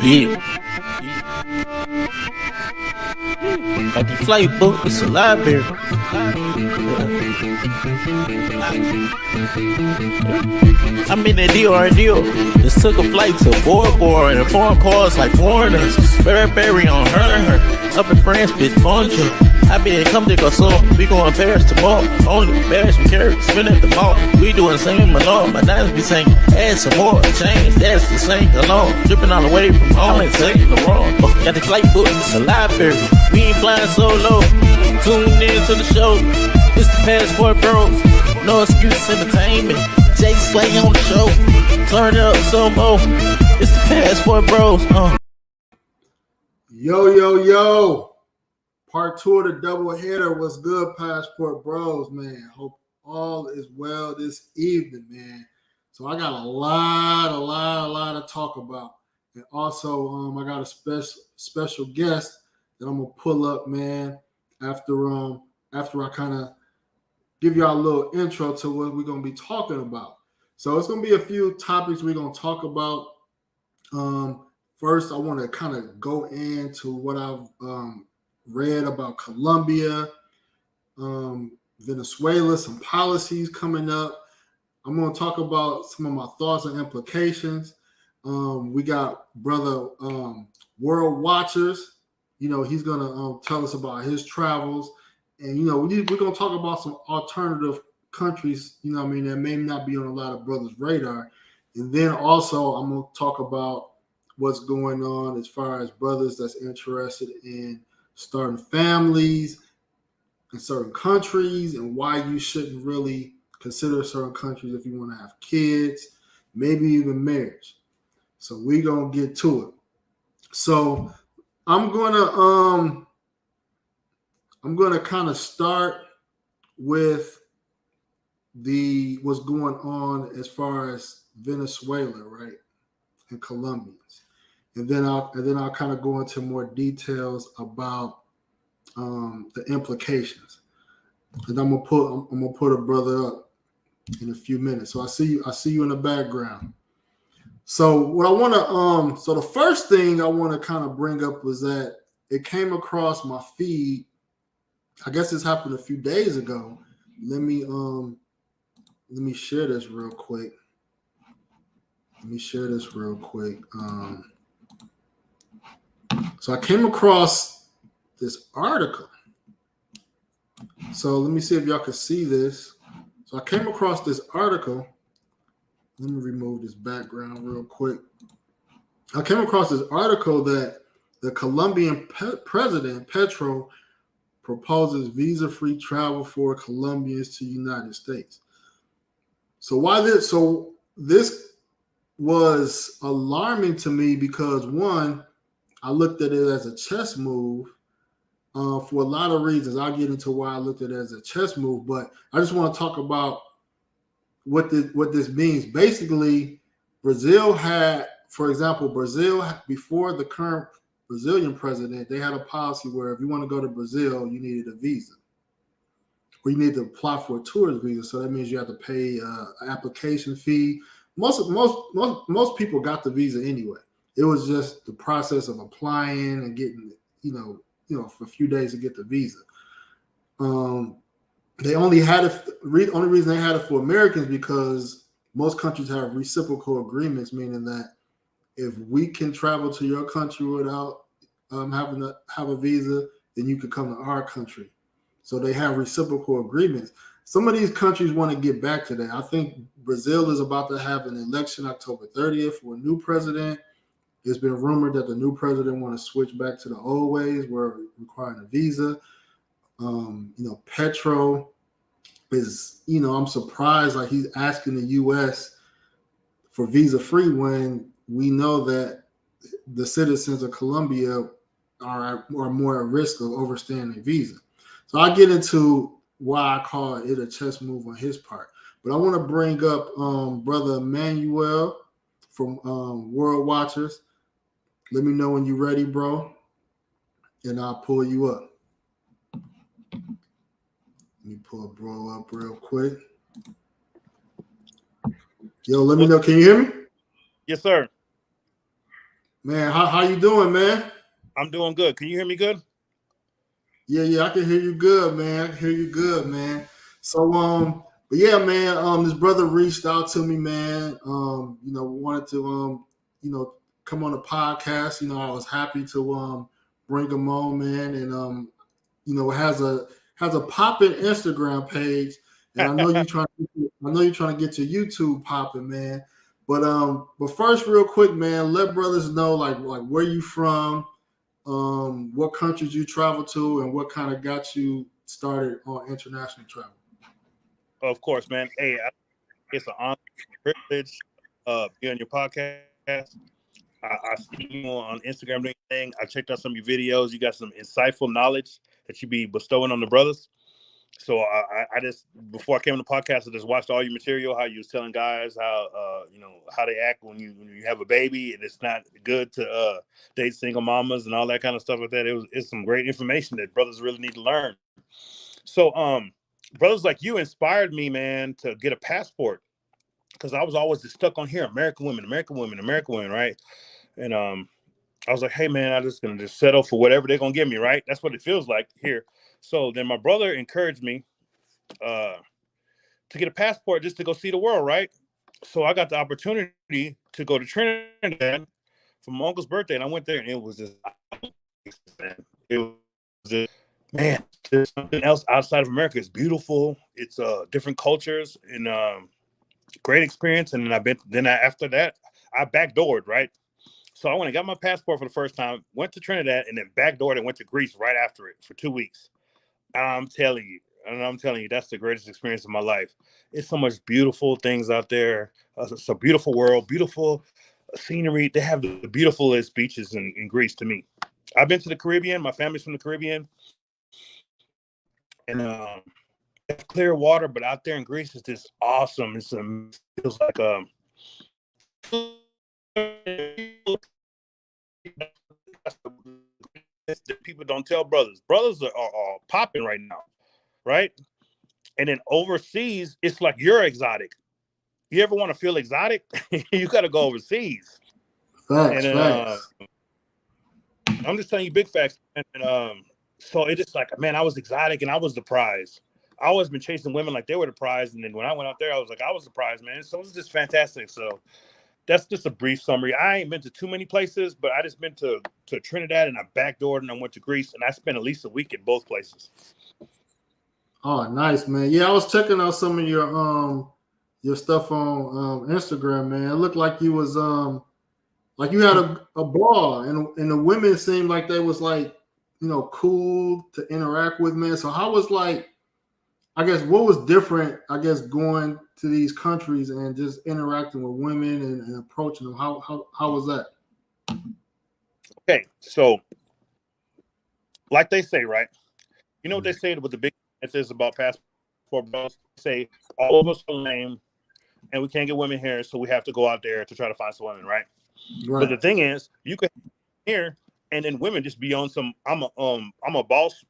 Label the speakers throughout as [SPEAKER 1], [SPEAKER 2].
[SPEAKER 1] Yeah. Got the flight book, it's a library. I'm in the DRDO. Just took a flight to Bora and foreign cars like foreigners. Berry on her. Up in France, bitch, bonjour. I been come to go so we going Paris tomorrow. Only Paris we carry, spin at the mall. We doing the same alone. My diamonds be saying, add some more change. That's the same alone. Dripping all the way from home and taking the wrong. Got the flight book, it's a library. We ain't flying solo. Tune in to the show. It's the Passport Bros. No excuse entertainment. Jay Slay on the show. Turn it up some more. It's the Passport Bros.
[SPEAKER 2] Yo. Part 2 of the double header. What's good, Passport Bros, man? Hope all is well this evening, man. So I got a lot to talk about. And also, I got a special guest that I'm gonna pull up, man, after I kind of give y'all a little intro to what we're gonna be talking about. So it's gonna be a few topics we're gonna talk about. First, I want to kind of go into what I've read about Colombia, Venezuela, some policies coming up. I'm going to talk about some of my thoughts and implications. We got brother World Watchers. You know, he's going to tell us about his travels. And, you know, we're going to talk about some alternative countries, you know what I mean, that may not be on a lot of brothers' radar. And then also I'm going to talk about what's going on as far as brothers that's interested in starting families in certain countries and why you shouldn't really consider certain countries if you want to have kids, maybe even marriage. So we're going to get to it. So I'm going to kind of start with what's going on as far as Venezuela, right? And Colombians. And then I'll kind of go into more details about the implications. And I'm gonna put a brother up in a few minutes. So I see you in the background. So what I want to so the first thing I want to kind of bring up was that it came across my feed. I guess this happened a few days ago. Let me share this real quick. So I came across this article. So let me see if y'all can see this. So I came across this article. Let me remove this background real quick. I came across this article that the Colombian president, Petro, proposes visa-free travel for Colombians to the United States. So why this? So this was alarming to me because, one, I looked at it as a chess move for a lot of reasons. I'll get into why I looked at it as a chess move, but I just want to talk about what this means. Basically, Brazil had, for example, before the current Brazilian president, they had a policy where if you want to go to Brazil, you needed a visa. Or you need to apply for a tourist visa. So that means you have to pay an application fee. Most people got the visa anyway. It was just the process of applying and getting, you know, for a few days to get the visa. They only had it. Only reason they had it for Americans because most countries have reciprocal agreements, meaning that if we can travel to your country without having to have a visa, then you could come to our country. So they have reciprocal agreements. Some of these countries want to get back to that. I think Brazil is about to have an election October 30th for a new president. It's been rumored that the new president want to switch back to the old ways where requiring a visa. Petro is, I'm surprised like he's asking the U.S. for visa free when we know that the citizens of Colombia are more at risk of overstaying their visa. So I'll get into why I call it a chess move on his part. But I want to bring up Brother Emmanuel from World Watchers. Let me know when you're ready, bro, and I'll pull you up. Let me pull bro up real quick. Yo, let me know. Can you hear me?
[SPEAKER 3] Yes, sir.
[SPEAKER 2] Man, how you doing, man?
[SPEAKER 3] I'm doing good. Can you hear me good?
[SPEAKER 2] Yeah, I can hear you good, man. I can hear you good, man. So, but yeah, man, this brother reached out to me, man. Wanted to, come on the podcast. I was happy to, bring him on, man, and has a popping Instagram page, and I know you're trying to get your YouTube popping, man. But first, real quick, man, let brothers know like where you from, what countries you travel to, and what kind of got you started on international travel.
[SPEAKER 3] Of course, man. Hey, it's an honor, privilege, be on your podcast. I see you on Instagram doing thing. I checked out some of your videos. You got some insightful knowledge that you be bestowing on the brothers. So I just, before I came on the podcast, I just watched all your material. How you was telling guys how they act when you have a baby, and it's not good to date single mamas and all that kind of stuff like that. It's some great information that brothers really need to learn. So brothers like you inspired me, man, to get a passport, because I was always just stuck on here, American women, right? And I was like, hey, man, I'm just going to just settle for whatever they're going to give me, right? That's what it feels like here. So then my brother encouraged me to get a passport just to go see the world, right? So I got the opportunity to go to Trinidad for my uncle's birthday, and I went there, and it was just, man, there's something else outside of America. It's beautiful. It's different cultures, and great experience. And then after that, I backdoored, right? So I went and got my passport for the first time, went to Trinidad, and then backdoored and went to Greece right after it for 2 weeks. I'm telling you, that's the greatest experience of my life. It's so much beautiful things out there. It's a beautiful world, beautiful scenery. They have the beautifulest beaches in Greece to me. I've been to the Caribbean. My family's from the Caribbean. And it's clear water, but out there in Greece, it's just awesome. It feels like that people don't tell brothers. Brothers are popping right now, right? And then overseas, it's like you're exotic. You ever want to feel exotic? You got to go overseas.
[SPEAKER 2] Facts.
[SPEAKER 3] I'm just telling you big facts. And so it's just like, man, I was exotic and I was the prize. I always been chasing women like they were the prize. And then when I went out there, I was like, I was the prize, man. So it was just fantastic. So that's just a brief summary. I ain't been to too many places, but I just been to Trinidad, and I backdoored, and I went to Greece, and I spent at least a week in both places.
[SPEAKER 2] Oh, nice, man. Yeah, I was checking out some of your stuff on Instagram, man. It looked like you was like you had a ball, and the women seemed like they was like, cool to interact with, man. So how was like, I guess, what was different, I guess, going to these countries and just interacting with women and approaching them? How was that?
[SPEAKER 3] Okay, so like they say, right? You know what they say with the big emphasis about passport bros? Say all of us are lame and we can't get women here, so we have to go out there to try to find some women, right? But the thing is, you could here and then women just be on some I'm a boss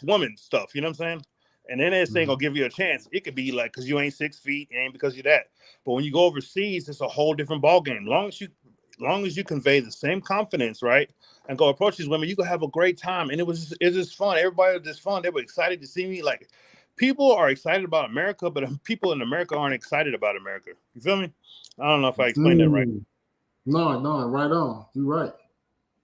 [SPEAKER 3] woman stuff, you know what I'm saying? And then they're saying, I'll give you a chance. It could be like, because you ain't 6 feet, it ain't because you're that. But when you go overseas, it's a whole different ball game. Long as you convey the same confidence, right, and go approach these women, you can have a great time. And it's just fun. Everybody was just fun. They were excited to see me. Like, people are excited about America, but people in America aren't excited about America. You feel me? I don't know if I explained that right.
[SPEAKER 2] No, right on. You're right.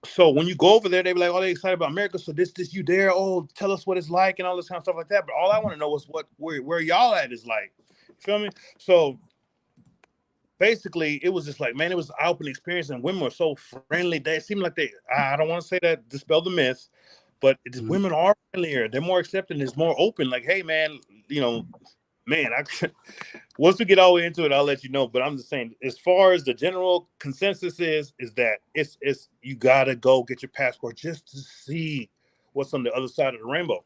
[SPEAKER 3] So when you go over there, they be like, "Oh, they excited about America." So this, you there? Oh, tell us what it's like and all this kind of stuff like that. But all I want to know is where y'all at is like. You feel me? So basically, it was just like, man, it was an open experience, and women were so friendly. They seemed like I don't want to say that, dispel the myth, but women are friendlier. They're more accepting. It's more open. Like, hey, man, man, once we get all the way into it, I'll let you know. But I'm just saying, as far as the general consensus is that it's you gotta go get your passport just to see what's on the other side of the rainbow.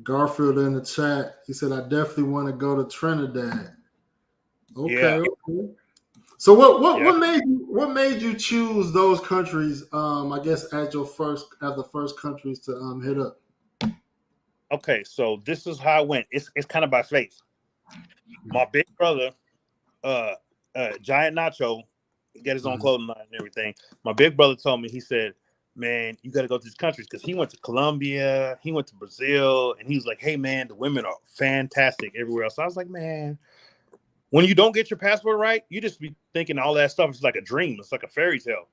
[SPEAKER 2] Garfield in the chat, he said, I definitely want to go to Trinidad. Okay.
[SPEAKER 3] Yeah.
[SPEAKER 2] Okay. So what made you choose those countries? I guess as the first countries to hit up.
[SPEAKER 3] Okay, so this is how it went. It's kind of by faith. My big brother, Giant Nacho, get his own clothing line and everything. My big brother told me, he said, man, you got to go to these countries, because he went to Colombia, he went to Brazil, and he was like, hey, man, the women are fantastic everywhere else. So I was like, man, when you don't get your passport right, you just be thinking all that stuff is like a dream. It's like a fairy tale.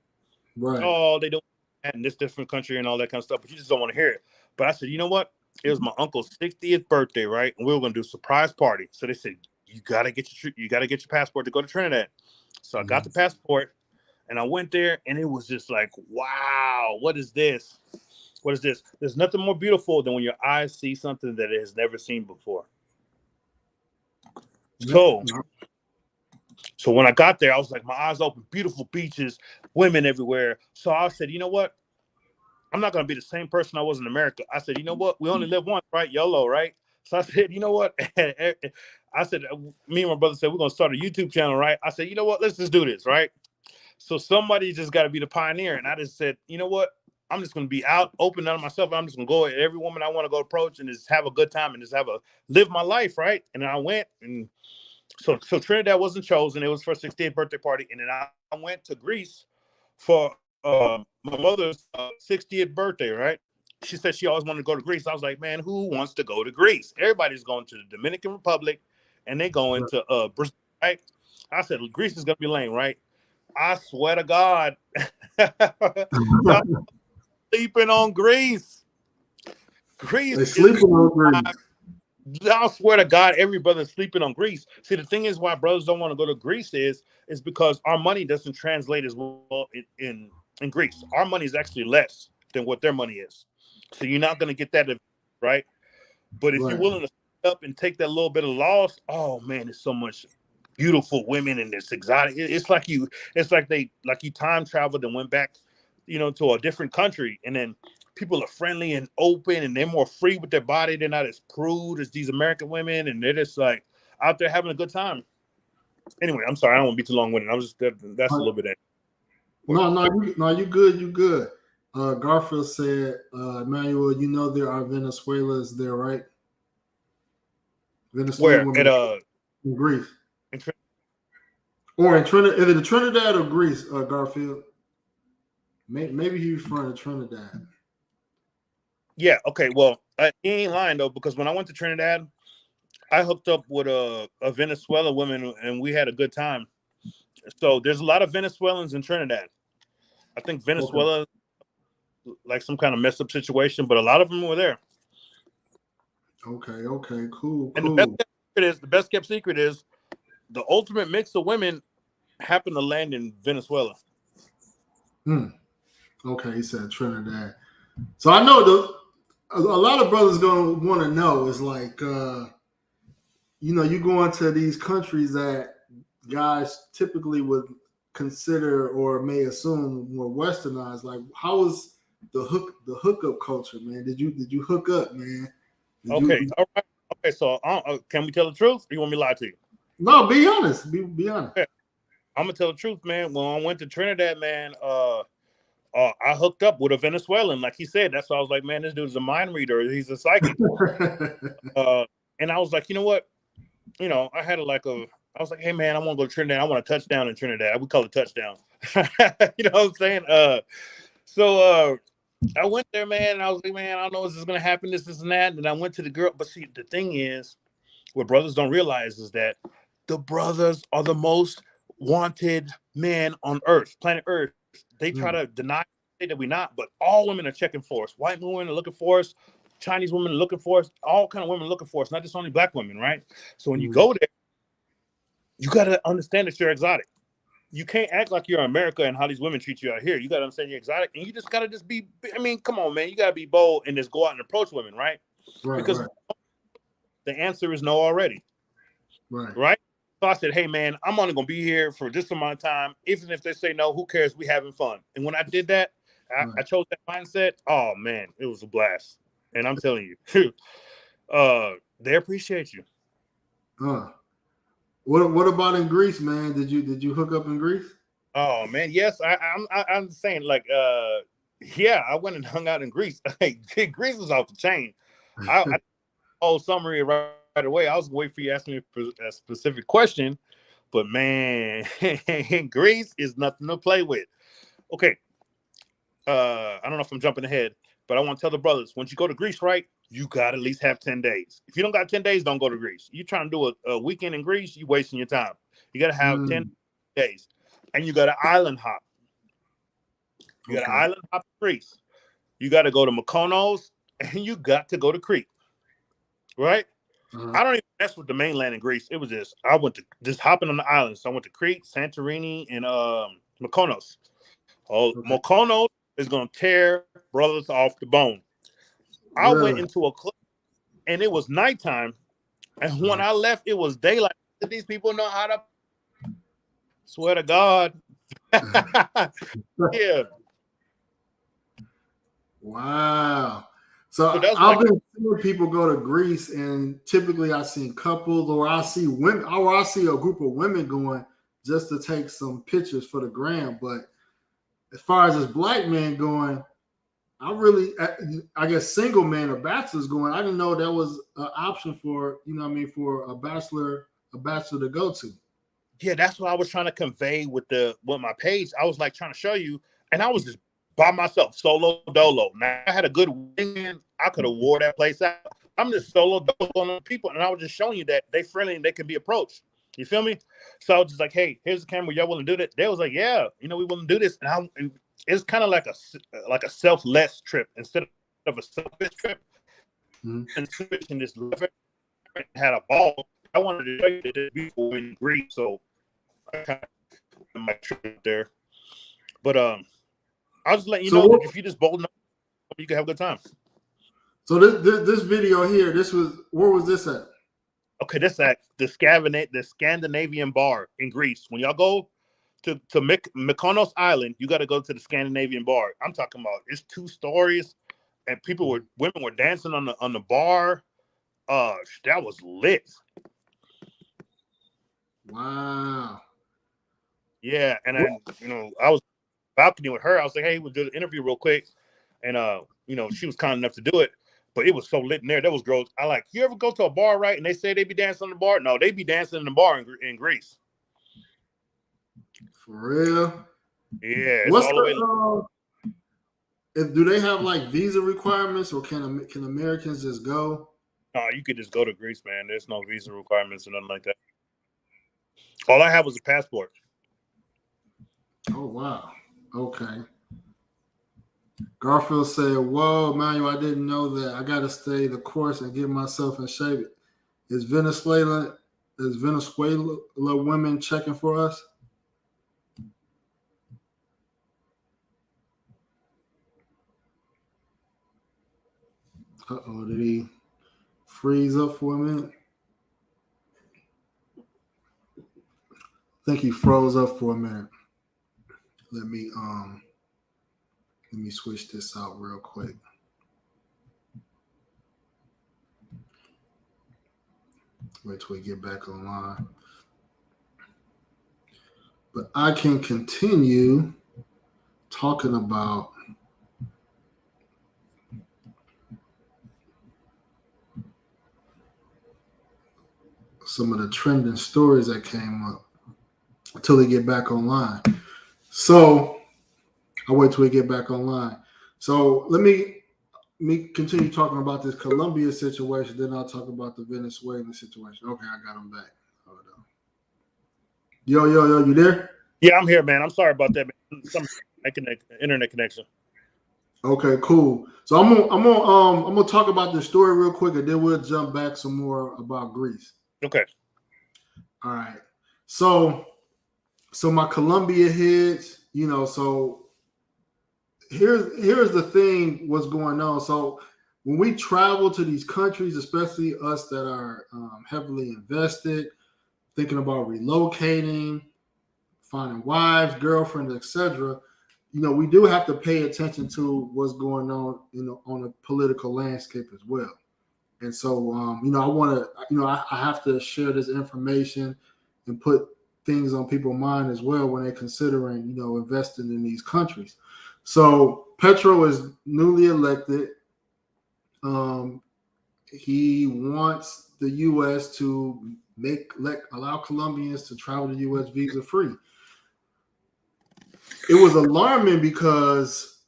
[SPEAKER 2] Right.
[SPEAKER 3] Oh, they don't have in this different country and all that kind of stuff, but you just don't want to hear it. But I said, you know what? It was my uncle's 60th birthday, right? And we were going to do a surprise party. So they said, you got to get your passport to go to Trinidad. So I got the passport, and I went there, and it was just like, wow, what is this? What is this? There's nothing more beautiful than when your eyes see something that it has never seen before. So when I got there, I was like, my eyes open, beautiful beaches, women everywhere. So I said, you know what? I'm not going to be the same person I was in America. I said, you know what? We only live once, right? YOLO, right? So I said, you know what? I said, me and my brother said, we're going to start a YouTube channel, right? I said, you know what? Let's just do this, right? So somebody just got to be the pioneer. And I just said, you know what? I'm just going to be out, open on myself. I'm just going to go at every woman I want to go approach and just have a good time and just live my life, right? And I went, and so Trinidad wasn't chosen. It was for a 68th birthday party. And then I went to Greece for my mother's 60th birthday, right? She said she always wanted to go to Greece. I was like, man, who wants to go to Greece? Everybody's going to the Dominican Republic, and they going to Brazil, right? I said, Greece is going to be lame, right? I swear to God. Sleeping on Greece.
[SPEAKER 2] They sleeping on Greece.
[SPEAKER 3] I swear to God, every brother's sleeping on Greece. See, the thing is why brothers don't want to go to Greece is because our money doesn't translate as well in Greece. Our money is actually less than what their money is. So you're not going to get that, right? But if you're willing to step up and take that little bit of loss, oh man, there's so much beautiful women and it's exotic. It's like you time traveled and went back, to a different country, and then people are friendly and open, and they're more free with their body. They're not as prude as these American women, and they're just like out there having a good time. Anyway, I'm sorry, I don't want to be too long-winded. That's a little bit.
[SPEAKER 2] No, you good. You good. Garfield said, Emmanuel, there are Venezuelans there, right?
[SPEAKER 3] Venezuela. Where?
[SPEAKER 2] In Greece. Or in Trinidad. Is it Trinidad or Greece, Garfield? Maybe he's from Trinidad.
[SPEAKER 3] Yeah, okay. Well, he ain't lying, though, because when I went to Trinidad, I hooked up with a Venezuelan woman, and we had a good time. So there's a lot of Venezuelans in Trinidad. I think Venezuela, like some kind of messed up situation, but a lot of them were there.
[SPEAKER 2] Okay, cool.
[SPEAKER 3] And the best kept secret is the ultimate mix of women happened to land in Venezuela.
[SPEAKER 2] Okay, he said Trinidad. So I know a lot of brothers gonna want to know is like, you go into these countries that guys typically would consider or may assume more westernized. Like, how was the hookup culture, man? Did you hook up, man?
[SPEAKER 3] All right. Okay, so can we tell the truth? Or you want me to lie to you?
[SPEAKER 2] No, be honest. Be honest.
[SPEAKER 3] Okay. I'm gonna tell the truth, man. When I went to Trinidad, man, I hooked up with a Venezuelan, like he said. That's why I was like, man, this dude's a mind reader. He's a psychic. And I was like, you know what? I had I was like, hey, man, I want to go to Trinidad. I want a touchdown in Trinidad. We call it touchdown. You know what I'm saying? So I went there, man, and I was like, man, I don't know if this is going to happen, this and that. And I went to the girl. But see, the thing is, what brothers don't realize is that the brothers are the most wanted men on Earth, planet Earth. They try to deny that we're not, but all women are checking for us. White women are looking for us. Chinese women are looking for us. All kind of women are looking for us, not just only black women, right? So when you go there, you got to understand that you're exotic. You can't act like you're America and how these women treat you out here. You got to understand you're exotic, and you just got to be, come on, man. You got to be bold and just go out and approach women, right? Because the answer is no already. Right? So I said, hey, man, I'm only going to be here for this amount of time. Even if they say no, who cares? We having fun. And when I did that, I chose that mindset. Oh, man, it was a blast. And I'm telling you, they appreciate you.
[SPEAKER 2] What about in Greece, man? Did you hook up in Greece?
[SPEAKER 3] Oh, man, yes. I'm saying, like, I went and hung out in Greece. Greece was off the chain. I whole summary right away. I was waiting for you to ask me a specific question, But man, Greece is nothing to play with. Okay. I don't know if I'm jumping ahead, but I want to tell the brothers, once you go to Greece, right, you got to at least have 10 days. If you don't got 10 days, don't go to Greece. You're trying to do a weekend in Greece, you're wasting your time. You got to have 10 days. And you got to island hop. You got to island hop to Greece. You got to go to Mykonos, and you got to go to Crete. Right? I don't even mess with the mainland in Greece. It was I went to just hopping on the islands. So I went to Crete, Santorini, and Mykonos. Mykonos is going to tear brothers off the bone. I went into a club, and it was nighttime. And when I left, it was daylight. These people know how to. Swear to God. Yeah.
[SPEAKER 2] Wow. So I've been seeing people go to Greece, and typically I see couples, or I see women, or I see a group of women going just to take some pictures for the gram. But as far as this black man going, I guess single men or bachelors going, I didn't know that was an option for, for a bachelor to go to.
[SPEAKER 3] Yeah, that's what I was trying to convey with my page. I was like trying to show you, and I was just by myself, solo dolo. Now I had a good weekend. I could have wore that place out. I'm just solo dolo on people, and I was just showing you that they friendly and they can be approached. You feel me? So I was just like, hey, here's the camera. Y'all willing to do that? They was like, yeah, we willing to do this. And it's kind of like a selfless trip instead of a selfish trip. And switching this had a ball. I wanted to show you that before in Greece, so I kind of my trip there. But I was just letting you know that if you just bold enough, you can have a good time.
[SPEAKER 2] So this video here, where was this at?
[SPEAKER 3] Okay, this at the Scandinavian bar in Greece. When y'all go to Mykonos Island, you got to go to the Scandinavian bar. I'm talking about it's 2 stories, and women were dancing on the bar. That was lit.
[SPEAKER 2] Wow.
[SPEAKER 3] Yeah, and I was balcony with her. I was like, hey, we'll do the interview real quick, and she was kind enough to do it. But it was so lit in there. There was girls. You ever go to a bar, right? And they say they be dancing on the bar. No, they be dancing in the bar in Greece.
[SPEAKER 2] For real?
[SPEAKER 3] Yeah.
[SPEAKER 2] What's do they have visa requirements, or can Americans just go?
[SPEAKER 3] No, you could just go to Greece, man. There's no visa requirements or nothing like that. All I have was a passport.
[SPEAKER 2] Oh, wow. Okay. Garfield said, whoa, Manuel, I didn't know that. I got to stay the course and get myself in shape. Is Venezuela women checking for us? Uh-oh, did he freeze up for a minute? I think he froze up for a minute. Let me switch this out real quick. Wait till we get back online. But I can continue talking about some of the trending stories that came up until they get back online. So I'll wait till we get back online. So let me continue talking about this Colombia situation. Then I'll talk about the Venezuelan situation. Okay, I got them back. Hold on. Yo, you there?
[SPEAKER 3] Yeah, I'm here, man. I'm sorry about that, man. Some internet connection.
[SPEAKER 2] Okay, cool. So I'm gonna talk about this story real quick, and then we'll jump back some more about Greece.
[SPEAKER 3] Okay.
[SPEAKER 2] All right. So my Colombia heads, so here's the thing, what's going on. So when we travel to these countries, especially us that are heavily invested, thinking about relocating, finding wives, girlfriends, etc., we do have to pay attention to what's going on, on a political landscape as well. And so, I want to, I have to share this information and put things on people's mind as well when they're considering, investing in these countries. So Petro is newly elected. He wants the U.S. to allow Colombians to travel to the U.S. visa free. It was alarming because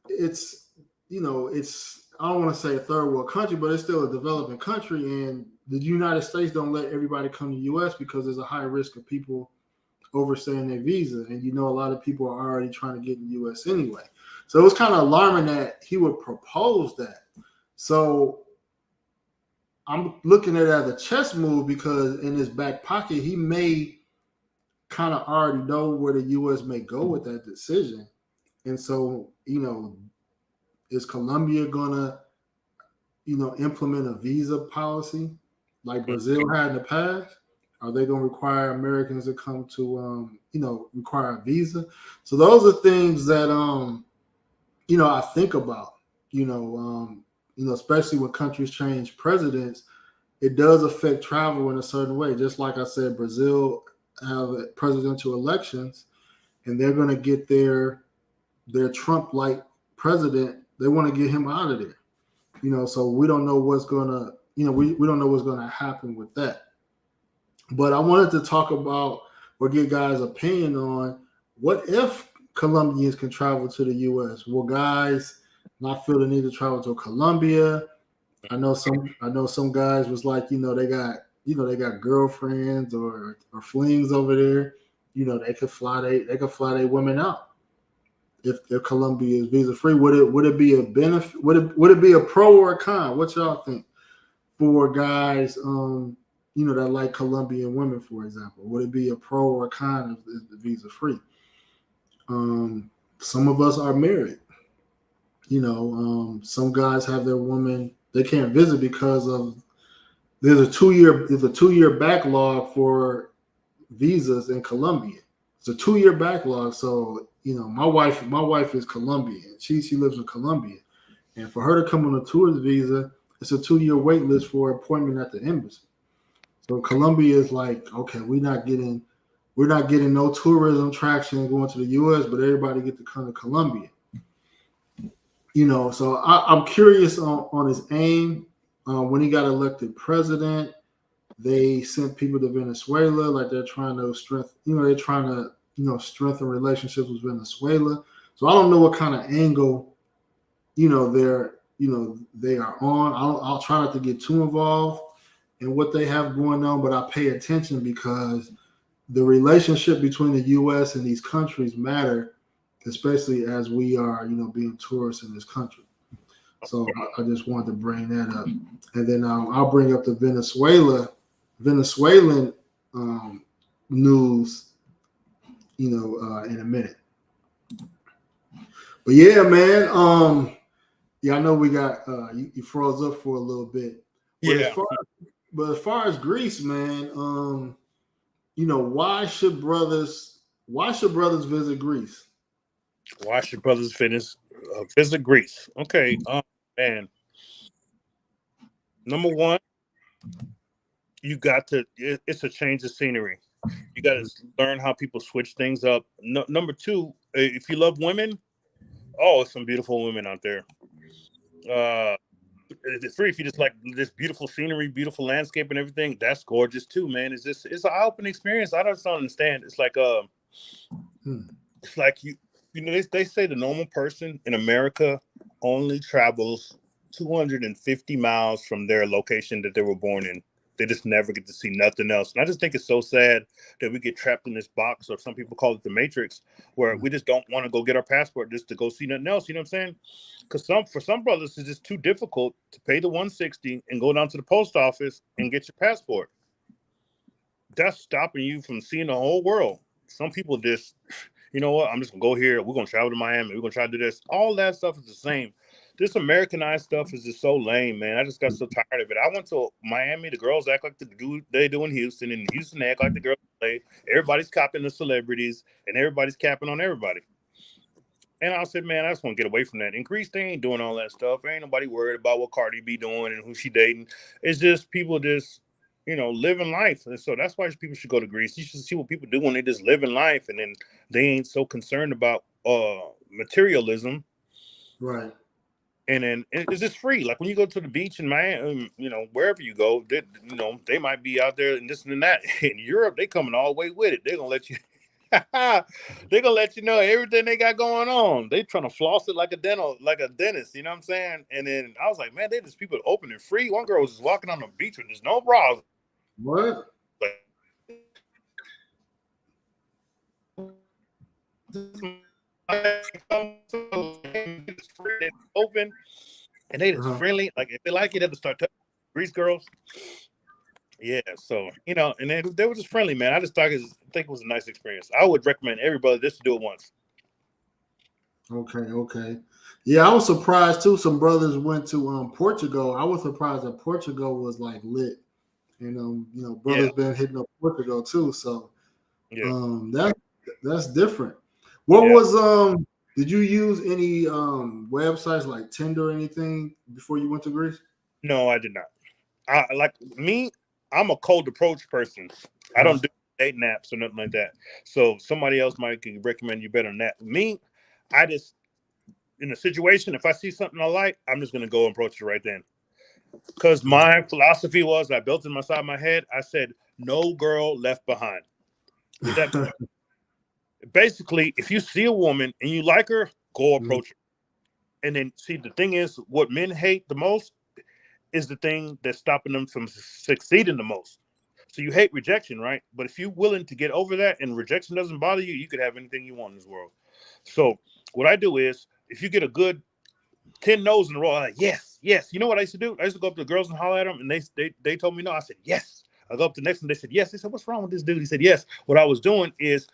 [SPEAKER 2] it's I don't want to say a third world country, but it's still a developing country, and the United States don't let everybody come to the U.S. because there's a high risk of people overstaying their visa, and a lot of people are already trying to get in the U.S. anyway. So it was kind of alarming that he would propose that. So I'm looking at it as a chess move because in his back pocket, he may kind of already know where the U.S. may go with that decision. And so, is Colombia gonna, implement a visa policy like Brazil had in the past? Are they gonna require Americans to come to, require a visa? So those are things that, I think about. Especially when countries change presidents, it does affect travel in a certain way. Just like I said, Brazil have presidential elections, and they're going to get their Trump-like president. They want to get him out of there. So we don't know what's going to, we don't know what's going to happen with that. But I wanted to talk about or get guys' opinion on what if Colombians can travel to the U.S. Will guys not feel the need to travel to Colombia? I know some guys was like, they got girlfriends or flings over there. They could fly their women out if Colombia is visa free. Would it be a benefit? Would it be a pro or a con? What y'all think for guys that like Colombian women, for example? Would it be a pro or a con if the visa free? Some of us are married. Some guys have their woman, they can't visit because of there's a 2-year backlog for visas in Colombia. It's a 2-year backlog. So, my wife is Colombian. She lives in Colombia. And for her to come on a tourist visa, it's a 2-year wait list for appointment at the embassy. So Colombia is like, okay, we're not getting no tourism traction going to the US, but everybody get to come to Colombia. So I'm curious on his aim. When he got elected president, they sent people to Venezuela, like they're trying to strengthen relationships with Venezuela. So I don't know what kind of angle, they are on. I'll try not to get too involved in what they have going on, but I pay attention because the relationship between the U.S. and these countries matter, especially as we are, being tourists in this country. So I just wanted to bring that up, and then I'll bring up the Venezuelan news, in a minute. But yeah, man, I know we got you froze up for a little bit. But as far as Greece, man, why should brothers visit Greece?
[SPEAKER 3] Why should brothers visit Greece? Okay, man. Number one, you got to. It's a change of scenery. You got to learn how people switch things up. Number two, if you love women, it's some beautiful women out there. Three, if you just like this beautiful scenery, beautiful landscape, and everything, that's gorgeous too, man. It's an eye-opening experience. I just don't understand. It's like it's like they say the normal person in America only travels 250 miles from their location that they were born in. They just never get to see nothing else. And I just think it's so sad that we get trapped in this box, or some people call it the Matrix, where we just don't want to go get our passport just to go see nothing else. You know what I'm saying? Because for some brothers, it's just too difficult to pay the $160 and go down to the post office and get your passport. That's stopping you from seeing the whole world. Some people just, you know what? I'm just going to go here. We're going to travel to Miami. We're going to try to do this. All that stuff is the same. This Americanized stuff is just so lame, man. I just got so tired of it. I went to Miami. The girls act like they do in Houston. And in Houston, they act like the girls play. Everybody's copying the celebrities, and everybody's capping on everybody. And I said, man, I just want to get away from that. In Greece, they ain't doing all that stuff. Ain't nobody worried about what Cardi B doing and who she dating. It's just people just, living life. And so that's why people should go to Greece. You should see what people do when they just live in life, and then they ain't so concerned about materialism.
[SPEAKER 2] Right.
[SPEAKER 3] And then it's just free. Like when you go to the beach in Miami, wherever you go, they might be out there and this and that. In Europe, they coming all the way with it. They're gonna let you. They're gonna let you know everything they got going on. They trying to floss it like a dentist. You know what I'm saying? And then I was like, man, they just people open and free. One girl was just walking on the beach with just no bras.
[SPEAKER 2] What?
[SPEAKER 3] Open, and they just friendly. Like if they like it, they'll start touching Grease girls. Yeah, so and they were just friendly, man. I just think it was a nice experience. I would recommend everybody just to do it once.
[SPEAKER 2] Okay. Yeah, I was surprised too. Some brothers went to Portugal. I was surprised that Portugal was like lit. And brothers been hitting up Portugal too. So that's different. What was did you use any websites like Tinder or anything before you went to Greece?
[SPEAKER 3] No, I did not. I'm a cold approach person. I don't do dating apps or nothing like that. So somebody else might recommend you better than that. Me, I just in a situation, if I see something I like, I'm just gonna go and approach it right then. Because my philosophy was, I built it inside my head. I said, no girl left behind. Basically, if you see a woman and you like her, go approach her. And then see, the thing is, what men hate the most is the thing that's stopping them from succeeding the most. So you hate rejection, right? But if you're willing to get over that and rejection doesn't bother you, you could have anything you want in this world. So what I do is, if you get a good 10 no's in a row, I'm like, yes. You know what I used to do? I used to go up to the girls and holler at them, and they told me no. I said, yes. I go up to the next one, they said, yes. They said, what's wrong with this dude? He said, yes. What I was doing is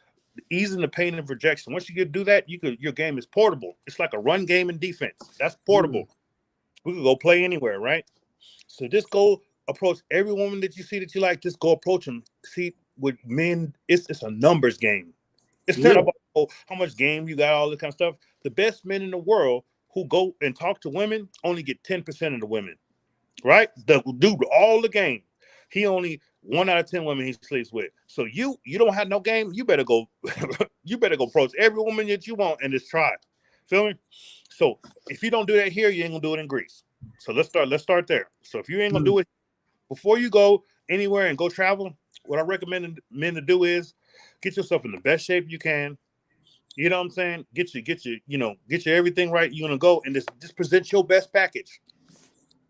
[SPEAKER 3] easing the pain of rejection. Once you can do that, your game is portable. It's like a run game and defense. That's portable. We could go play anywhere, right? So just go approach every woman that you see that you like. Just go approach them. See, with men, it's a numbers game. It's not about how much game you got, all this kind of stuff. The best men in the world who go and talk to women only get 10% of the women, right? The dude, all the game, he only 1 out of 10 women he sleeps with. So you don't have no game. You better go. You better go approach every woman that you want and just try. Feel me? So if you don't do that here, you ain't gonna do it in Greece. So let's start there. So if you ain't gonna do it before you go anywhere and go travel, what I recommend men to do is get yourself in the best shape you can. You know what I'm saying? Get your everything right. You're gonna go and just present your best package.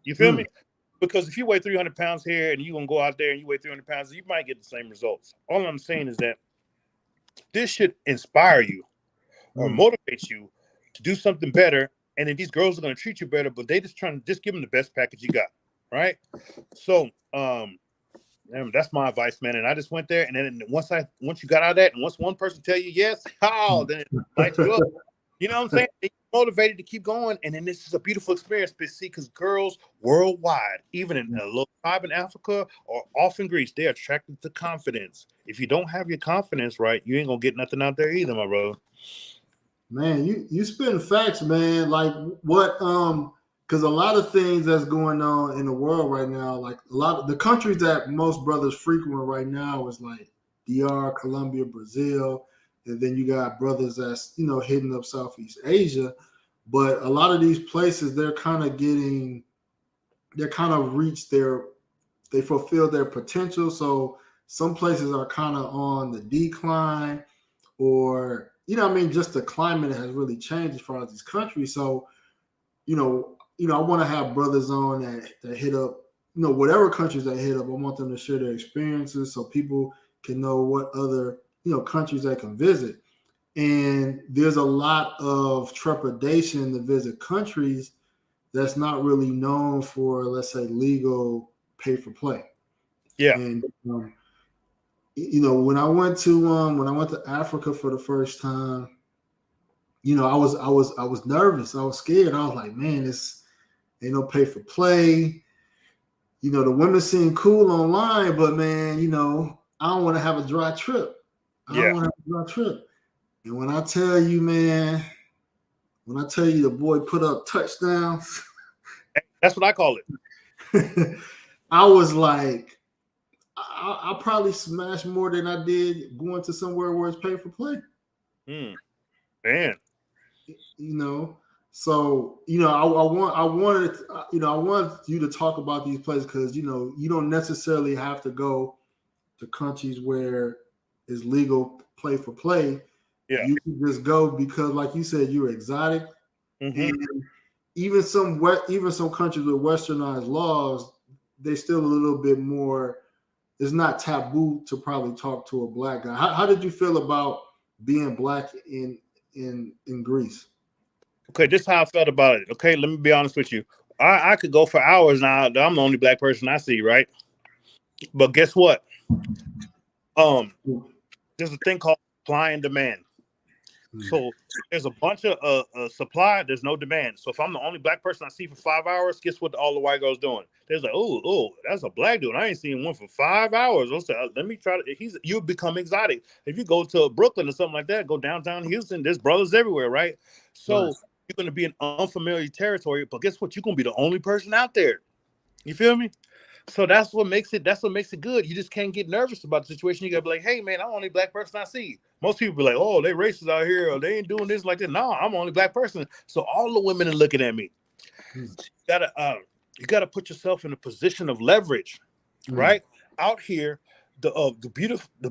[SPEAKER 3] You feel me? Because if you weigh 300 pounds here and you're gonna go out there and you weigh 300 pounds, you might get the same results. All I'm saying is that this should inspire you or motivate you to do something better. And then these girls are gonna treat you better, but they just trying to just give them the best package you got, right? So that's my advice, man. And I just went there, and then once you got out of that, and once one person tell you yes, then it lights you up. You know what I'm saying? You're motivated to keep going, and then this is a beautiful experience. But see, because girls worldwide, even in a little tribe in Africa or off in Greece, they're attracted to confidence. If you don't have your confidence right, you ain't gonna get nothing out there either, my brother.
[SPEAKER 2] Man, you spitting facts, man. Like what? Because a lot of things that's going on in the world right now, like a lot of the countries that most brothers frequent right now is like DR, Colombia, Brazil, and then you got brothers that's hitting up Southeast Asia. But a lot of these places, they kind of reached they fulfill their potential. So some places are kind of on the decline, or just the climate has really changed as far as these countries. So I want to have brothers on that hit up, whatever countries they hit up. I want them to share their experiences so people can know what other, countries they can visit. And there's a lot of trepidation to visit countries that's not really known for, let's say, legal pay for play.
[SPEAKER 3] Yeah.
[SPEAKER 2] And when I went to Africa for the first time, I was nervous. I was scared. I was like, man, this ain't no pay for play. The women seem cool online, but man, I don't want to have a dry trip. And when I tell you, man, the boy put up touchdowns,
[SPEAKER 3] that's what I call it.
[SPEAKER 2] I was like, I probably smashed more than I did going to somewhere where it's pay for play.
[SPEAKER 3] Man.
[SPEAKER 2] So, I wanted, I wanted you to talk about these places because, you don't necessarily have to go to countries where it's legal play for play.
[SPEAKER 3] Yeah.
[SPEAKER 2] You can just go because, like you said, you're exotic.
[SPEAKER 3] Mm-hmm.
[SPEAKER 2] And even some countries with westernized laws, they still a little bit more. It's not taboo to probably talk to a black guy. How did you feel about being black in Greece?
[SPEAKER 3] Okay, this is how I felt about it. Okay, let me be honest with you. I could go for hours now. I'm the only black person I see, right? But guess what? There's a thing called supply and demand. So there's a bunch of supply. There's no demand. So if I'm the only black person I see for 5 hours, guess what all the white girls doing? There's like, oh, that's a black dude. I ain't seen one for 5 hours. I'll say, let me try to. You become exotic. If you go to Brooklyn or something like that, go downtown Houston. There's brothers everywhere, right? So you're gonna be in unfamiliar territory. But guess what? You're gonna be the only person out there. You feel me? So that's what makes it good. You just can't get nervous about the situation. You gotta be like, hey man, I'm the only black person I see. Most people be like, oh, they racist out here, or they ain't doing this like that. No, I'm the only black person. So all the women are looking at me. You gotta put yourself in a position of leverage, right? Out here, the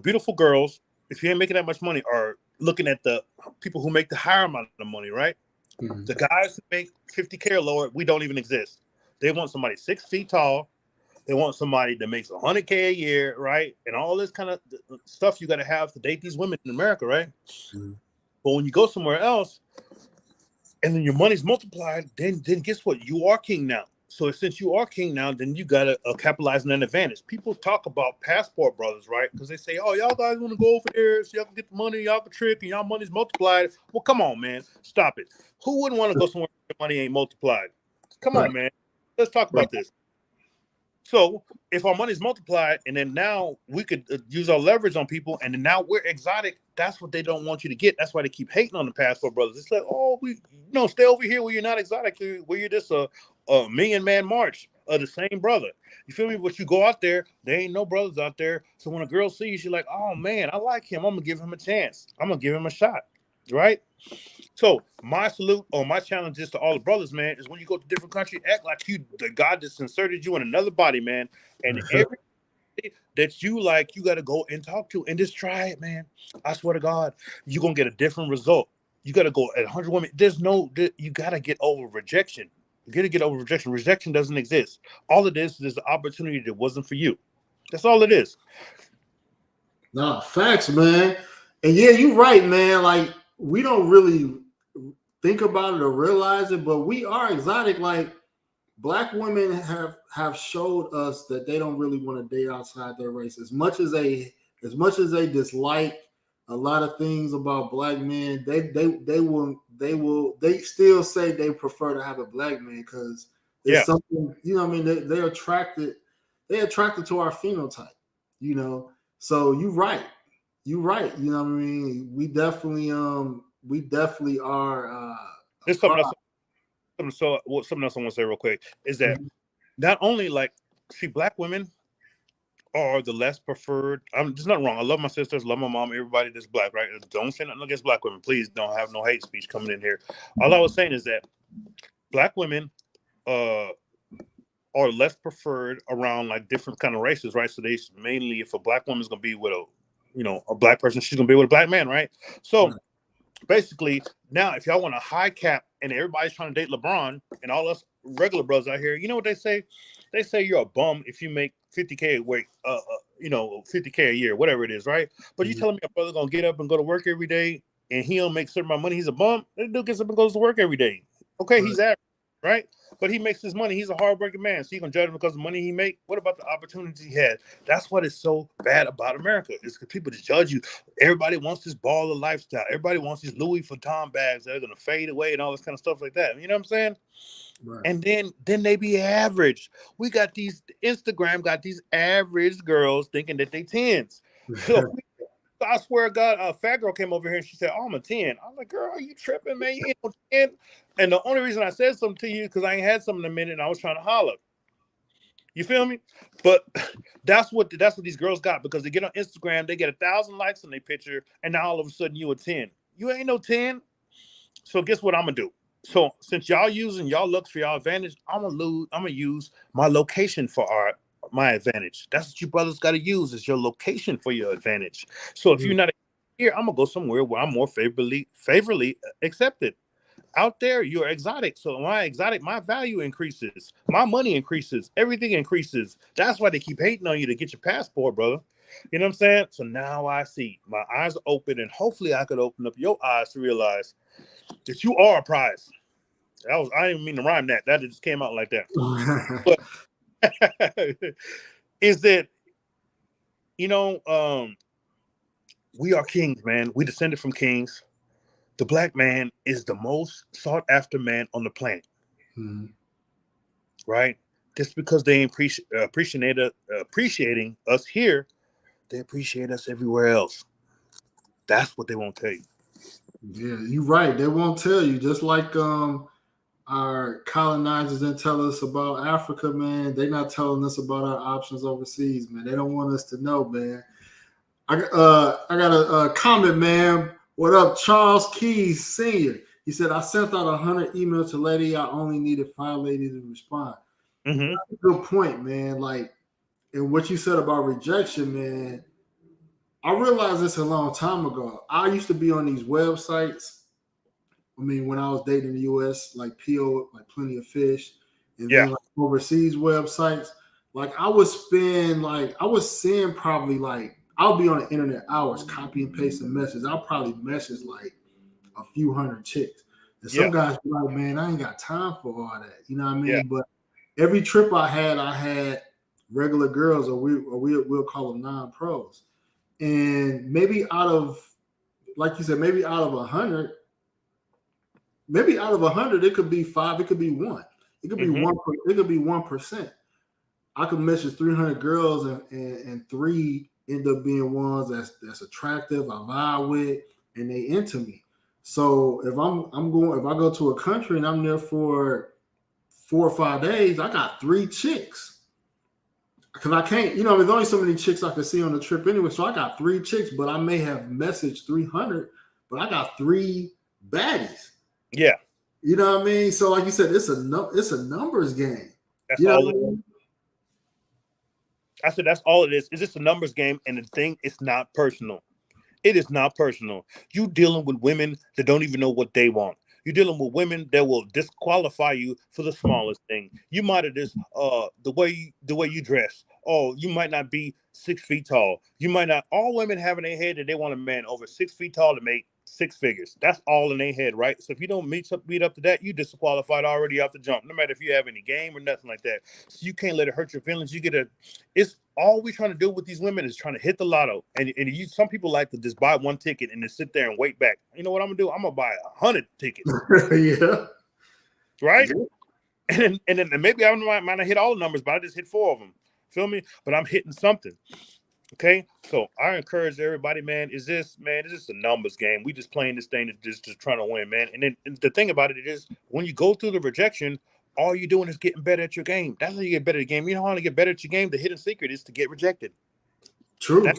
[SPEAKER 3] beautiful girls, if you ain't making that much money, are looking at the people who make the higher amount of money, right? The guys who make 50K or lower, we don't even exist. They want somebody 6 feet tall. They want somebody that makes 100K a year, right? And all this kind of stuff you got to have to date these women in America, right? But when you go somewhere else, and then your money's multiplied, then guess what? You are king now. So since you are king now, then you got to capitalize on that advantage. People talk about passport brothers, right? Because they say, oh, y'all guys want to go over there so y'all can get the money, y'all can trick, and y'all money's multiplied. Well, come on, man. Stop it. Who wouldn't want to go somewhere where money ain't multiplied? Come on, man. Let's talk about this. So if our money's multiplied and then now we could use our leverage on people and then now we're exotic, that's what they don't want you to get. That's why they keep hating on the passport brothers. It's like, oh, stay over here where you're not exotic, where you're just a million man march of the same brother. You feel me? But you go out there, there ain't no brothers out there. So when a girl sees you, like, oh man, I like him. I'm gonna give him a chance. I'm gonna give him a shot. Right? So my salute or my challenge is to all the brothers, man, is when you go to different country, act like the God that's inserted you in another body, man. And every that you like, you got to go and talk to and just try it, man. I swear to God, you're going to get a different result. You got to go at 100 women. You got to get over rejection. You got to get over rejection. Rejection doesn't exist. All it is the opportunity that wasn't for you. That's all it is.
[SPEAKER 2] Nah, facts, man. And yeah, you're right, man. Like, we don't really think about it or realize it, but we are exotic. Like, black women have showed us that they don't really want to date outside their race. As much as they dislike a lot of things about black men, they still say they prefer to have a black man because it's something, what I mean, they're attracted to our phenotype, So you're right. You know what I mean? We definitely are.
[SPEAKER 3] Something else I want to say real quick is that not only black women are the less preferred. There's nothing wrong. I love my sisters, love my mom, everybody that's black, right? Don't say nothing against black women. Please don't have no hate speech coming in here. All I was saying is that black women are less preferred around like different kind of races, right? So they mainly, if a black woman's gonna be with a black person, she's gonna be with a black man, right? So basically, now if y'all want a high cap and everybody's trying to date LeBron and all us regular brothers out here, you know what they say? They say you're a bum if you make 50K a week, 50K a year, whatever it is, right? But you telling me a brother gonna get up and go to work every day and he don't make certain amount of money, he's a bum? That dude gets up and goes to work every day. Okay, he's average, right? But he makes his money. He's a hardworking man. So you can judge him because of the money he make. What about the opportunities he had? That's what is so bad about America. It's because people just judge you. Everybody wants this baller lifestyle. Everybody wants these Louis Vuitton bags that are going to fade away and all this kind of stuff like that. You know what I'm saying? Right. And then they be average. We got Instagram got these average girls thinking that they 10s. So I swear to God, a fat girl came over here and she said, oh, I'm a 10. I'm like, girl, are you tripping, man? You ain't no 10. And the only reason I said something to you is because I ain't had something in a minute and I was trying to holler. You feel me? But that's what these girls got, because they get on Instagram, they get 1,000 likes on their picture, and now all of a sudden you a 10. You ain't no 10. So guess what I'm gonna do? So since y'all using y'all looks for y'all advantage, I'm gonna use my location for my advantage. That's what you brothers got to use is your location for your advantage. So if you're not here, I'm gonna go somewhere where I'm more favorably accepted. Out there, you're exotic. So my exotic, my value increases, my money increases, everything increases. That's why they keep hating on you to get your passport, brother. You know what I'm saying? So now I see my eyes are open, and hopefully I could open up your eyes to realize that you are a prize. I didn't mean to rhyme that. That just came out like that. But is that we are kings, man. We descended from kings. The black man is the most sought after man on the planet.
[SPEAKER 2] Mm-hmm.
[SPEAKER 3] Right? Just because they appreciating us here, they appreciate us everywhere else. That's what they won't tell you.
[SPEAKER 2] Yeah, you're right. They won't tell you. Just like our colonizers didn't tell us about Africa, man. They're not telling us about our options overseas, man. They don't want us to know, man. I got a comment, man. What up, Charles Keys Sr.? He said, I sent out 100 emails to lady. I only needed 5 ladies to respond.
[SPEAKER 3] Mm-hmm.
[SPEAKER 2] That's a good point, man. Like, and what you said about rejection, man, I realized this a long time ago. I used to be on these websites. I mean, when I was dating in the U.S., like PO, like Plenty of Fish, and then like overseas websites, like I was seeing probably like, I'll be on the internet hours, copy and paste a message. I'll probably message like a few hundred chicks. And some guys be like, man, I ain't got time for all that. You know what I mean?
[SPEAKER 3] Yeah.
[SPEAKER 2] But every trip I had regular girls, or we'll call them non-pros. And maybe out of, like you said, maybe out of 100, it could be 5, it could be 1. It could be 1, it could be 1%. I could message 300 girls and 3 end up being ones that's attractive, I vibe with, and they into me. So if I go to a country and I'm there for 4 or 5 days, I got 3 chicks. Because I can't, there's only so many chicks I can see on the trip anyway. So I got 3 chicks, but I may have messaged 300, but I got 3 baddies.
[SPEAKER 3] Yeah.
[SPEAKER 2] You know what I mean? So like you said, it's a numbers game.
[SPEAKER 3] That's all it is. I said that's all it is. It's just a numbers game, and the thing, it's not personal. It is not personal. You dealing with women that don't even know what they want. You're dealing with women that will disqualify you for the smallest thing. You might have just the way you dress. Oh, you might not be 6 feet tall. You might not. All women have in their head that they want a man over 6 feet tall to make 6 figures. That's all in their head, right? So if you don't meet up to that, you disqualified already off the jump. No matter if you have any game or nothing like that. So you can't let it hurt your feelings. It's all we're trying to do with these women is trying to hit the lotto. And some people like to just buy 1 ticket and then sit there and wait back. You know what I'm gonna do? I'm gonna buy 100 tickets.
[SPEAKER 2] Yeah.
[SPEAKER 3] Right? Yeah. And then maybe I might not hit all the numbers, but I just hit 4 of them. Feel me? But I'm hitting something. Okay, so I encourage everybody, man. It's just a numbers game. We just playing this thing just trying to win, man. And then the thing about it is, when you go through the rejection, all you're doing is getting better at your game. That's how you get better at the game. You know how to get better at your game? The hidden secret is to get rejected.
[SPEAKER 2] True.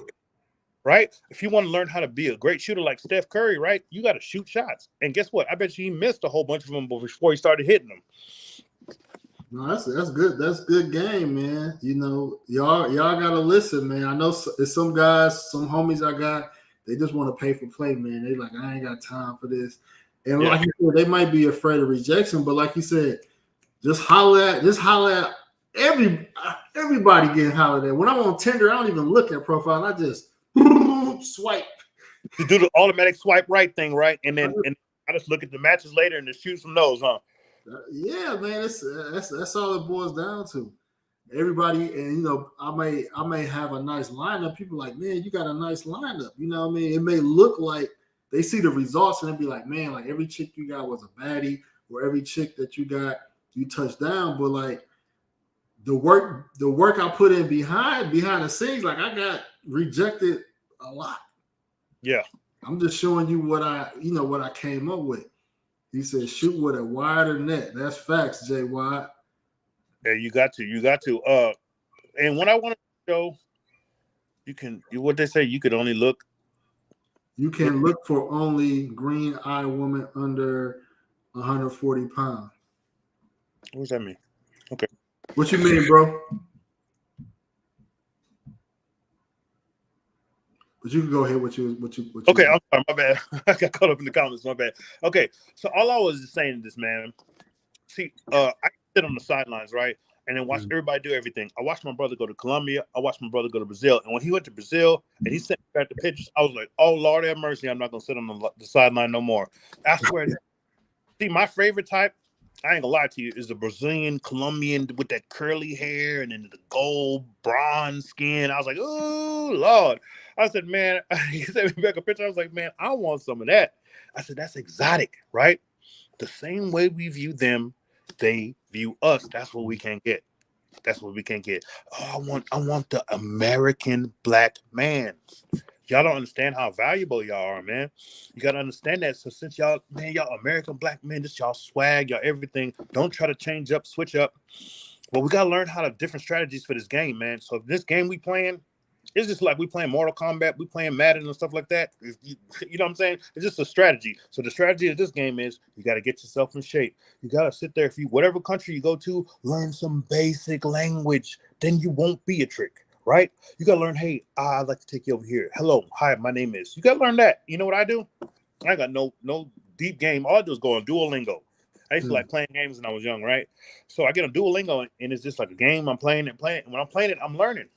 [SPEAKER 3] Right? If you want to learn how to be a great shooter like Steph Curry, right, you got to shoot shots. And guess what? I bet you he missed a whole bunch of them before he started hitting them.
[SPEAKER 2] No, that's good. That's good game, man. Y'all gotta listen, man. I know it's some guys, some homies I got, they just want to pay for play, man. They like, I ain't got time for this. And like you said, they might be afraid of rejection, but like you said, just holler at everybody getting hollered at. When I'm on Tinder, I don't even look at profile. I just swipe.
[SPEAKER 3] You do the automatic swipe right thing, right? And then I just look at the matches later and just shoot some those, huh?
[SPEAKER 2] Yeah, man, that's all it boils down to. Everybody, and I may have a nice lineup. People like, man, you got a nice lineup. You know what I mean? It may look like they see the results and they be like, man, like every chick you got was a baddie, or every chick that you got, you touched down. But like the work I put in behind the scenes, like I got rejected a lot.
[SPEAKER 3] Yeah,
[SPEAKER 2] I'm just showing you what I came up with. He said, shoot with a wider net. That's facts, Jay Watt.
[SPEAKER 3] Yeah, you got to. And when I want to show, what they say, you could only look.
[SPEAKER 2] You can look for only green-eyed woman under 140 pounds.
[SPEAKER 3] What does that mean? Okay.
[SPEAKER 2] What you mean, bro? But you can go ahead. What you.
[SPEAKER 3] Okay, I'm sorry, my bad. I got caught up in the comments. My bad. Okay, so all I was just saying this, man. See, I sit on the sidelines, right, and then watch everybody do everything. I watched my brother go to Colombia. I watched my brother go to Brazil, and when he went to Brazil and he sent back the pictures, I was like, "Oh Lord, have mercy! I'm not gonna sit on the sideline no more." I swear. See, my favorite type, I ain't gonna lie to you, is the Brazilian Colombian with that curly hair and then the gold bronze skin. I was like, oh Lord. I said, man, he sent me back a picture. I was like, man, I want some of that. I said, that's exotic, right? The same way we view them, they view us. That's what we can't get. That's what we can't get. Oh, I want the American black man. Y'all don't understand how valuable y'all are, man. You gotta understand that. So since y'all American black men, this y'all swag, y'all everything. Don't try to change up, switch up. Well, we gotta learn how to different strategies for this game, man. So this game we playing, it's just like we playing Mortal Kombat, we playing Madden and stuff like that. You know what I'm saying? It's just a strategy. So the strategy of this game is you got to get yourself in shape. You got to sit there. If you, whatever country you go to, learn some basic language. Then you won't be a trick, right? You got to learn, hey, I'd like to take you over here. Hello, hi, my name is. You got to learn that. You know what I do? I got no deep game. All I do is go on Duolingo. I used to like playing games when I was young, right? So I get on Duolingo and it's just like a game. I'm playing it. And when I'm playing it, I'm learning.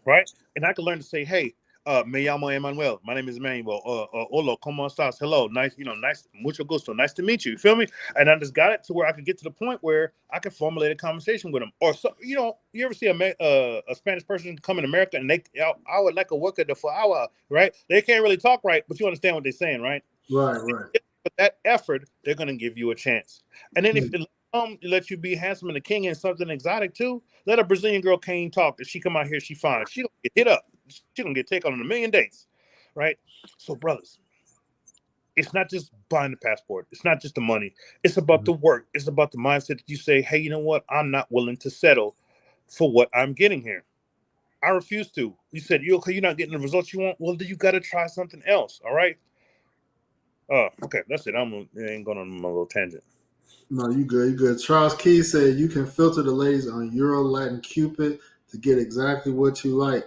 [SPEAKER 3] Right? And I can learn to say, hey, me llamo Emmanuel. My name is Emmanuel. Hola, ¿cómo estás? Hello, nice, nice, mucho gusto. Nice to meet you. You feel me? And I just got it to where I could get to the point where I could formulate a conversation with them. Or, so, you ever see a Spanish person come in America and I would like a worker for hour, right? They can't really talk right, but you understand what they're saying, right?
[SPEAKER 2] Right.
[SPEAKER 3] With that effort, they're going to give you a chance. And then if let you be handsome and a king and something exotic too. Let a Brazilian girl can't talk. If she come out here, she fine. She don't get hit up. She don't get taken on a million dates, right? So, brothers, it's not just buying the passport. It's not just the money. It's about the work. It's about the mindset that you say, hey, you know what? I'm not willing to settle for what I'm getting here. I refuse to. You said, you're not getting the results you want. Well, then you got to try something else. All right. Okay, that's it. I ain't going on my little tangent.
[SPEAKER 2] No, you good. You good. Charles Key said you can filter the ladies on Euro, Latin, Cupid to get exactly what you like.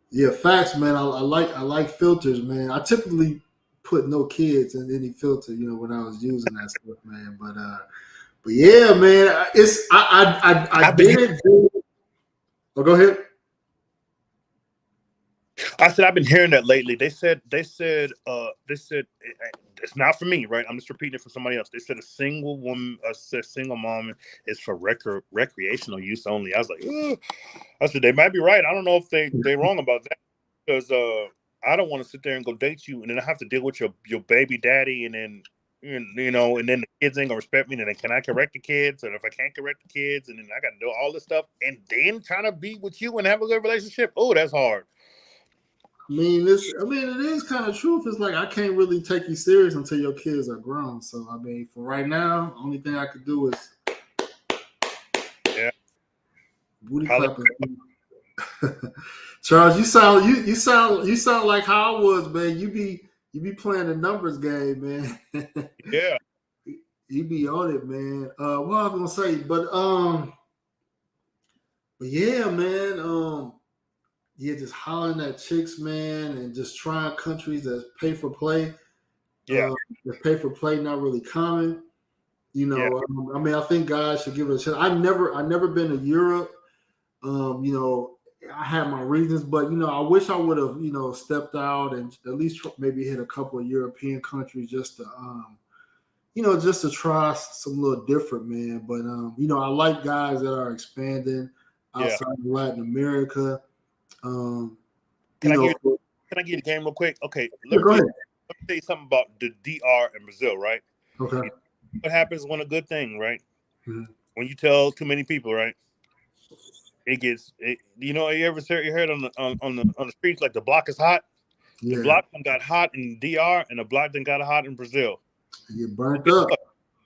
[SPEAKER 2] Yeah, facts, man. I like filters, man. I typically put no kids in any filter, when I was using that stuff, man. But yeah, man. It's I did it. Oh, go ahead.
[SPEAKER 3] I said I've been hearing that lately. They said it's not for me, right? I'm just repeating it for somebody else. They said a single mom is for recreational use only. I was like, ugh. I said they might be right. I don't know if they're wrong about that because I don't want to sit there and go date you and then I have to deal with your baby daddy and then and then the kids ain't gonna respect me. And then can I correct the kids? And if I can't correct the kids, and then I got to do all this stuff and then trying to be with you and have a good relationship. Oh, that's hard.
[SPEAKER 2] I mean, it is kind of truth. It's like I can't really take you serious until your kids are grown. So, I mean, for right now, the only thing I could do is booty clapping. Charles, you sound like how I was, man. You be playing the numbers game, man.
[SPEAKER 3] Yeah,
[SPEAKER 2] you be on it, man. What I was gonna say, but yeah, man. Yeah, just hollering at chicks, man, and just trying countries that pay for play.
[SPEAKER 3] Yeah,
[SPEAKER 2] that pay for play not really common. I mean, I think guys should give it a chance. I never been to Europe. I had my reasons, but I wish I would have stepped out and at least maybe hit a couple of European countries just to try some little different, man. But I like guys that are expanding outside of Latin America.
[SPEAKER 3] Can I give you the game real quick? Okay, let me tell you something about the DR and Brazil, right?
[SPEAKER 2] Okay.
[SPEAKER 3] What happens when a good thing, right?
[SPEAKER 2] Mm-hmm.
[SPEAKER 3] When you tell too many people, right? You ever heard on the streets like the block is hot?
[SPEAKER 2] Yeah.
[SPEAKER 3] The block got hot in DR and the block then got hot in Brazil.
[SPEAKER 2] You get burnt up.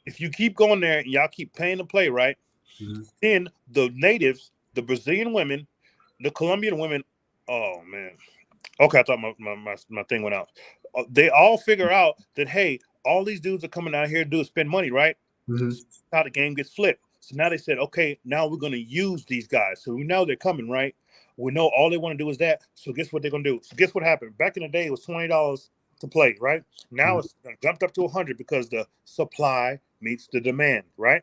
[SPEAKER 3] If you keep going there and y'all keep paying to play, right? Mm-hmm. Then the natives, the Brazilian women, the Colombian women, oh man. Okay, I thought my thing went out. They all figure out that, hey, all these dudes are coming out here to do is spend money, right?
[SPEAKER 2] Mm-hmm.
[SPEAKER 3] So that's how the game gets flipped. So now they said, okay, now we're going to use these guys. So we know they're coming, right? We know all they want to do is that. So guess what they're going to do? So guess what happened? Back in the day, it was $20 to play, right? Now it's jumped up to 100 because the supply meets the demand, right?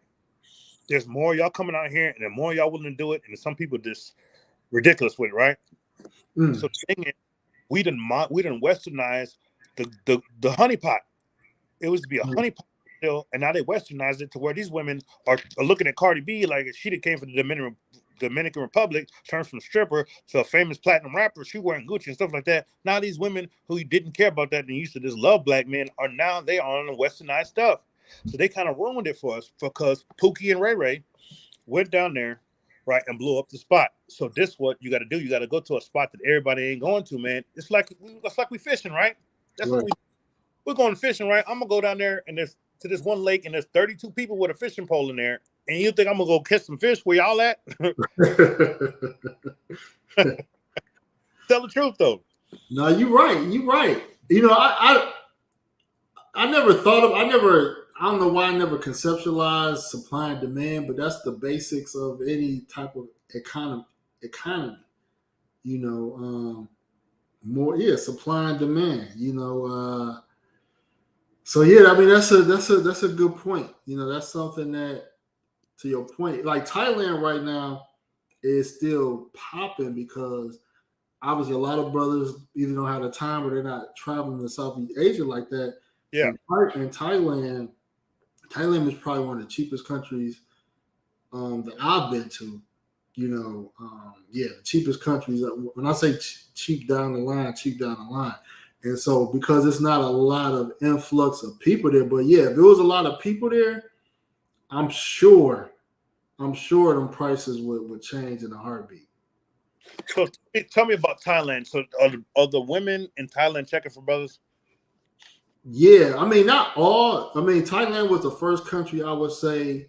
[SPEAKER 3] There's more y'all coming out here, and the more y'all willing to do it, and some people just ridiculous with it, right? So the thing is, we didn't westernize the honeypot. It was to be a honeypot still, and now they westernized it to where these women are looking at Cardi B like she that came from the Dominican Republic, turned from stripper to a famous platinum rapper. She wearing Gucci and stuff like that. Now these women who didn't care about that and used to just love black men are now they are on the westernized stuff. So they kind of ruined it for us because Pookie and Ray Ray went down there, right, and blew up the spot. So this what you got to do. You got to go to a spot that everybody ain't going to, man. It's like we fishing, right? That's what we're going fishing, right? I'm gonna go down there and there's to this one lake and there's 32 people with a fishing pole in there, and you think I'm gonna go catch some fish? Where y'all at? Tell the truth though.
[SPEAKER 2] No, you're right. You're right. You know, I never thought of. I don't know why I never conceptualized supply and demand, but that's the basics of any type of economy. You know, supply and demand. You know, so yeah, I mean that's a good point. You know, that's something that, to your point, like Thailand right now is still popping because obviously a lot of brothers either don't have the time or they're not traveling to Southeast Asia like that.
[SPEAKER 3] Yeah,
[SPEAKER 2] and Thailand is probably one of the cheapest countries that I've been to. You know, the cheapest countries. When I say cheap down the line. And so because it's not a lot of influx of people there, but yeah, if there was a lot of people there, I'm sure them prices would change in a heartbeat.
[SPEAKER 3] So tell me about Thailand. So are the women in Thailand checking for brothers?
[SPEAKER 2] Yeah, I mean, not all. I mean, Thailand was the first country I would say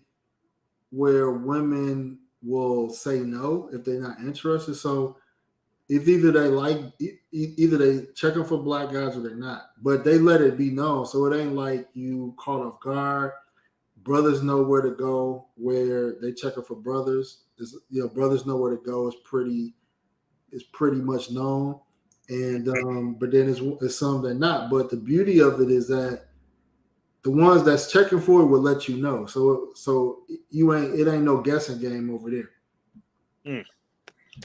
[SPEAKER 2] where women will say no if they're not interested. So if either they checking for black guys or they're not, but they let it be known. So it ain't like you caught off guard. Brothers know where to go. Where they checking for brothers, brothers know where to go. It's pretty much known. And but then it's some that not. But the beauty of it is that the ones that's checking for it will let you know. So it ain't no guessing game over there.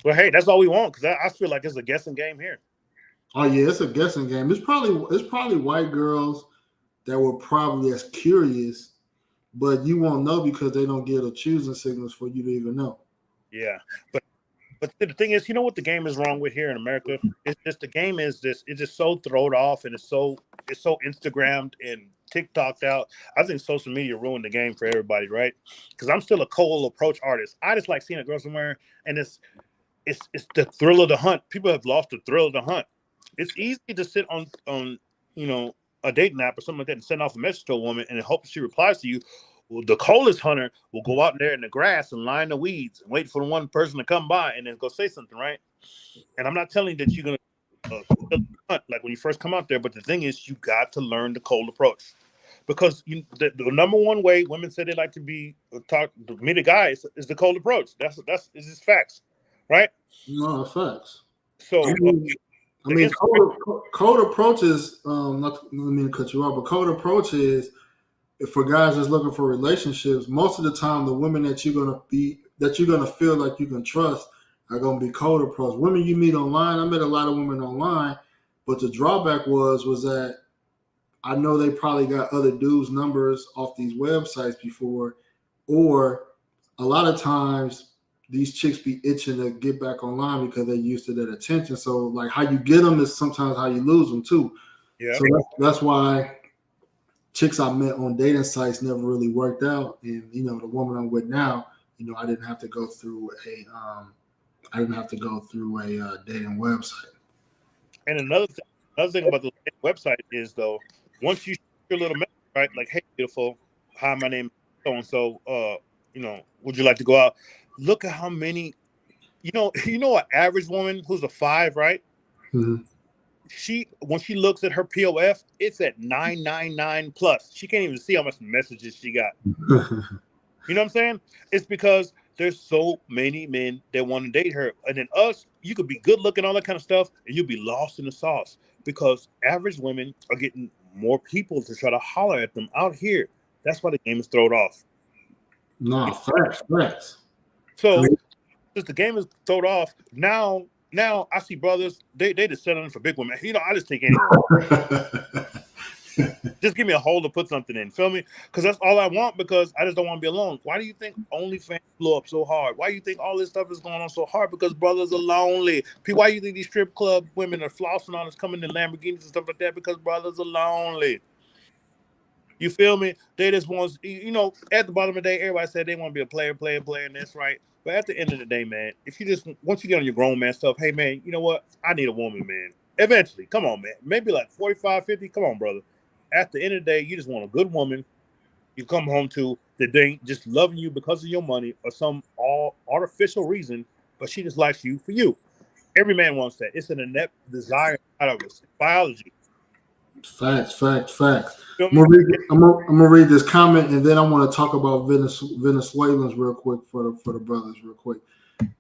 [SPEAKER 3] Well, hey, that's all we want because I feel like it's a guessing game here.
[SPEAKER 2] Oh yeah, it's a guessing game. It's probably white girls that were probably as curious, but you won't know because they don't get a choosing signals for you to even know.
[SPEAKER 3] Yeah, but the thing is, you know what the game is wrong with here in America? It's just the game is this. It's just so thrown off and it's so Instagrammed and TikToked out. I think social media ruined the game for everybody, right? Because I'm still a cold approach artist. I just like seeing a girl somewhere and it's the thrill of the hunt. People have lost the thrill of the hunt. It's easy to sit on a dating app or something like that and send off a message to a woman and hope she replies to you. Well, the coldest hunter will go out there in the grass and line the weeds and wait for the one person to come by and then go say something, right? And I'm not telling you that you're gonna hunt like when you first come out there, but the thing is, you got to learn the cold approach because the number one way women say they like to be meet a guy is the cold approach. That's just facts. Right?
[SPEAKER 2] No, facts.
[SPEAKER 3] So,
[SPEAKER 2] I mean, code approach is not mean to cut you off, but code approach is for guys that's looking for relationships. Most of the time, the women that you're gonna feel like you can trust are gonna be code approach. Women you meet online, I met a lot of women online, but the drawback was that I know they probably got other dudes' numbers off these websites before, or a lot of times these chicks be itching to get back online because they're used to that attention. So like how you get them is sometimes how you lose them too.
[SPEAKER 3] Yeah.
[SPEAKER 2] So that's why chicks I met on dating sites never really worked out. And the woman I'm with now, I didn't have to go through a dating website.
[SPEAKER 3] And another thing about the website is though, once you shoot your little message, right? Like, hey, beautiful, hi, my name is so and so. Would you like to go out? Look at how many, an average woman who's a 5, right?
[SPEAKER 2] Mm-hmm.
[SPEAKER 3] when she looks at her POF, it's at 999 plus. She can't even see how much messages she got. You know what I'm saying? It's because there's so many men that want to date her. And then us, you could be good looking, all that kind of stuff, and you'll be lost in the sauce because average women are getting more people to try to holler at them out here. That's why the game is thrown off.
[SPEAKER 2] No, facts.
[SPEAKER 3] So since the game is thrown off, now I see brothers, they just settling for big women. You know, I just take anyone. Just give me a hole to put something in. Feel me? Because that's all I want because I just don't want to be alone. Why do you think OnlyFans blew up so hard? Why do you think all this stuff is going on so hard? Because brothers are lonely. Why do you think these strip club women are flossing on us, coming in Lamborghinis and stuff like that? Because brothers are lonely. You feel me? They just want, you know, at the bottom of the day, everybody said they want to be a player, and that's right. But at the end of the day, man, if you just, once you get on your grown man stuff, hey, man, you know what? I need a woman, man. Eventually. Come on, man. Maybe like 45, 50. Come on, brother. At the end of the day, you just want a good woman you come home to that they ain't just loving you because of your money or some all artificial reason, but she just likes you for you. Every man wants that. It's an innate desire out of us. Biology.
[SPEAKER 2] Facts. I'm gonna read this comment and then I want to talk about Venezuelans real quick for the brothers real quick.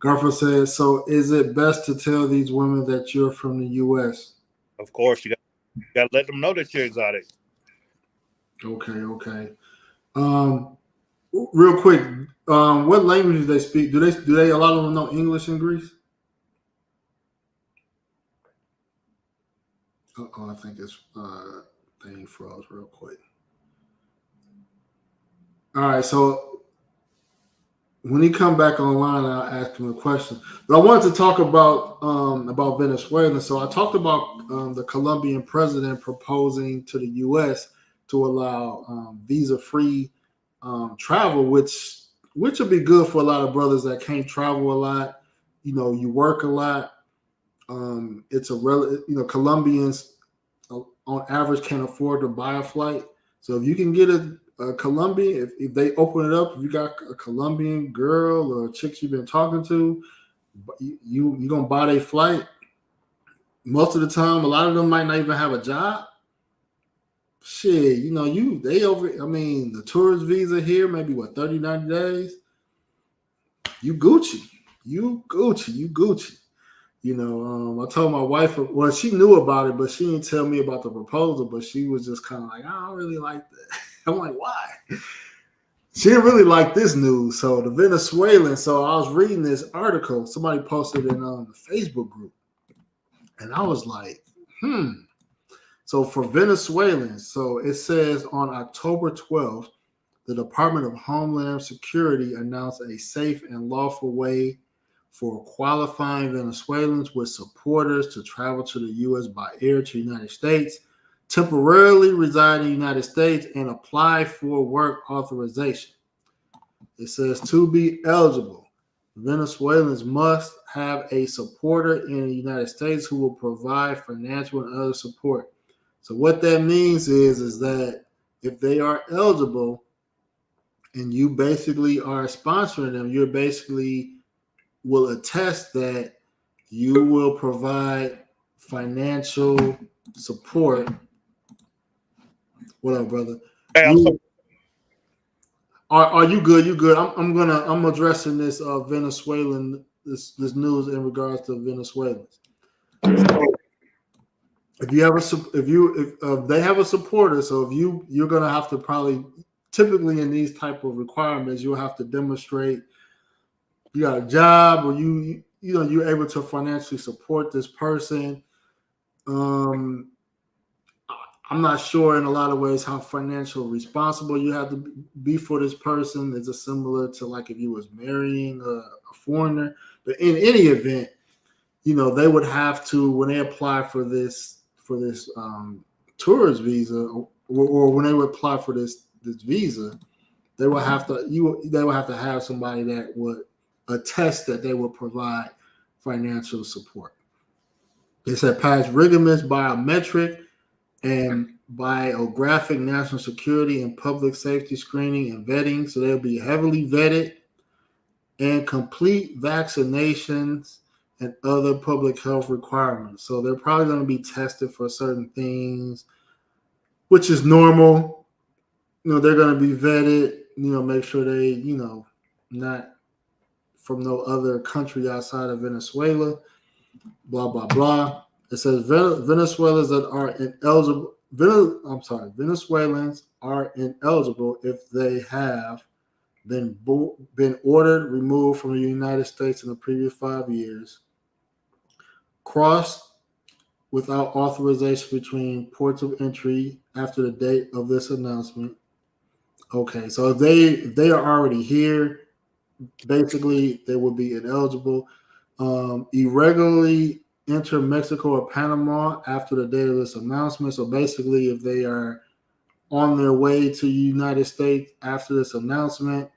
[SPEAKER 2] Garfield says, so is it best to tell these women that you're from the U.S.?
[SPEAKER 3] Of course, you got to let them know that you're exotic.
[SPEAKER 2] Okay. Real quick, what language do they speak? Do they a lot of them know English in Greece? I think it's thing froze real quick. All right, so when he come back online, I'll ask him a question. But I wanted to talk about Venezuela. So I talked about the Colombian president proposing to the U.S. to allow visa-free travel, which would be good for a lot of brothers that can't travel a lot. You know, you work a lot. It's Colombians on average can't afford to buy a flight. So if you can get a Colombian, if they open it up, if you got a Colombian girl or a chick you've been talking to, you gonna buy their flight. Most of the time, a lot of them might not even have a job. Shit, you know, the tourist visa here, maybe 30, 90 days. You Gucci. You know, I told my wife, well, she knew about it, but she didn't tell me about the proposal, but she was just kind of like, I don't really like that. I'm like, why? She didn't really like this news. So the Venezuelan, so I was reading this article, somebody posted in the Facebook group, and I was like, So for Venezuelans, so it says on October 12th, the Department of Homeland Security announced a safe and lawful way for qualifying Venezuelans with supporters to travel to the U.S. by air to the United States, temporarily reside in the United States, and apply for work authorization. It says to be eligible, Venezuelans must have a supporter in the United States who will provide financial and other support. So what that means is that if they are eligible and you basically are sponsoring them, you're basically will attest that you will provide financial support. What up, brother? Hey, are you good? You good? I'm addressing this Venezuelan this news in regards to Venezuelans. So if they have a supporter, so if you're gonna have to probably typically in these type of requirements, you'll have to demonstrate you got a job or you're able to financially support this person. I'm not sure in a lot of ways how financially responsible you have to be for this person. Is it similar to like if you was marrying a foreigner? But in any event, you know, they would have to, when they apply for this tourist visa or when they would apply for this visa, they will have to have somebody that would attest that they will provide financial support. They said pass rigorous biometric and biographic national security and public safety screening and vetting. So they'll be heavily vetted and complete vaccinations and other public health requirements. So they're probably going to be tested for certain things, which is normal. They're going to be vetted, make sure they, not from no other country outside of Venezuela, blah, blah, blah. It says Venezuelans are ineligible if they have been ordered removed from the United States in the previous 5 years, crossed without authorization between ports of entry after the date of this announcement. Okay, so if they are already here, basically they would be ineligible. Irregularly enter Mexico or Panama after the date of this announcement. So basically, if they are on their way to the United States after this announcement,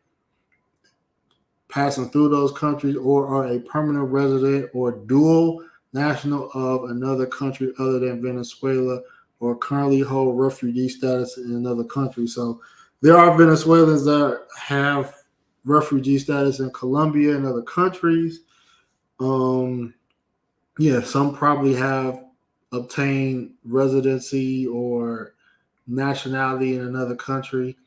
[SPEAKER 2] passing through those countries, or are a permanent resident or dual national of another country other than Venezuela, or currently hold refugee status in another country. So there are Venezuelans that have refugee status in Colombia and other countries. Some probably have obtained residency or nationality in another country.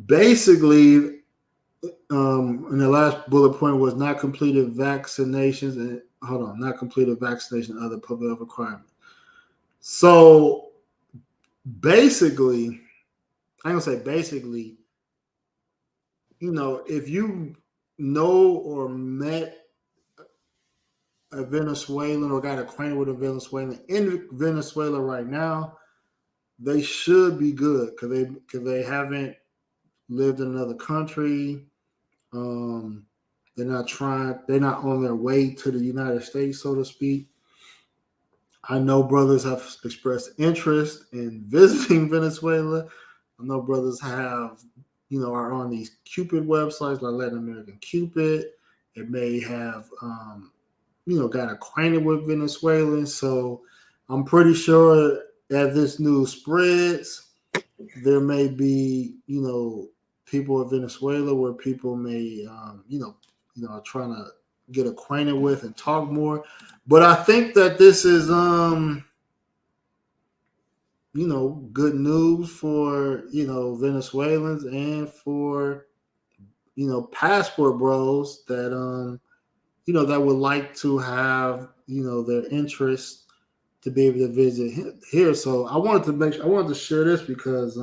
[SPEAKER 2] Basically, and the last bullet point was not completed vaccinations and not completed vaccination and other public health requirements. So basically, I'm gonna say basically, if you know or met a Venezuelan or got acquainted with a Venezuelan in Venezuela right now, they should be good because they haven't lived in another country. They're not on their way to the United States, so to speak. I know brothers have expressed interest in visiting Venezuela. I know brothers have, are on these Cupid websites like Latin American Cupid. It may have, got acquainted with Venezuelans. So I'm pretty sure as this news spreads, there may be, people in Venezuela where people may, are trying to get acquainted with and talk more. But I think that this is, good news for, Venezuelans and for, passport bros that, that would like to have, their interest to be able to visit here. So I wanted to share this because,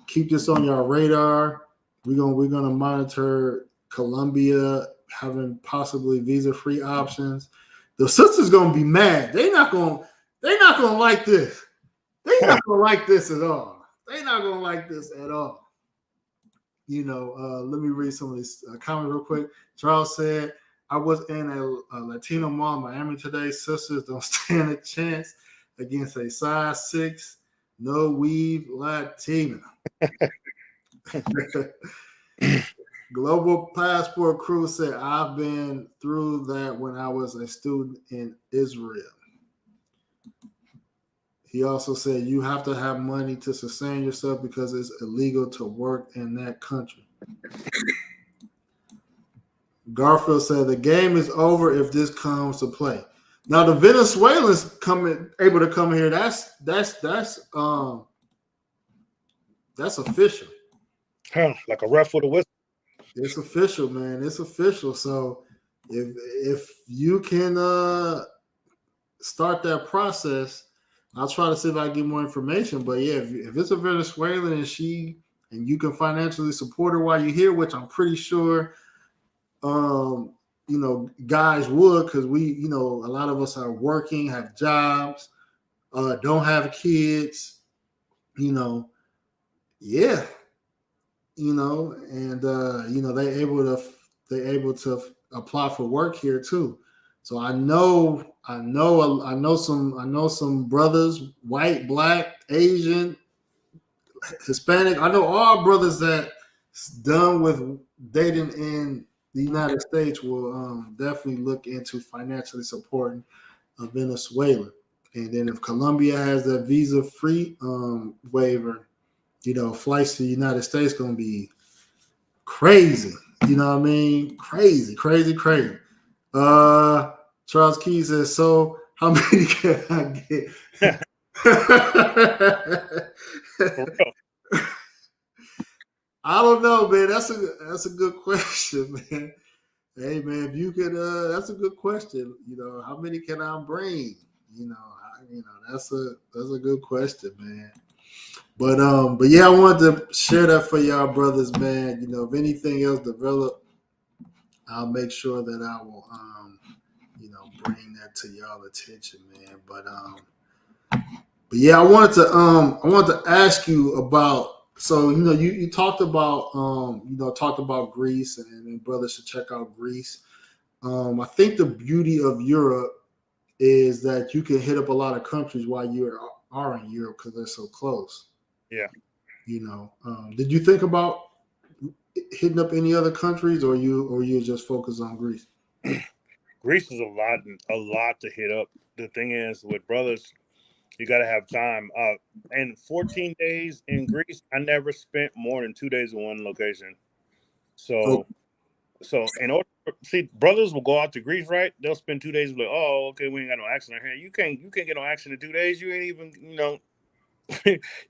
[SPEAKER 2] keep this on your radar. We're gonna monitor Colombia having possibly visa-free options. The sisters gonna be mad. They're not gonna like this. They're not gonna like this at all. They're not gonna like this at all. Let me read some of these comments real quick. Charles said, I was in a Latino mall in Miami today. Sisters don't stand a chance against a size 6, no weave Latina. Global Passport Crew said, I've been through that when I was a student in Israel. He also said, you have to have money to sustain yourself because it's illegal to work in that country. Garfield said, the game is over if this comes to play. Now, the Venezuelans able to come here, that's official.
[SPEAKER 3] Like a ref with a whistle.
[SPEAKER 2] It's official, man. It's official. So if you can start that process, I'll try to see if I can get more information. But yeah, if it's a Venezuelan and you can financially support her while you're here, which I'm pretty sure guys would, because we, a lot of us are working, have jobs, don't have kids, and they able to apply for work here too. So I know some brothers, white, black, Asian, Hispanic. I know all brothers that's done with dating in the United States will definitely look into financially supporting Venezuela. And then if Colombia has that visa-free waiver, flights to the United States going to be crazy. You know what I mean? Crazy. Charles Keys says, so how many can I get?
[SPEAKER 3] For real.
[SPEAKER 2] I don't know, man. That's a good question, man. Hey, man, if you could, that's a good question. You know, how many can I bring? That's a good question, man. But yeah, I wanted to share that for y'all brothers, man. You know, if anything else develop, I'll make sure that I will, bring that to y'all attention, man. But yeah, I wanted to ask you about. So you talked about talked about Greece, and brothers should check out Greece. I think the beauty of Europe is that you can hit up a lot of countries while you are in Europe because they're so close.
[SPEAKER 3] Yeah.
[SPEAKER 2] Did you think about hitting up any other countries, or you just focus on Greece?
[SPEAKER 3] Greece is a lot to hit up. The thing is, with brothers, you got to have time. And 14 days in Greece, I never spent more than 2 days in one location.
[SPEAKER 2] Oh,
[SPEAKER 3] So in order, see, brothers will go out to Greece, right? They'll spend 2 days like, oh, okay, we ain't got no action here. You can't get no action in 2 days. You ain't even,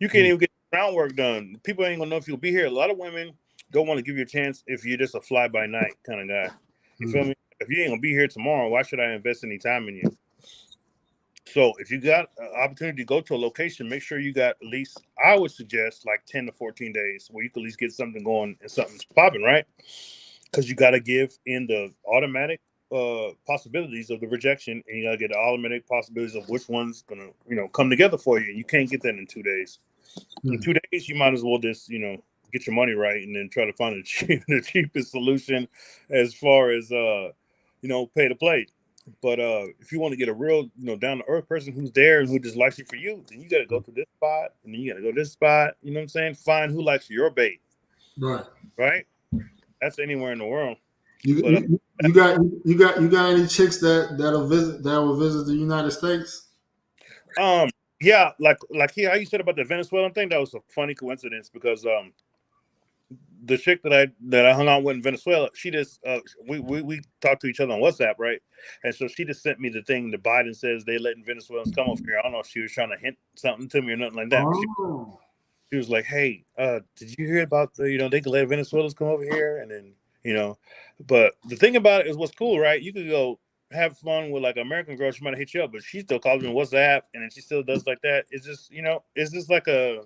[SPEAKER 3] you can't even get groundwork done. People ain't gonna know if you'll be here. A lot of women don't want to give you a chance if you're just a fly by night kind of guy. You feel me? If you ain't gonna be here tomorrow, why should I invest any time in you? So if you got an opportunity to go to a location, make sure you got at least, I would suggest like 10 to 14 days where you can at least get something going and something's popping, right? Because you got to give in the automatic possibilities of the rejection, and you got to get the automatic possibilities of which one's going to, come together for you. You can't get that in 2 days. In 2 days, you might as well just, get your money right and then try to find the cheapest solution as far as, pay to play. But if you want to get a real, down to earth person who's there and who just likes you for you, then you got to go to this spot and then you got to go to this spot. You know what I'm saying? Find who likes your bait.
[SPEAKER 2] right.
[SPEAKER 3] Right? That's anywhere in the world.
[SPEAKER 2] You got any chicks that will visit the United States?
[SPEAKER 3] Yeah, like here, how you said about the Venezuelan thing, that was a funny coincidence because the chick that I hung out with in Venezuela, she just we talked to each other on WhatsApp, right? And so she just sent me the thing that Biden says they letting Venezuelans come over here. I don't know if she was trying to hint something to me or nothing like that.
[SPEAKER 2] Oh.
[SPEAKER 3] She was like, "Hey, did you hear about the they can let Venezuelans come over here?" And then but the thing about it is what's cool, right? You could go have fun with like an American girl, she might hit you up, but she still calls me on WhatsApp, and then she still does like that. It's just it's just like a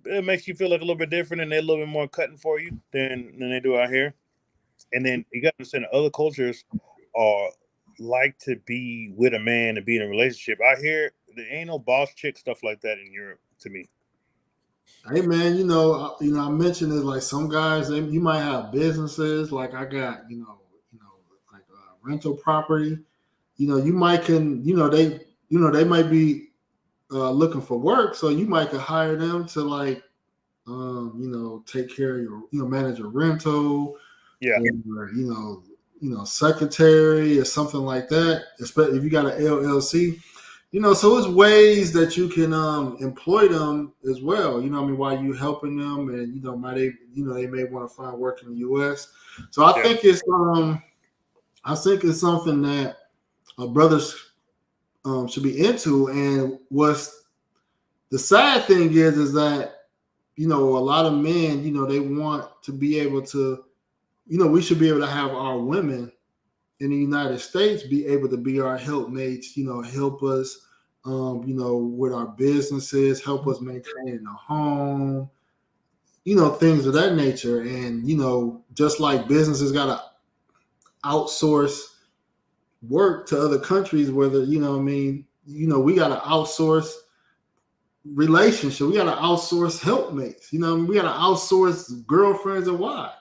[SPEAKER 3] it makes you feel like a little bit different, and they're a little bit more cutting for you than they do out here. And then you got to understand other cultures are like to be with a man and be in a relationship. Out here, there ain't no boss chick stuff like that in Europe to me.
[SPEAKER 2] Hey man, I mentioned it like some guys you might have businesses like I got like rental property. You might they might be looking for work, so you might could hire them to like take care of your manage a rental,
[SPEAKER 3] Yeah,
[SPEAKER 2] or secretary or something like that. Especially if you got an LLC. So it's ways that you can employ them as well. While you helping them, and they may want to find work in the U.S. So I think it's something that brothers should be into. And what's the sad thing is that a lot of men they want to be able to we should be able to have our women in the United States be able to be our helpmates, help us, with our businesses, help us maintain the home, things of that nature. And, just like businesses got to outsource work to other countries, whether, we got to outsource relationship. We got to outsource helpmates, we got to outsource girlfriends and wives.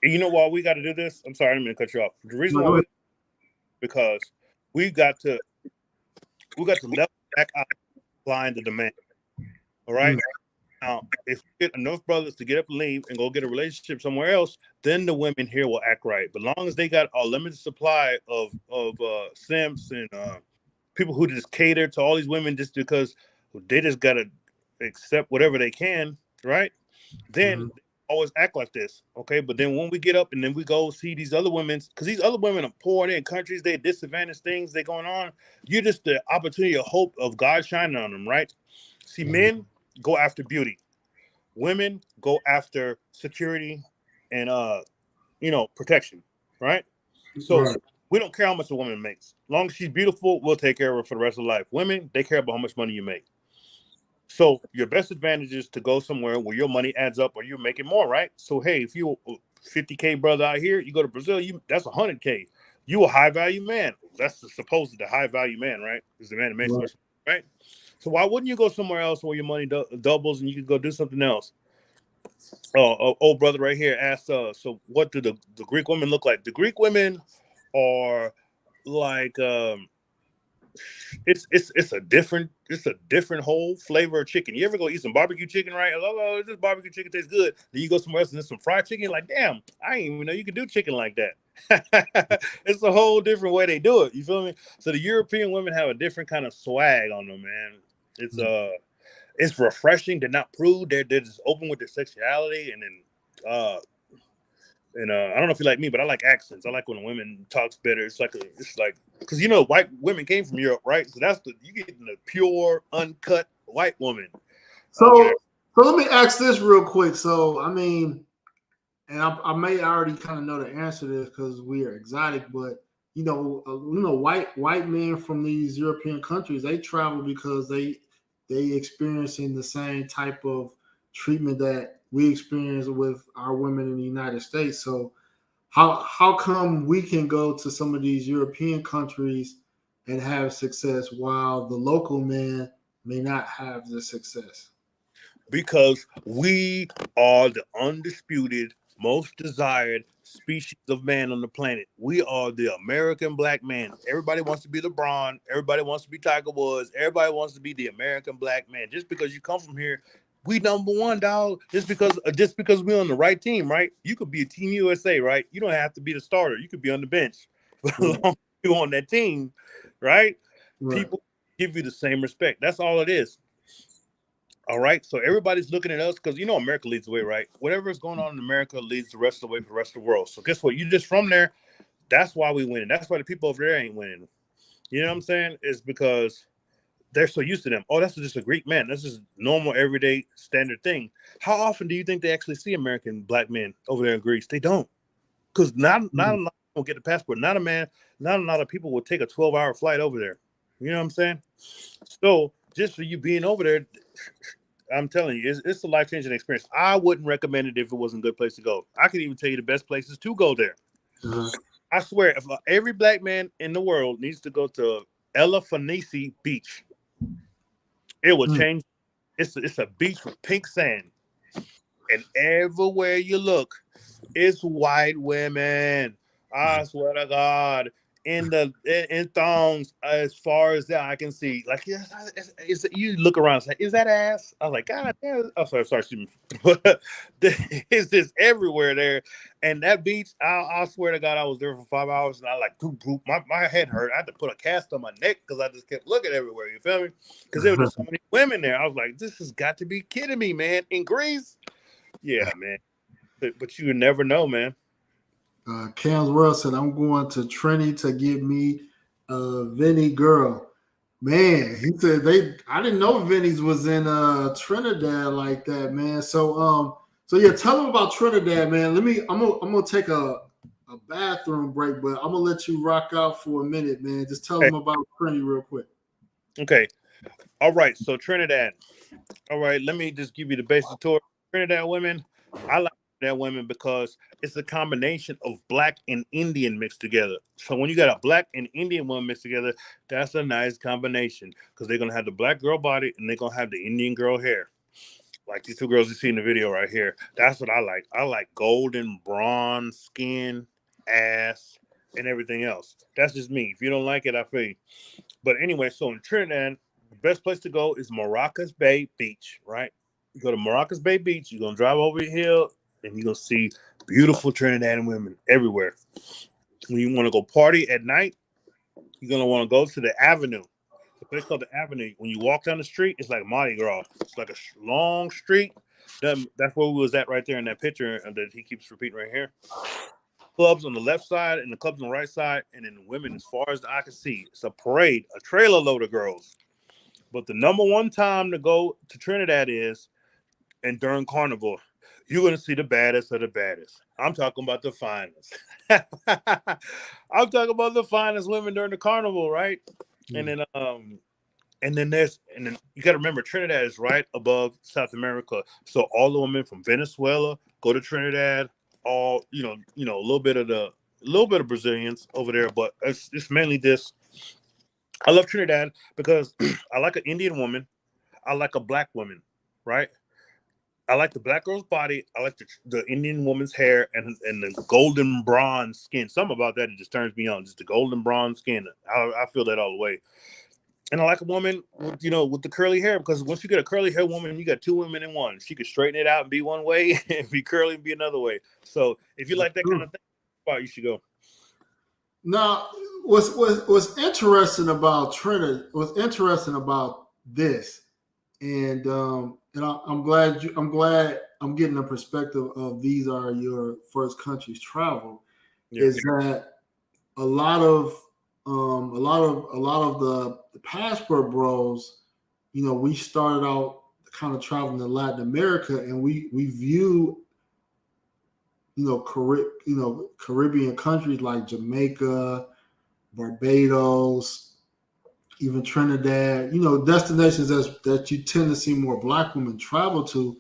[SPEAKER 3] And you know why we got to do this? I'm sorry, I'm going to cut you off. The reason why because we got to level back out supply and the demand. All right. Now, if we get enough brothers to get up and leave and go get a relationship somewhere else, then the women here will act right. But long as they got a limited supply of simps and people who just cater to all these women just because they just gotta accept whatever they can, right? Then always act like this, okay? But then when we get up and then we go see these other women, because these other women are pouring in countries, they disadvantaged things, they going on. You're just the opportunity of hope of God shining on them, right? See, men go after beauty, women go after security and protection, right? So
[SPEAKER 2] Right.
[SPEAKER 3] we don't care how much a woman makes. As long as she's beautiful, we'll take care of her for the rest of life. Women, they care about how much money you make. So your best advantage is to go somewhere where your money adds up or you're making more, right? So hey, if you're a 50K brother out here, you go to Brazil, that's 100K. You a high value man. That's supposed the high value man, right? Is the man that makes
[SPEAKER 2] Right.
[SPEAKER 3] much, right? So why wouldn't you go somewhere else where your money doubles and you can go do something else? Old brother right here asked, so what do the Greek women look like? The Greek women are like it's a different whole flavor of chicken. You ever go eat some barbecue chicken, right? Oh, this barbecue chicken tastes good. Then you go somewhere else and there's some fried chicken. Like, damn, I didn't even know you could do chicken like that. It's a whole different way they do it. You feel me? So the European women have a different kind of swag on them, man. It's refreshing. They're not prude. They're just open with their sexuality, and then I don't know if you like me, but I like accents. I like when a woman talks better. It's like because white women came from Europe, right? So you get the pure, uncut white woman.
[SPEAKER 2] So let me ask this real quick. So I mean, and I may already kind of know the answer to this because we are exotic, but white men from these European countries, they travel because they experiencing the same type of treatment that we experience with our women in the United States. So how come we can go to some of these European countries and have success while the local man may not have the success?
[SPEAKER 3] Because we are the undisputed, most desired species of man on the planet. We are the American black man. Everybody wants to be LeBron. Everybody wants to be Tiger Woods. Everybody wants to be the American black man. Just because you come from here, we number one, dog. Just because we're on the right team, right? You could be a Team USA, right? You don't have to be the starter. You could be on the bench. But as long as you're on that team, right? People give you the same respect. That's all it is. All right. So everybody's looking at us because America leads the way, right? Whatever is going on in America leads the rest of the way for the rest of the world. So guess what? You just from there. That's why we win. That's why the people over there ain't winning. You know what I'm saying? It's because they're so used to them. Oh, that's just a Greek man. That's just normal, everyday, standard thing. How often do you think they actually see American black men over there in Greece? They don't. Because not a lot of them will get the passport. Not a lot of people will take a 12-hour flight over there. You know what I'm saying? So just for you being over there, I'm telling you, it's a life-changing experience. I wouldn't recommend it if it wasn't a good place to go. I could even tell you the best places to go there. I swear, if every black man in the world needs to go to Elafanisi Beach, it will change. It's a beach with pink sand, and everywhere you look, it's white women. I swear to God, in thongs as far as that I can see. Like, you look around and say, "Is that ass?" I was like, "God damn!" Oh, sorry, excuse me. But it's just everywhere there. And that beach, I swear to God, I was there for 5 hours, and I like, my head hurt. I had to put a cast on my neck because I just kept looking everywhere. You feel me? Because there were just so many women there. I was like, "This has got to be kidding me, man!" In Greece, yeah, man. But you never know, man.
[SPEAKER 2] Cam's World said, "I'm going to Trinity to get me a Vinny girl." Man, he said I didn't know Vinny's was in Trinidad like that, man. So yeah, tell them about Trinidad, man. I'm gonna take a bathroom break, but I'm gonna let you rock out for a minute, man. Just tell them about Trinity real quick.
[SPEAKER 3] Okay. All right. So Trinidad. All right. Let me just give you the basic tour. Trinidad women. I like Trinidad women because it's a combination of black and Indian mixed together. So when you got a black and Indian woman mixed together, that's a nice combination because they're gonna have the black girl body and they're gonna have the Indian girl hair. Like these two girls you see in the video right here. That's what I like. I like golden bronze skin, ass, and everything else. That's just me. If you don't like it, I feel you. But anyway, so in Trinidad, the best place to go is Maracas Bay Beach, right? You go to Maracas Bay Beach, you're going to drive over the hill, and you're going to see beautiful Trinidadian women everywhere. When you want to go party at night, you're going to want to go to the Avenue. The place called the Avenue. When you walk down the street, it's like Mardi Gras. It's like a long street. That's where we was at right there in that picture that he keeps repeating right here. Clubs on the left side and the clubs on the right side, and then the women, as far as the eye can see, it's a parade, a trailer load of girls. But the number one time to go to Trinidad is, and during Carnival, you're gonna see the baddest of the baddest. I'm talking about the finest. I'm talking about the finest women during the Carnival, right? And then and then you got to remember Trinidad is right above South America, so all the women from Venezuela go to Trinidad. All a little bit of Brazilians over there, but it's mainly this. I love Trinidad because I like an Indian woman, I like a black woman, right? I like the black girl's body. I like the Indian woman's hair and the golden bronze skin. Something about that, it just turns me on. Just the golden bronze skin. I feel that all the way. And I like a woman with the curly hair, because once you get a curly hair woman, you got two women in one. She could straighten it out and be one way and be curly and be another way. So if you like that kind of thing, you should go.
[SPEAKER 2] Now, what's interesting about Trinidad? What's interesting about this, and I'm glad I'm getting a perspective of these are your first countries travel. Yeah. Is that a lot of the passport bros, we started out kind of traveling to Latin America, and we view Caribbean countries like Jamaica, Barbados, even Trinidad, destinations that you tend to see more black women travel to.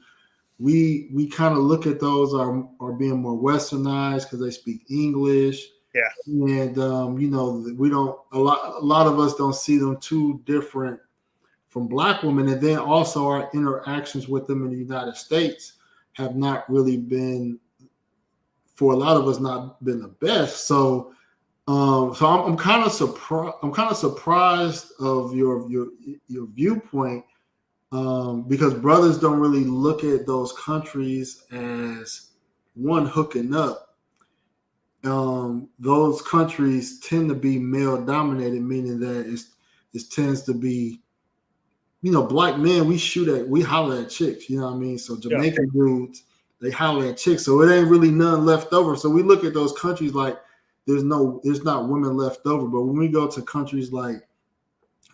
[SPEAKER 2] We kind of look at those are being more westernized because they speak English.
[SPEAKER 3] Yeah.
[SPEAKER 2] And we don't a lot of us don't see them too different from black women. And then also our interactions with them in the United States have not really been, for a lot of us, not been the best. So I'm kind of surprised. I'm kind of surprised of your viewpoint, because brothers don't really look at those countries as one hooking up. Those countries tend to be male dominated, meaning that it tends to be, black men, we holler at chicks, you know what I mean? So Jamaican dudes, they holler at chicks. So it ain't really none left over. So we look at those countries like there's not women left over. But when we go to countries like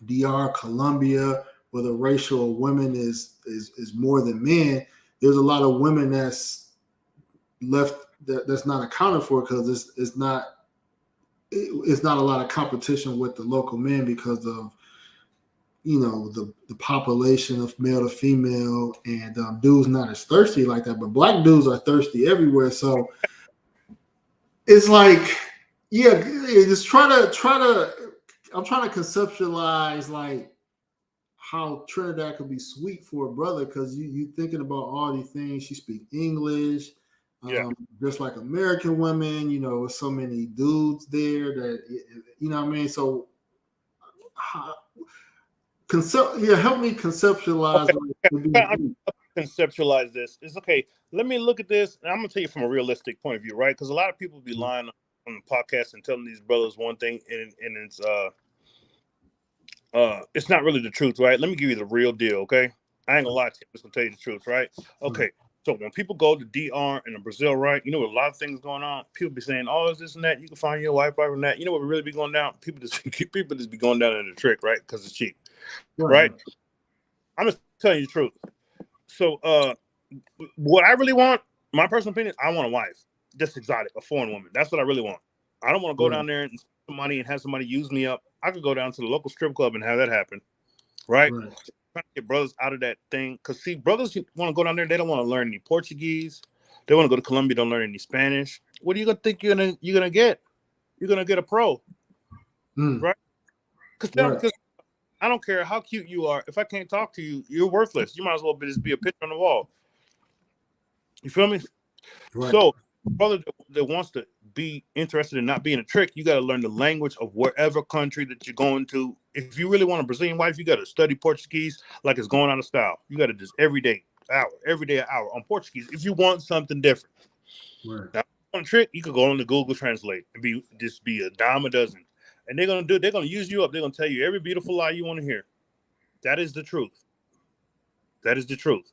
[SPEAKER 2] DR, Colombia, where the ratio of women is more than men, there's a lot of women that's left that's not accounted for, because it's not a lot of competition with the local men because of the population of male to female, and dudes not as thirsty like that. But black dudes are thirsty everywhere. So it's like, just try to I'm trying to conceptualize like how Trinidad could be sweet for a brother, because you thinking about all these things. She speak English. Just like American women, with so many dudes there that, what I mean? So, help me conceptualize.
[SPEAKER 3] Okay. Conceptualize this. It's okay. Let me look at this, and I'm gonna tell you from a realistic point of view, right? Because a lot of people be lying on the podcast and telling these brothers one thing, and it's not really the truth, right? Let me give you the real deal, okay? I ain't gonna lie to you. I'm just gonna tell you the truth, right? Okay. So when people go to DR and Brazil, right, a lot of things going on. People be saying, "Oh, is this and that? You can find your wife and that." You know what really be going down? People just be going down in the trick, right? Because it's cheap, right? I'm just telling you the truth. So, what I really want, my personal opinion, I want a wife, just exotic, a foreign woman. That's what I really want. I don't want to go down there and spend some money and have somebody use me up. I could go down to the local strip club and have that happen, right? Trying to get brothers out of that thing, because see, brothers want to go down there, they don't want to learn any Portuguese. They want to go to Colombia, don't learn any Spanish. What are you gonna think you're gonna get? You're gonna get a pro, right? Because I don't care how cute you are. If I can't talk to you, you're worthless. You might as well just be a picture on the wall. You feel me? Right. So, brother that wants to be interested in not being a trick, you got to learn the language of wherever country that you're going to. If you really want a Brazilian wife, you got to study Portuguese like it's going out of style. You got to just every day an hour on Portuguese if you want something different. Right. Now, on a trick, you could go on the Google Translate and be a dime a dozen. And they're gonna use you up. They're gonna tell you every beautiful lie you want to hear. That is the truth. That is the truth.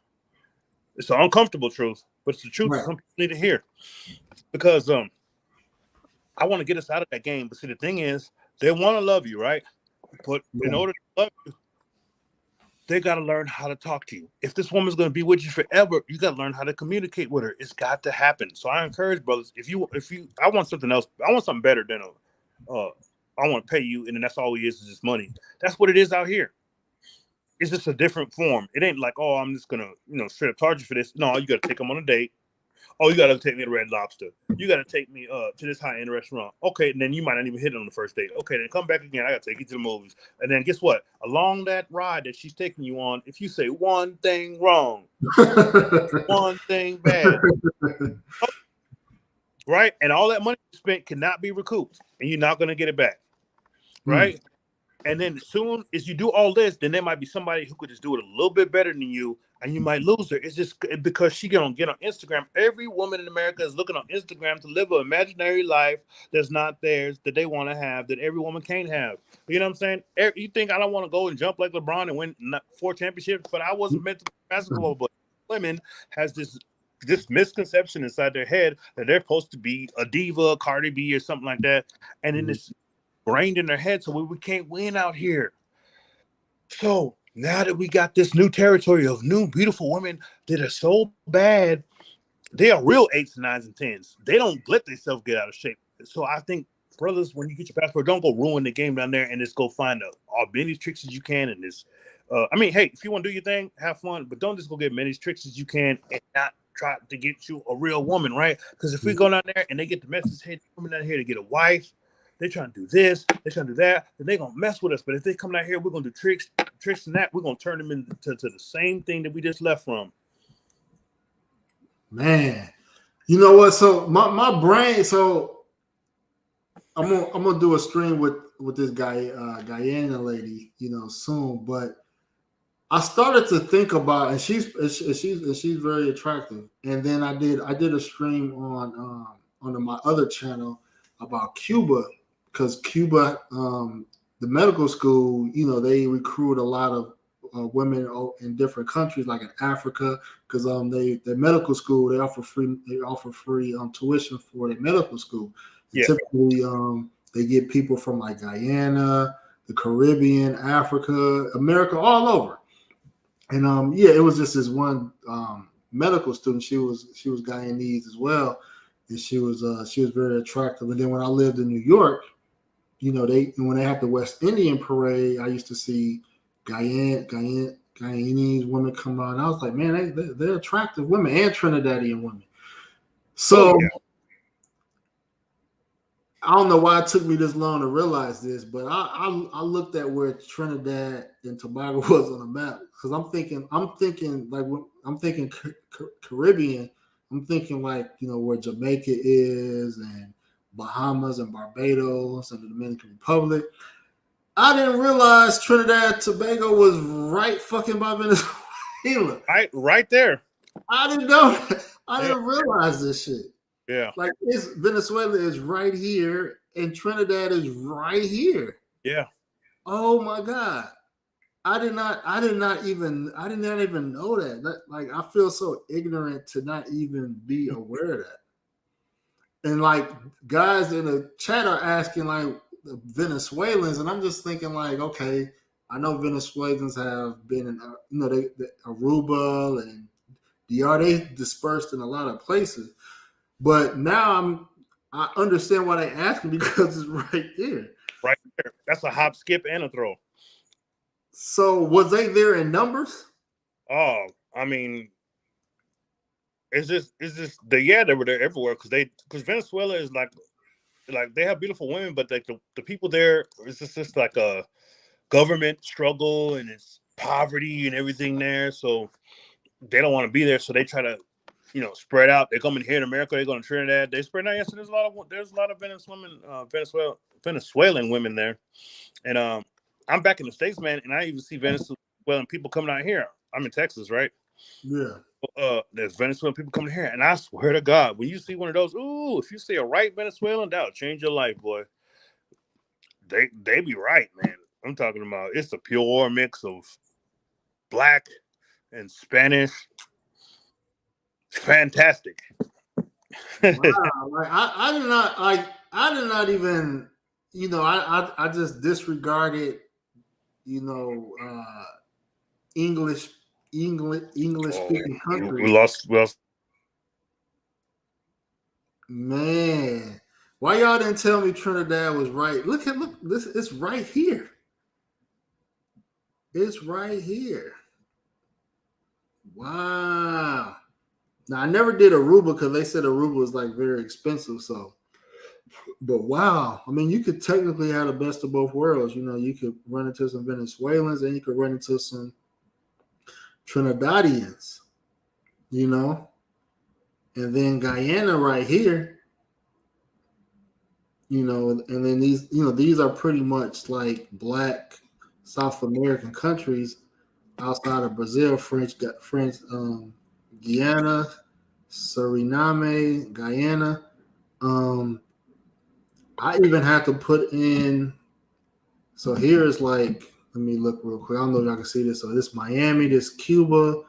[SPEAKER 3] It's an uncomfortable truth, but it's the truth
[SPEAKER 2] Right.
[SPEAKER 3] some people need to hear. Because I want to get us out of that game. But see, the thing is, they want to love you, right? But in order to love you, they got to learn how to talk to you. If this woman's going to be with you forever, you got to learn how to communicate with her. It's got to happen. So I encourage brothers, I want something else. I want something better than I want to pay you, and then that's all it is just money. That's what it is out here. It's just a different form. It ain't like, oh, I'm just gonna, straight up charge you for this. No, you got to take them on a date. Oh, you got to take me to Red Lobster. You got to take me to this high-end restaurant. Okay, and then you might not even hit it on the first date. Okay, then come back again. I got to take you to the movies. And then guess what? Along that ride that she's taking you on, if you say one thing wrong, one thing bad, right? And all that money you spent cannot be recouped, and you're not going to get it back, right? And then as soon as you do all this, then there might be somebody who could just do it a little bit better than you, and you might lose her. It's just because she gonna get on Instagram. Every woman in America is looking on Instagram to live an imaginary life that's not theirs, that they want to have, that every woman can't have. You know what I'm saying? You think I don't want to go and jump like LeBron and win 4 championships, but I wasn't meant to be basketball. But women has this misconception inside their head that they're supposed to be a diva, Cardi B, or something like that, and then it's brained in their head, so we can't win out here. So now that we got this new territory of new beautiful women that are so bad, they are real 8s, 9s, and 10s. They don't let themselves get out of shape. So I think, brothers, when you get your passport, don't go ruin the game down there and just go find as many tricks as you can in this. Hey, if you want to do your thing, have fun, but don't just go get many tricks as you can and not try to get you a real woman, right? Because if we go down there and they get the message, hey, coming down here to get a wife, they're trying to do this, they're trying to do that, and they're going to mess with us. But if they come down here, we're going to do tricks and that. We're going to turn them into the same thing that we just left from.
[SPEAKER 2] Man, you know what? So my brain, so I'm gonna do a stream with this guy, Guyana lady, soon. But I started to think about, and she's very attractive. And then I did a stream on my other channel about Cuba, because Cuba, the medical school, they recruit a lot of women in different countries, like in Africa, because their medical school, they offer free tuition for their medical school. Yeah. Typically, they get people from like Guyana, the Caribbean, Africa, America, all over. And it was just this one medical student. She was Guyanese as well, and she was very attractive. And then when I lived in New York, when they have the West Indian parade, I used to see Guyanese women come out, and I was like, man, they're attractive women, and Trinidadian women. So I don't know why it took me this long to realize this, but I looked at where Trinidad and Tobago was on the map, because I'm thinking Caribbean. I'm thinking like, where Jamaica is, and Bahamas and Barbados and the Dominican Republic. I didn't realize Trinidad and Tobago was right fucking by Venezuela.
[SPEAKER 3] Right there.
[SPEAKER 2] I didn't know that. I didn't realize this shit.
[SPEAKER 3] Yeah.
[SPEAKER 2] Like Venezuela is right here and Trinidad is right here.
[SPEAKER 3] Yeah.
[SPEAKER 2] Oh my God. I did not even know that. Like, I feel so ignorant to not even be aware of that. And like, guys in the chat are asking like the Venezuelans, and I'm just thinking like, okay, I know Venezuelans have been in, they Aruba and DR, they dispersed in a lot of places. But now I understand why they asking, because it's right there.
[SPEAKER 3] Right there. That's a hop, skip, and a throw.
[SPEAKER 2] So was they there in numbers?
[SPEAKER 3] Oh, I mean, it's just they were there everywhere, because Venezuela is like they have beautiful women, but like the people there, it's just like a government struggle, and it's poverty and everything there. So they don't want to be there. So they try to, spread out. They come in here in America. They go to Trinidad. They spread out. Yes, so there's a lot of Venezuelan women there, and I'm back in the States, man, and I even see Venezuelan people coming out here. I'm in Texas, right?
[SPEAKER 2] Yeah.
[SPEAKER 3] There's Venezuelan people coming here, and I swear to God, when you see one of those, if you see a right Venezuelan, that'll change your life, boy. They be right, man. I'm talking about, it's a pure mix of black and Spanish. fantastic.
[SPEAKER 2] Wow, like I did not even, I just disregarded, English speaking countries.
[SPEAKER 3] We lost.
[SPEAKER 2] Man, why y'all didn't tell me Trinidad was right? Look this. It's right here. It's right here. Wow. Now I never did Aruba because they said Aruba was like very expensive. So, but wow, I mean, you could technically have the best of both worlds. You could run into some Venezuelans and you could run into some Trinidadians. And then Guyana right here. And then these are pretty much like black South American countries outside of Brazil, French, Guyana, Suriname, Guyana. I even had to put in. So here's like, let me look real quick. I don't know if y'all can see this. So this Miami, this Cuba,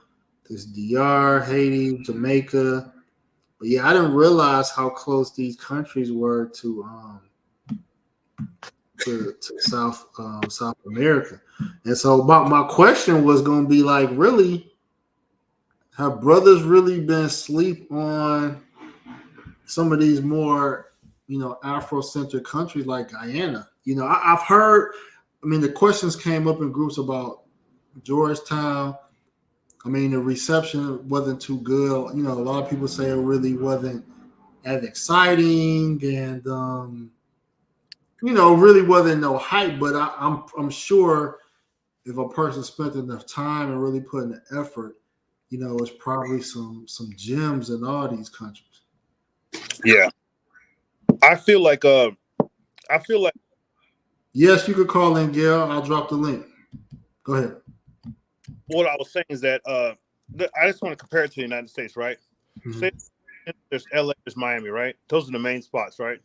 [SPEAKER 2] this DR, Haiti, Jamaica. But yeah, I didn't realize how close these countries were to South America. And so my question was going to be like, really, have brothers really been asleep on some of these more, Afrocentric countries like Guyana? I've heard, the questions came up in groups about Georgetown. The reception wasn't too good. A lot of people say it really wasn't as exciting, and really wasn't no hype. But I'm sure if a person spent enough time and really put in the effort, it's probably some gems in all these countries.
[SPEAKER 3] Yeah, I feel like.
[SPEAKER 2] Yes, you could call in, Gail. I'll drop the link. Go ahead.
[SPEAKER 3] What I was saying is that I just want to compare it to the United States, right?
[SPEAKER 2] Mm-hmm.
[SPEAKER 3] Say there's LA, there's Miami, right? Those are the main spots, right?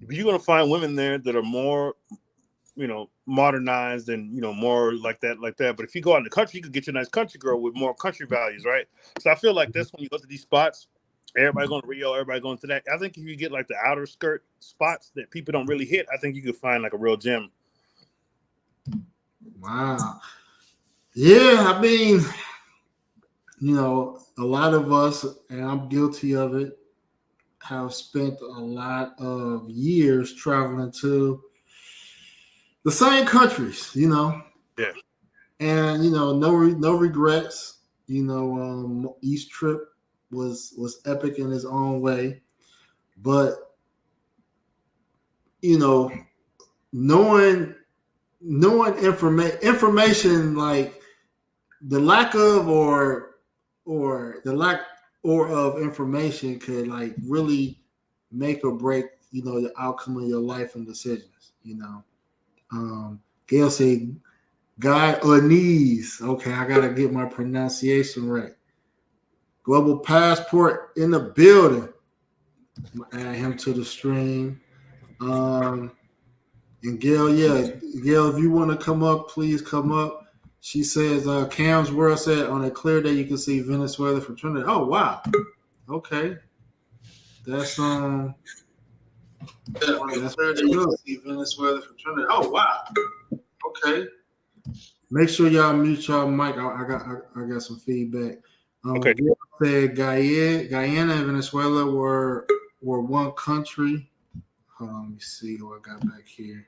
[SPEAKER 3] But you're going to find women there that are more, modernized and, more like that. But if you go out in the country, you could get you a nice country girl with more country values, right? So I feel like that's when you go to these spots, everybody going to Rio, everybody going to that. I think if you get like the outer skirt spots that people don't really hit, I think you could find like a real gem.
[SPEAKER 2] Wow. Yeah, a lot of us, and I'm guilty of it, have spent a lot of years traveling to the same countries,
[SPEAKER 3] Yeah.
[SPEAKER 2] And no regrets. Each trip was epic in its own way, but knowing information like the lack of of information could like really make or break the outcome of your life and decisions. Gail said Guy Orniz. Okay, I gotta get my pronunciation right. Global Passport in the building. Add him to the stream. And Gail, Gail, if you want to come up, please come up. She says, Cam's World said, on a clear day, you can see Venezuela from Trinidad. Oh, wow. Okay. That's, clear day, you can see Venezuela from Trinidad. Oh, wow. Okay. Make sure y'all mute y'all mic. I got some feedback.
[SPEAKER 3] Okay.
[SPEAKER 2] Gail said Guyana and Venezuela were one country. Hold on, let me see who I got back here.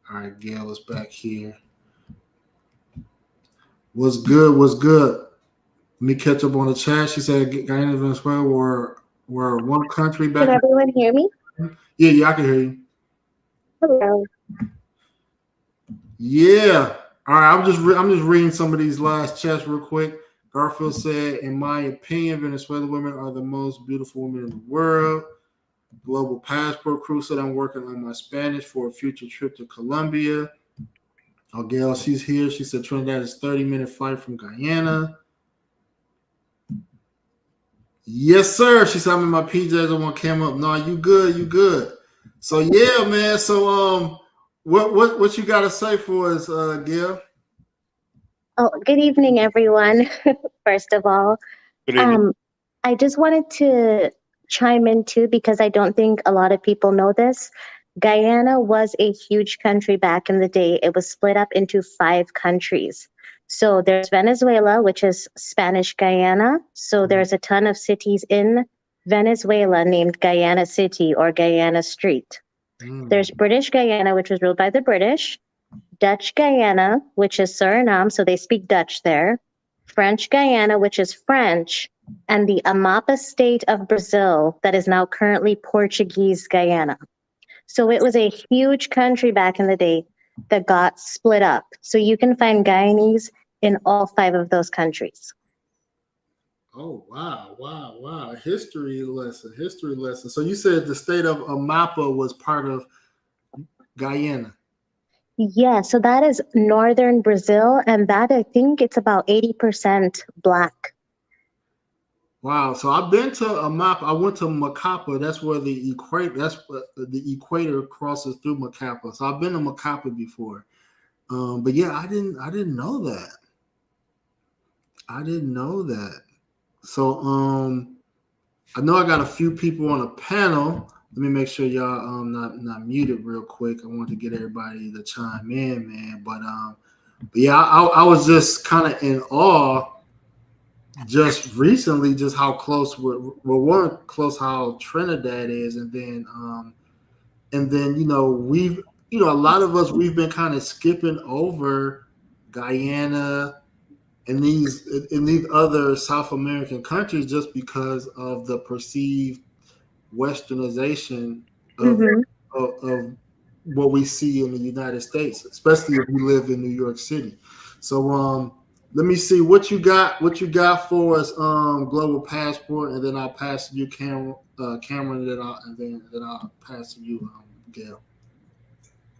[SPEAKER 2] All right, Gail is back here. What's good? Let me catch up on the chat. She said Guyana and Venezuela were one country back.
[SPEAKER 4] Can everyone hear me?
[SPEAKER 2] Yeah, I can hear you.
[SPEAKER 4] Hello.
[SPEAKER 2] Yeah. All right, I'm just reading some of these last chats real quick. Garfield said, in my opinion, Venezuelan women are the most beautiful women in the world. Global Passport crew said, I'm working on my Spanish for a future trip to Colombia. Oh, Gail, she's here. She said Trinidad is 30-minute flight from Guyana. Yes, sir. She said, I'm in my PJs. I want cam up. No, you good. So, yeah, man. So, what you got to say for us, Gail?
[SPEAKER 4] Oh, good evening, everyone. First of all,
[SPEAKER 3] Good evening.
[SPEAKER 4] I just wanted to chime in too because I don't think a lot of people know this. Guyana was a huge country back in the day. It was split up into 5 countries. So there's Venezuela, which is Spanish Guyana. So there's a ton of cities in Venezuela named Guyana City or Guyana Street. There's British Guyana, which was ruled by the British. Dutch Guyana, which is Suriname, so they speak Dutch there. French Guyana, which is French, and the Amapa state of Brazil that is now currently Portuguese Guyana. So it was a huge country back in the day that got split up. So you can find Guyanese in all 5 of those countries.
[SPEAKER 2] Oh, wow. History lesson. So you said the state of Amapa was part of Guyana.
[SPEAKER 4] Yeah, so that is northern Brazil, and that I think it's about 80% Black.
[SPEAKER 2] Wow. So I've been to Amapa. I went to Macapa. That's where the equator crosses through Macapa. So I've been to Macapa before. But yeah, I didn't know that. So I know I got a few people on a panel. Let me make sure y'all not muted real quick. I want to get everybody to chime in, man. But yeah, I was just kind of in awe just recently, just how close how Trinidad is, and then a lot of us, we've been kind of skipping over Guyana and these other South American countries just because of the perceived westernization of what we see in the United States, especially if you live in New York City. So let me see what you got for us, Global Passport, and then I'll pass to you, Cameron, and then I'll pass to you, Gail.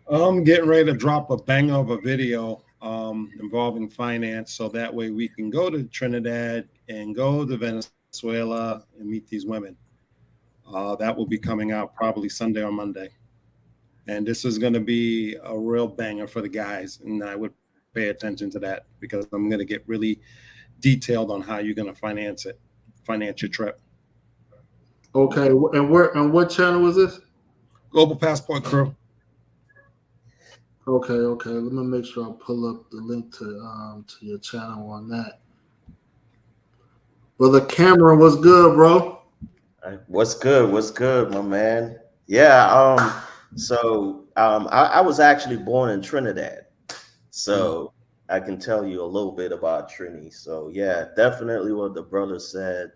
[SPEAKER 5] I'm getting ready to drop a banger of a video involving finance, so that way we can go to Trinidad and go to Venezuela and meet these women. That will be coming out probably Sunday or Monday. And this is going to be a real banger for the guys. And I would pay attention to that because I'm going to get really detailed on how you're going to finance your trip.
[SPEAKER 2] Okay. And what channel was this?
[SPEAKER 5] Global Passport Crew.
[SPEAKER 2] Okay. Let me make sure I pull up the link to your channel on that. Brother Cameron, what's good, bro?
[SPEAKER 6] What's good, my man? Yeah. I was actually born in Trinidad, so I can tell you a little bit about Trini. So yeah, definitely what the brother said.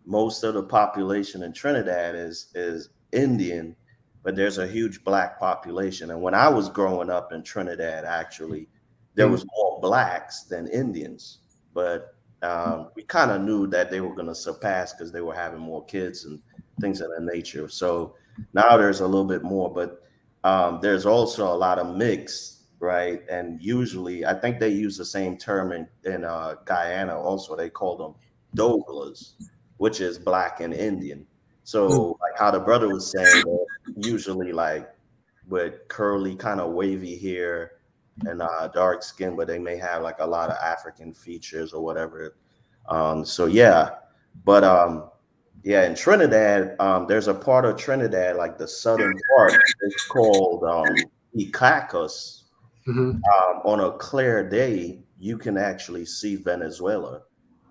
[SPEAKER 6] Most of the population in Trinidad is Indian, but there's a huge Black population. And when I was growing up in Trinidad, actually, there was more Blacks than Indians, but we kind of knew that they were going to surpass because they were having more kids and things of that nature. So now there's a little bit more, but there's also a lot of mix, right? And usually, I think they use the same term in Guyana also. They call them Douglas, which is Black and Indian. So like how the brother was saying, usually like with curly kind of wavy hair and dark skin, but they may have like a lot of African features or whatever. So yeah, but yeah, in Trinidad, there's a part of Trinidad, like the southern part, it's called Icacos. On a clear day, you can actually see Venezuela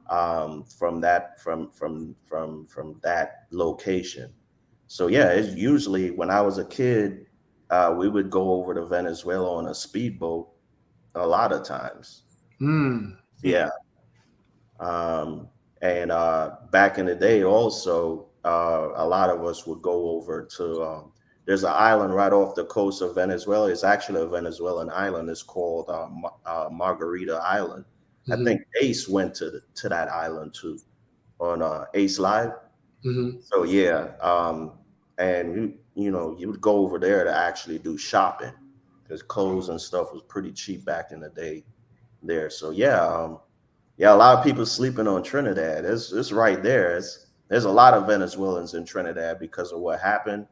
[SPEAKER 6] from that location. So yeah, it's usually when I was a kid, we would go over to Venezuela on a speedboat a lot of times. Yeah. And back in the day also, a lot of us would go over to, there's an island right off the coast of Venezuela. It's actually a Venezuelan island. It's called Margarita Island. I think Ace went to that island too on Ace Live. So yeah, and you would go over there to actually do shopping because clothes and stuff was pretty cheap back in the day there. So yeah, a lot of people sleeping on Trinidad. It's right there. There's a lot of Venezuelans in Trinidad because of what happened.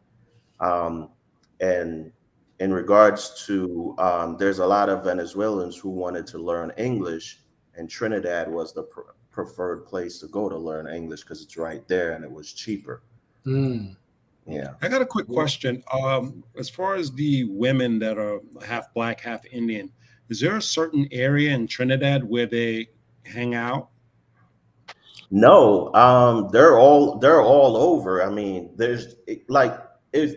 [SPEAKER 6] And in regards to, there's a lot of Venezuelans who wanted to learn English, and Trinidad was the preferred place to go to learn English because it's right there and it was cheaper.
[SPEAKER 2] Mm.
[SPEAKER 6] Yeah.
[SPEAKER 5] I got a quick question. As far as the women that are half black, half Indian, is there a certain area in Trinidad where they hang out?
[SPEAKER 6] No, they're all over. I mean, there's like if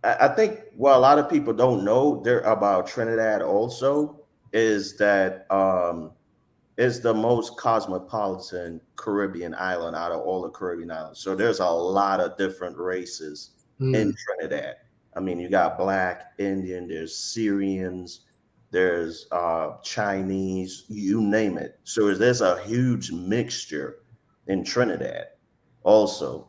[SPEAKER 6] I think what a lot of people don't know there about Trinidad also is that it's the most cosmopolitan Caribbean island out of all the Caribbean islands. So there's a lot of different races in Trinidad. I mean, you got Black, Indian, there's Syrians, there's Chinese, you name it. So there's a huge mixture in Trinidad also.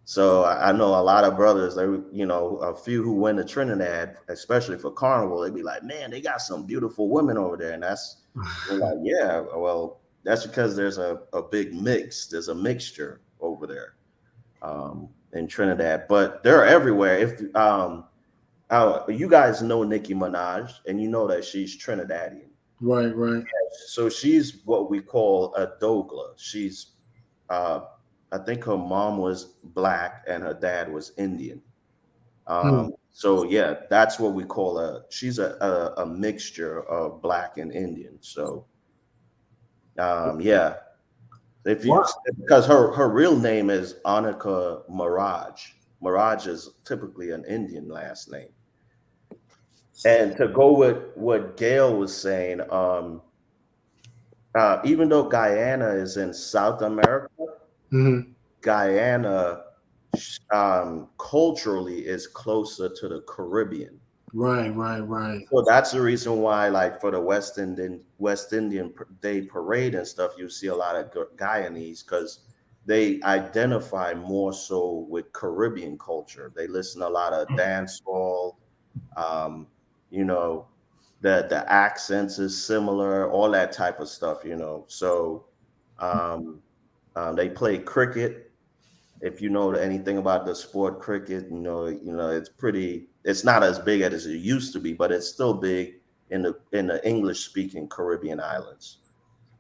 [SPEAKER 6] So I know a lot of brothers, they, a few who went to Trinidad, especially for Carnival, they'd be like, man, they got some beautiful women over there. And we're like, yeah, well, that's because there's a big mix. There's a mixture over there in Trinidad, but they're everywhere. If you guys know Nicki Minaj, and you know that she's Trinidadian.
[SPEAKER 2] Right.
[SPEAKER 6] So she's what we call a Dogla. She's I think her mom was Black and her dad was Indian. So yeah, that's what we call she's a mixture of Black and Indian. So yeah, because her real name is Annika Maraj. Maraj is typically an Indian last name. And to go with what Gail was saying, even though Guyana is in South America, Guyana culturally is closer to the Caribbean.
[SPEAKER 2] Right.
[SPEAKER 6] So that's the reason why, like for the West Indian Day Parade and stuff, you see a lot of Guyanese because they identify more so with Caribbean culture. They listen to a lot of dancehall. The accents is similar, all that type of stuff. So they play cricket. If you know anything about the sport cricket, it's not as big as it used to be, but it's still big in the English speaking Caribbean islands.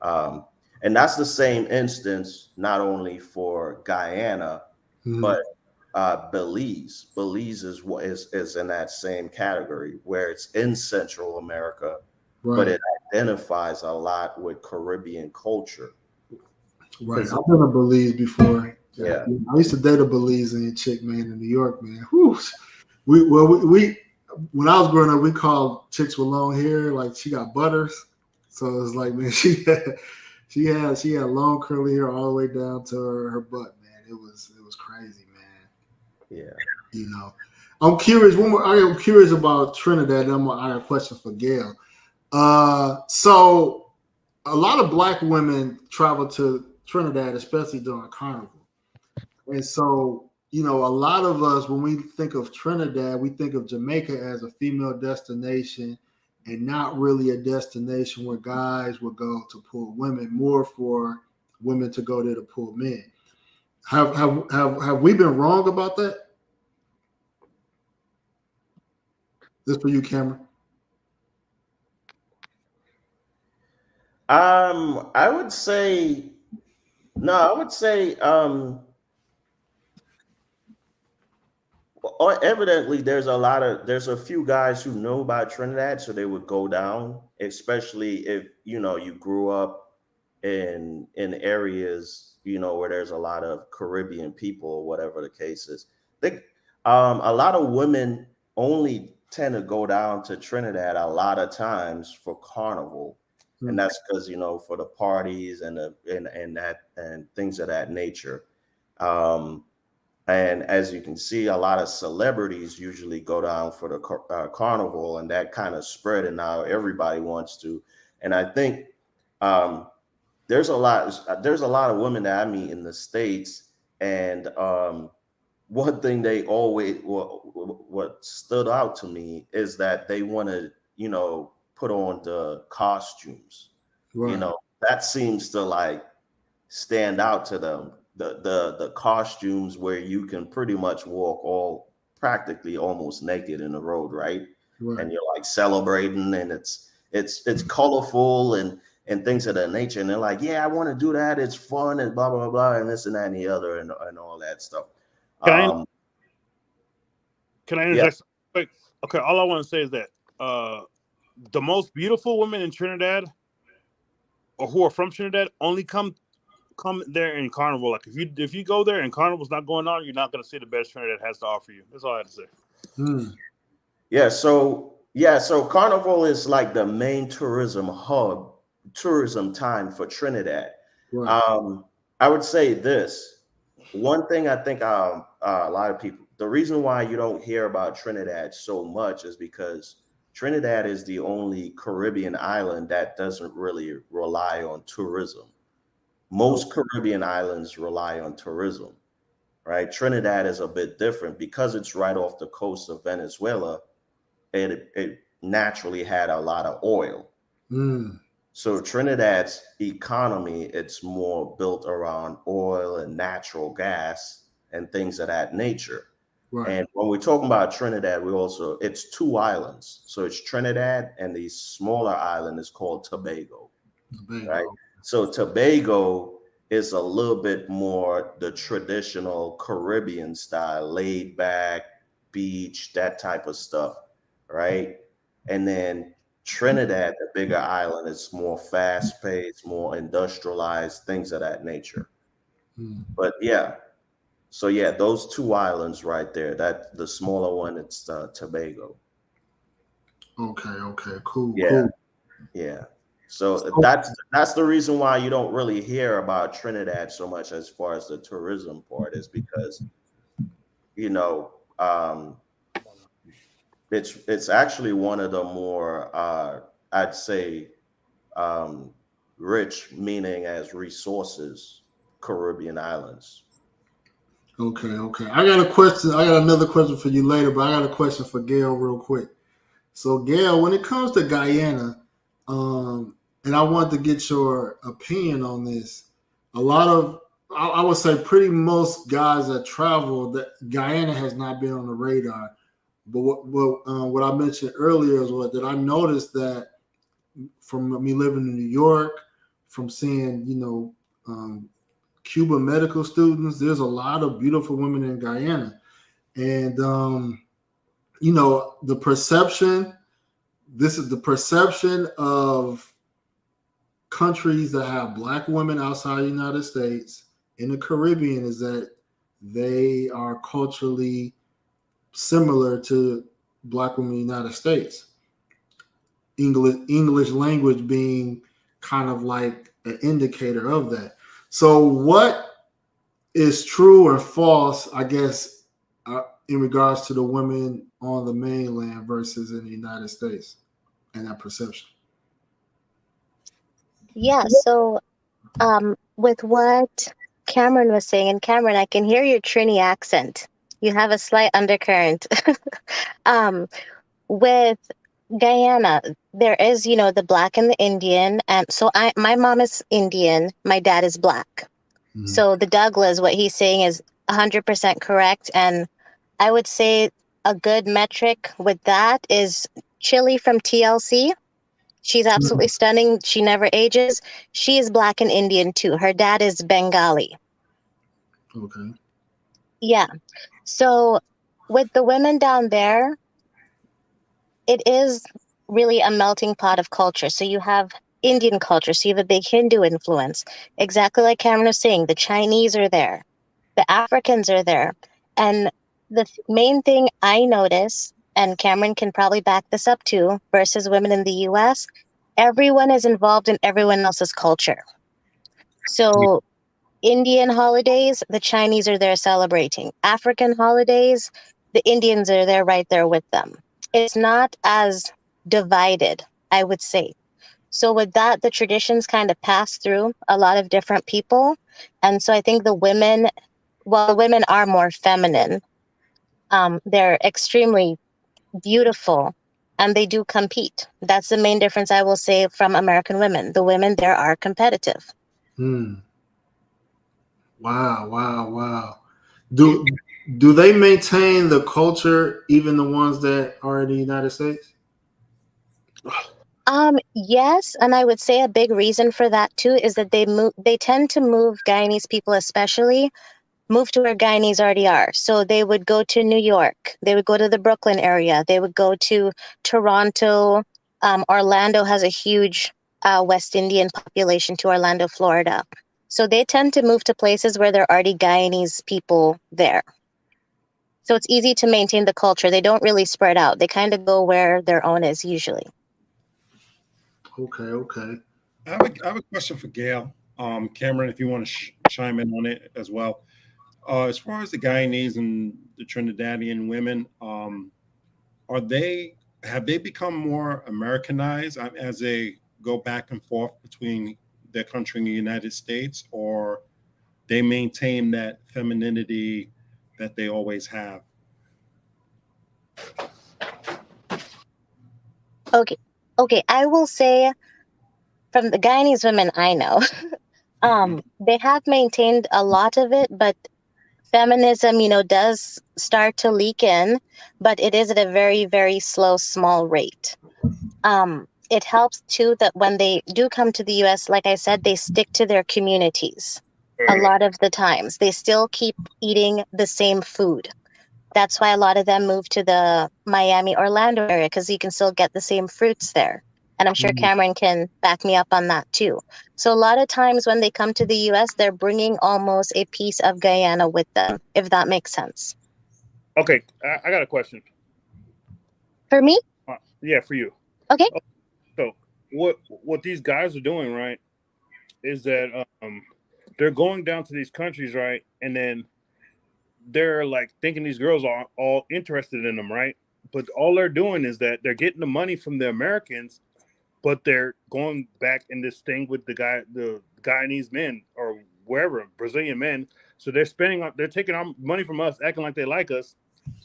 [SPEAKER 6] And that's the same instance, not only for Guyana, but Belize. Belize is in that same category where it's in Central America, but it identifies a lot with Caribbean culture.
[SPEAKER 2] Right. I've been to Belize before.
[SPEAKER 6] Yeah.
[SPEAKER 2] I used to date a Belizean chick, man, in New York, man. Whew. We when I was growing up, we called chicks with long hair like she got butters. So it was like, man, she had long curly hair all the way down to her butt, man. It was crazy, man.
[SPEAKER 6] Yeah.
[SPEAKER 2] I'm curious. I am curious about Trinidad. I have a question for Gail. So a lot of Black women travel to Trinidad, especially during Carnival. And so, a lot of us, when we think of Trinidad, we think of Jamaica as a female destination and not really a destination where guys would go to pull women, more for women to go there to pull men. Have we been wrong about that? This for you, Cameron.
[SPEAKER 6] I would say evidently there's a few guys who know about Trinidad, so they would go down, especially if you grew up in areas where there's a lot of Caribbean people or whatever the case is. I think a lot of women only tend to go down to Trinidad a lot of times for Carnival. And that's because for the parties and things of that nature. And as you can see, a lot of celebrities usually go down for the Carnival, and that kind of spread, and now everybody wants to. And I think there's a lot of women that I meet in the States, and one thing they always what stood out to me is that they want to put on the costumes.
[SPEAKER 2] Right.
[SPEAKER 6] That seems to like stand out to them. The costumes where you can pretty much walk practically almost naked in the road, right? And you're like celebrating, and it's colorful, and and things of that nature. And they're like, yeah, I want to do that. It's fun and blah, blah, blah, and this and that and the other and all that stuff.
[SPEAKER 3] Can I
[SPEAKER 6] Yeah.
[SPEAKER 3] interject? Quick? Okay, all I want to say is that the most beautiful women in Trinidad, or who are from Trinidad, only come there in Carnival. Like if you go there and Carnival's not going on, you're not going to see the best Trinidad has to offer you. That's all I have to say.
[SPEAKER 6] Yeah. So Carnival is like the main tourism hub, tourism time for Trinidad.
[SPEAKER 2] Right.
[SPEAKER 6] I would say this. One thing I think a lot of people, the reason why you don't hear about Trinidad so much is because Trinidad is the only Caribbean island that doesn't really rely on tourism. Most Caribbean islands rely on tourism, right? Trinidad is a bit different because it's right off the coast of Venezuela. It naturally had a lot of oil. So Trinidad's economy, it's more built around oil and natural gas and things of that nature. Right. And when we're talking about Trinidad, it's two islands. So it's Trinidad and the smaller island is called Tobago. Right? So Tobago is a little bit more the traditional Caribbean style, laid back, beach, that type of stuff, right? And then Trinidad, the bigger island, is more fast-paced, more industrialized, things of that nature. But yeah. So yeah, those two islands right there. That the smaller one, it's Tobago.
[SPEAKER 2] Okay, cool.
[SPEAKER 6] Yeah,
[SPEAKER 2] cool.
[SPEAKER 6] Yeah. So that's the reason why you don't really hear about Trinidad so much as far as the tourism part is because, it's actually one of the more I'd say rich, meaning as resources, Caribbean islands.
[SPEAKER 2] Okay. I got a question. I got another question for you later, but I got a question for Gail real quick. So Gail, when it comes to Guyana, and I want to get your opinion on this. A lot of, I would say pretty most guys that travel, that Guyana has not been on the radar. But what I mentioned earlier is that I noticed that from me living in New York, from seeing, Cuban medical students, there's a lot of beautiful women in Guyana. And, the perception of countries that have Black women outside the United States in the Caribbean is that they are culturally similar to Black women in the United States. English language being kind of like an indicator of that. So what is true or false, I guess, in regards to the women on the mainland versus in the United States and that perception?
[SPEAKER 4] Yeah, so with what Cameron was saying, and Cameron, I can hear your Trini accent. You have a slight undercurrent. With Guyana, there is, the Black and the Indian. And so my mom is Indian, my dad is Black. Mm-hmm. So the Douglas, what he's saying is 100% correct. And I would say a good metric with that is Chili from TLC. She's absolutely stunning. She never ages. She is Black and Indian too. Her dad is Bengali.
[SPEAKER 2] Okay.
[SPEAKER 4] Yeah. So with the women down there, it is really a melting pot of culture. So you have Indian culture. So you have a big Hindu influence. Exactly like Cameron was saying, the Chinese are there. The Africans are there. And the main thing I notice, and Cameron can probably back this up too, versus women in the US, everyone is involved in everyone else's culture. So Indian holidays, the Chinese are there celebrating. African holidays, the Indians are there right there with them. It's not as divided, I would say. So with that, the traditions kind of pass through a lot of different people. And so I think the women are more feminine. They're extremely beautiful and they do compete. That's the main difference I will say from American women. The women there are competitive.
[SPEAKER 2] Wow. Do they maintain the culture, even the ones that are in the United States?
[SPEAKER 4] Yes, and I would say a big reason for that too is that they tend to move Guyanese people especially move to where Guyanese already are. So they would go to New York, they would go to the Brooklyn area, they would go to Toronto. Orlando has a huge West Indian population to Orlando, Florida. So they tend to move to places where there are already Guyanese people there. So it's easy to maintain the culture. They don't really spread out. They kind of go where their own is usually.
[SPEAKER 2] Okay.
[SPEAKER 5] I have a question for Gail. Cameron, if you want to chime in on it as well. As far as the Guyanese and the Trinidadian women, have they become more Americanized as they go back and forth between their country and the United States, or they maintain that femininity that they always have?
[SPEAKER 4] Okay. I will say from the Guyanese women I know, they have maintained a lot of it, but feminism, does start to leak in, but it is at a very, very slow, small rate. It helps too that when they do come to the US, like I said, they stick to their communities. A lot of the times they still keep eating the same food. That's why a lot of them move to the Miami, Orlando area, because you can still get the same fruits there. And I'm sure Cameron can back me up on that too. So a lot of times when they come to the US, they're bringing almost a piece of Guyana with them, if that makes sense.
[SPEAKER 3] Okay, I got a question.
[SPEAKER 4] For me?
[SPEAKER 3] Yeah, for you.
[SPEAKER 4] Okay.
[SPEAKER 3] So what these guys are doing, right, is that they're going down to these countries, right, and then they're like thinking these girls are all interested in them, right? But all they're doing is that they're getting the money from the Americans, but they're going back in this thing with the Guyanese men or wherever, Brazilian men. So they're they're taking our money from us, acting like they like us,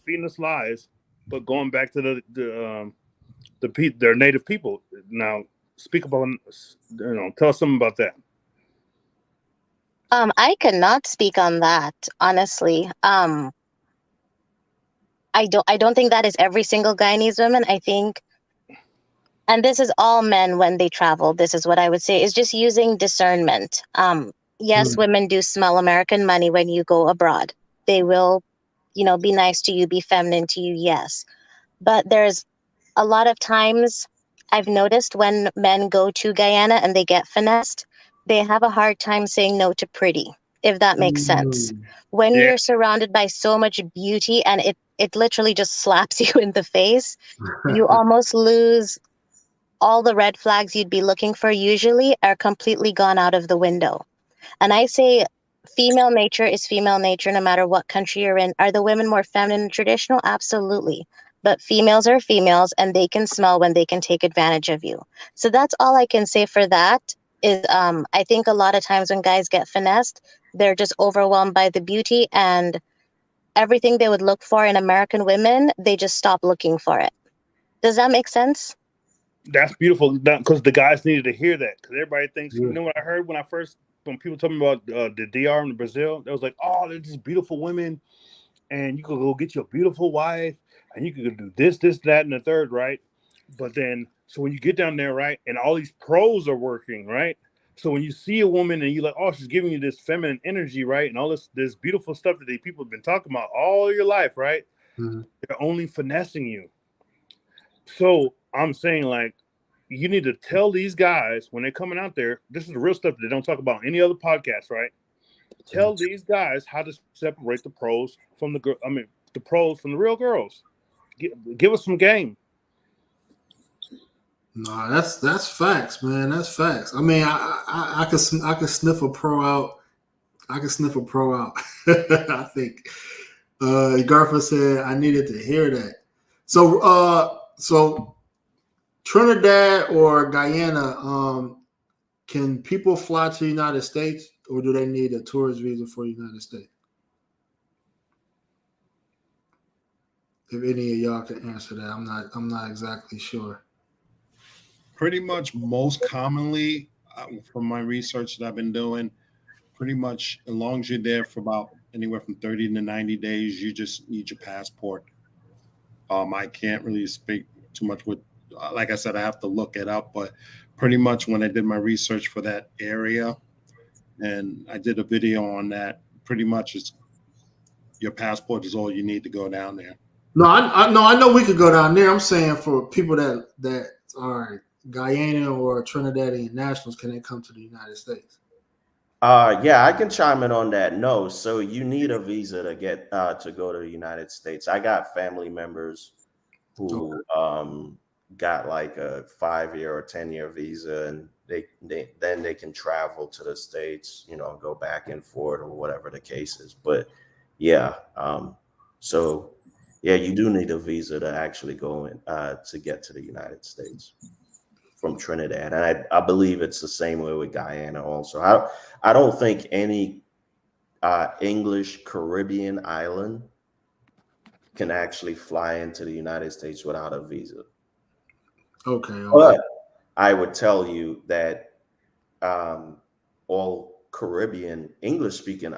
[SPEAKER 3] feeding us lies, but going back to their native people. Now, speak about, tell us something about that.
[SPEAKER 4] I cannot speak on that, honestly. I don't think that is every single Guyanese woman. I think, and this is all men when they travel, this is what I would say, is just using discernment. Yes, women do smell American money when you go abroad. They will, be nice to you, be feminine to you, yes. But there's a lot of times I've noticed when men go to Guyana and they get finessed, they have a hard time saying no to pretty, if that makes sense. When you're surrounded by so much beauty and it literally just slaps you in the face, you almost lose all the red flags you'd be looking for usually are completely gone out of the window. And I say female nature is female nature no matter what country you're in. Are the women more feminine and traditional? Absolutely. But females are females and they can smell when they can take advantage of you. So that's all I can say for that is I think a lot of times when guys get finessed, they're just overwhelmed by the beauty and everything they would look for in American women, they just stop looking for it. Does that make sense?
[SPEAKER 3] That's beautiful, because the guys needed to hear that, because everybody thinks, you know what I heard when people told me about the DR in Brazil, they was like, oh, they're just beautiful women and you could go get you a beautiful wife and you could do this, that, and the third, right? But then, so when you get down there, right, and all these pros are working, right? So when you see a woman and you're like, oh, she's giving you this feminine energy, right? And all this beautiful stuff that these people have been talking about all your life, right? They're only finessing you. So I'm saying, like, you need to tell these guys when they're coming out there, this is the real stuff that they don't talk about on any other podcast, right? Tell these guys how to separate the pros from the pros from the real girls. Give us some game.
[SPEAKER 2] No, that's facts, man. That's facts. I mean, I could sniff a pro out. I could sniff a pro out. I think Garfa said I needed to hear that. So Trinidad or Guyana, can people fly to the United States, or do they need a tourist visa for the United States? If any of y'all can answer that, I'm not exactly sure.
[SPEAKER 5] Pretty much most commonly, from my research that I've been doing, pretty much as long as you're there for about anywhere from 30 to 90 days, you just need your passport. I can't really speak too much with like I said, I have to look it up. But pretty much when I did my research for that area, and I did a video on that, pretty much it's your passport is all you need to go down there.
[SPEAKER 2] No, I know we could go down there. I'm saying for people that are Guyana or Trinidadian nationals, can they come to the United States?
[SPEAKER 6] Yeah, I can chime in on that. No, so you need a visa to get to go to the United States. I got family members who got like a 5-year or 10-year visa, and they can travel to the States, you know, go back and forth or whatever the case is. But yeah, so yeah, you do need a visa to actually go in to get to the United States from Trinidad, and I believe it's the same way with Guyana also. I don't think any English Caribbean island can actually fly into the United States without a visa.
[SPEAKER 2] Okay.
[SPEAKER 6] But I would tell you that all Caribbean English speaking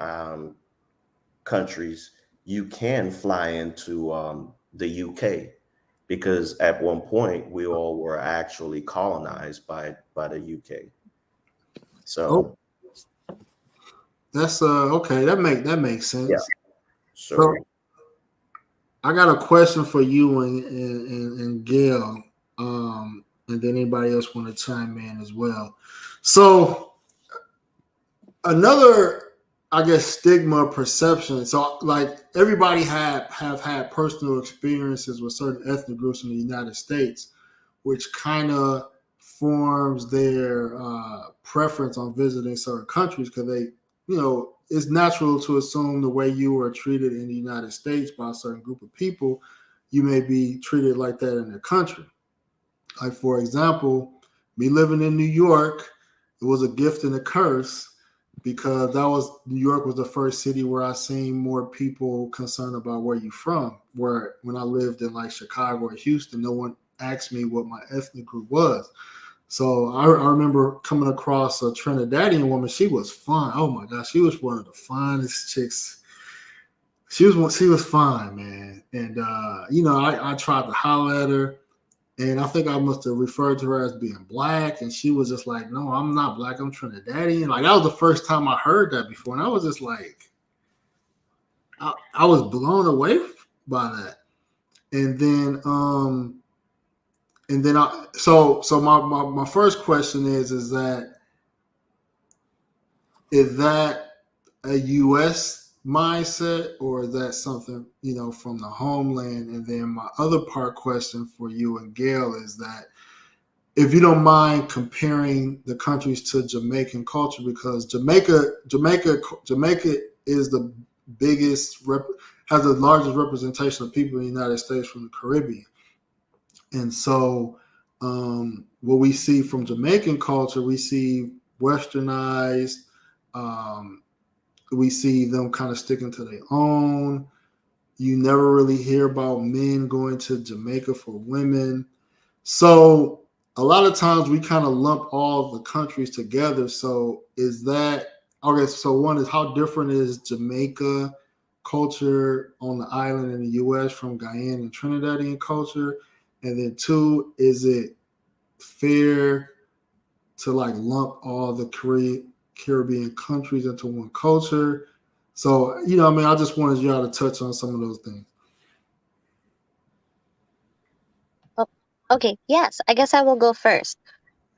[SPEAKER 6] countries, you can fly into the UK, because at one point we all were actually colonized by the UK. So
[SPEAKER 2] that's okay. That makes sense.
[SPEAKER 6] yeah.
[SPEAKER 2] So I got a question for you and Gail, and then anybody else want to chime in as well. So another, I guess, stigma perception. So like everybody have had personal experiences with certain ethnic groups in the United States, which kind of forms their preference on visiting certain countries, because they, you know, it's natural to assume the way you were treated in the United States by a certain group of people, you may be treated like that in their country. Like, for example, me living in New York, it was a gift and a curse, because New York was the first city where I seen more people concerned about where you from. Where when I lived in like Chicago or Houston, no one asked me what my ethnic group was. So I remember coming across a Trinidadian woman. She was fine. Oh my gosh, she was one of the finest chicks. She was fine, man. And you know, I tried to holler at her, and I think I must have referred to her as being black, and she was just like, "No, I'm not black. I'm Trinidadian." Like, that was the first time I heard that before, and I was just like, I was blown away by that. And then so my first question is that a U.S. mindset, or is that something, you know, from the homeland? And then my other part question for you and Gail is that, if you don't mind comparing the countries to Jamaican culture, because Jamaica is the biggest, has the largest representation of people in the United States from the Caribbean. And so what we see from Jamaican culture, we see westernized, we see them kind of sticking to their own. You never really hear about men going to Jamaica for women. So a lot of times we kind of lump all the countries together. So is that, okay, so one is, how different is Jamaica culture on the island in the U.S. from Guyana and Trinidadian culture? And then two, is it fair to like lump all the Caribbean countries into one culture? So, you know, I mean, I just wanted y'all to touch on some of those things.
[SPEAKER 4] Okay, yes, I guess I will go first.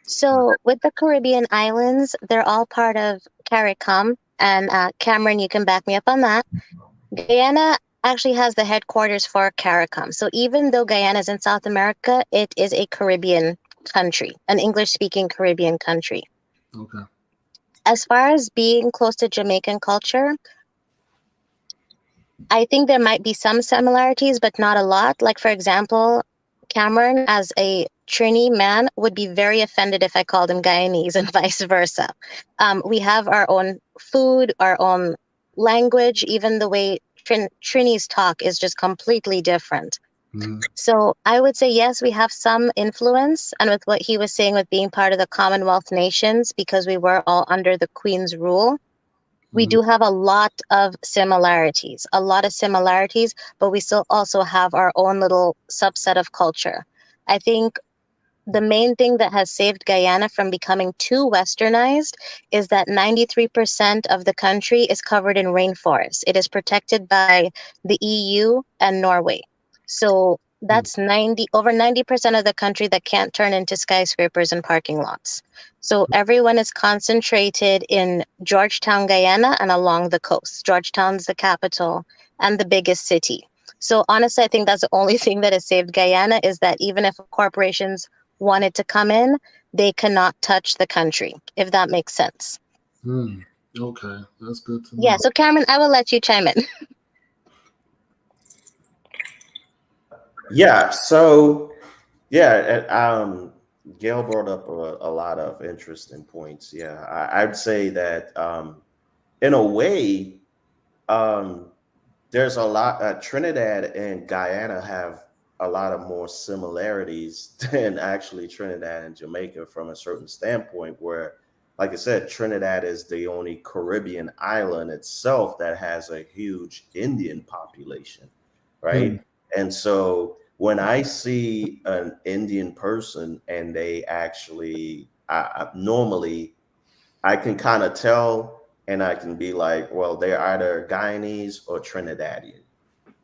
[SPEAKER 4] So with the Caribbean islands, they're all part of CARICOM, and Cameron, you can back me up on that. Guyana actually has the headquarters for CARICOM. So even though Guyana is in South America, it is a Caribbean country, an English-speaking Caribbean country.
[SPEAKER 2] Okay.
[SPEAKER 4] As far as being close to Jamaican culture, I think there might be some similarities, but not a lot. Like, for example, Cameron, as a Trini man, would be very offended if I called him Guyanese, and vice versa. We have our own food, our own language, even the way Trinis talk is just completely different. Mm-hmm. So I would say, yes, we have some influence. And with what he was saying with being part of the Commonwealth nations, because we were all under the Queen's rule, we do have a lot of similarities, but we still also have our own little subset of culture. I think the main thing that has saved Guyana from becoming too westernized is that 93% of the country is covered in rainforest. It is protected by the EU and Norway. So that's over 90% of the country that can't turn into skyscrapers and parking lots. So everyone is concentrated in Georgetown, Guyana, and along the coast. Georgetown's the capital and the biggest city. So honestly, I think that's the only thing that has saved Guyana, is that even if corporations wanted to come in, they cannot touch the country, if that makes sense.
[SPEAKER 2] Okay, that's good to know.
[SPEAKER 4] Yeah, so Cameron, I will let you chime in.
[SPEAKER 6] Yeah. So, yeah, Gail brought up a lot of interesting points. Yeah, I'd say that in a way, there's a lot. Trinidad and Guyana have a lot of more similarities than actually Trinidad and Jamaica from a certain standpoint. Where, like I said, Trinidad is the only Caribbean island itself that has a huge Indian population, right? And so when I see an Indian person and they actually, normally I can kind of tell, and I can be like, well, they're either Guyanese or Trinidadian.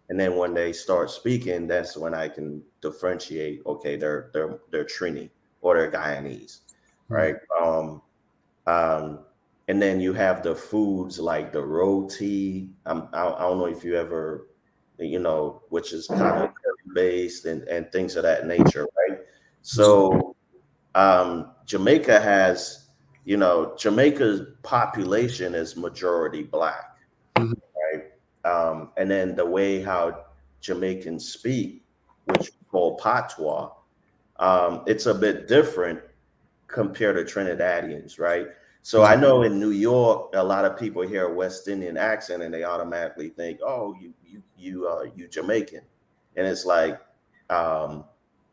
[SPEAKER 6] And then when they start speaking, that's when I can differentiate. Okay, they're Trini or they're Guyanese, right? And then you have the foods like the roti. I don't know if you ever, which is kind of based and things of that nature, right? So Jamaica has, Jamaica's population is majority Black, right? And then the way how Jamaicans speak, which we call patois, it's a bit different compared to Trinidadians, right? So I know in New York, a lot of people hear a West Indian accent and they automatically think, "Oh, you Jamaican," and it's like,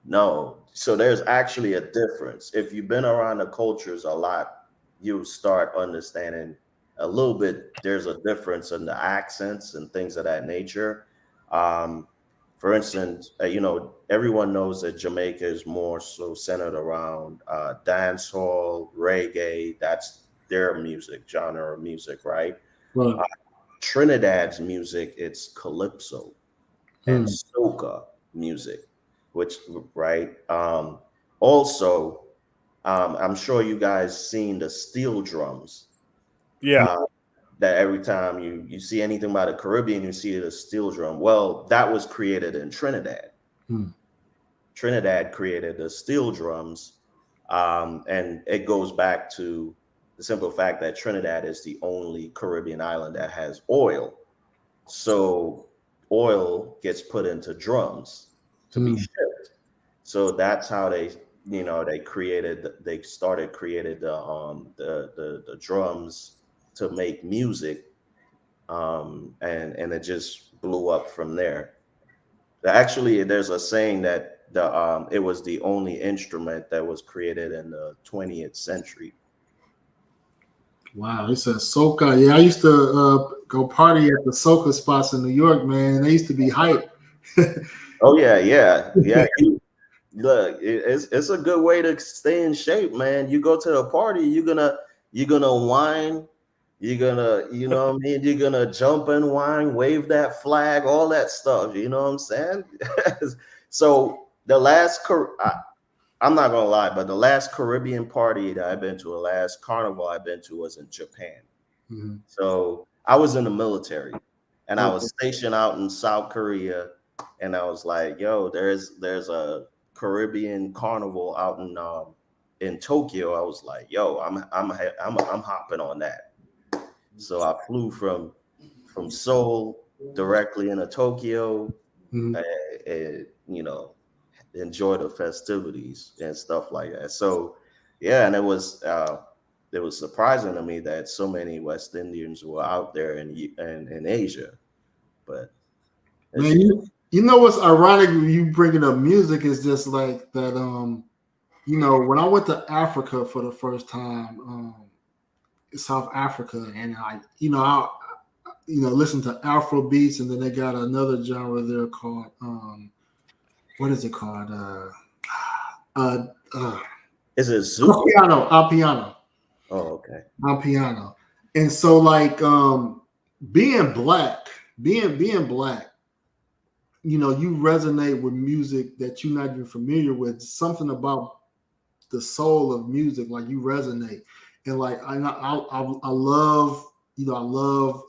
[SPEAKER 6] no. So there's actually a difference. If you've been around the cultures a lot, you start understanding a little bit. There's a difference in the accents and things of that nature. For instance, everyone knows that Jamaica is more so centered around dancehall, reggae. That's their music genre of music, right? Trinidad's music, it's calypso and soca music, which, right? Also, I'm sure you guys seen the steel drums.
[SPEAKER 3] Yeah.
[SPEAKER 6] That every time you see anything about the Caribbean, you see the steel drum. Well, that was created in Trinidad. Trinidad created the steel drums, and it goes back to the simple fact that Trinidad is the only Caribbean island that has oil. So oil gets put into drums to be shipped. So that's how they created the drums to make music, and it just blew up from there. Actually, there's a saying that it was the only instrument that was created in the 20th century.
[SPEAKER 2] Wow, it says soca. Yeah, I used to go party at the soca spots in New York, man. They used to be hype.
[SPEAKER 6] Oh yeah. Look, it's a good way to stay in shape, man. You go to a party, you're gonna whine. You're gonna, what I mean? You're gonna jump and whine, wave that flag, all that stuff. You know what I'm saying? So I'm not gonna lie, but the last Caribbean party that I've been to, the last carnival I've been to, was in Japan. So I was in the military, and I was stationed out in South Korea, and I was like, "Yo, there's a Caribbean carnival out in Tokyo." I was like, "Yo, I'm hopping on that." So I flew from Seoul directly into Tokyo, and enjoy the festivities and stuff like that. So yeah, and it was surprising to me that so many West Indians were out there in Asia. But
[SPEAKER 2] man, you know what's ironic? You bringing up music is just like that. When I went to Africa for the first time, South Africa, and I listen to Afro beats, and then they got another genre there called what is it called? uh, uh
[SPEAKER 6] Is it Zuko?
[SPEAKER 2] Al Piano.
[SPEAKER 6] Oh, okay.
[SPEAKER 2] Al Piano. And so like being black, being black, you know, you resonate with music that you're not even familiar with. Something about the soul of music, like you resonate. And like I love, you know, I love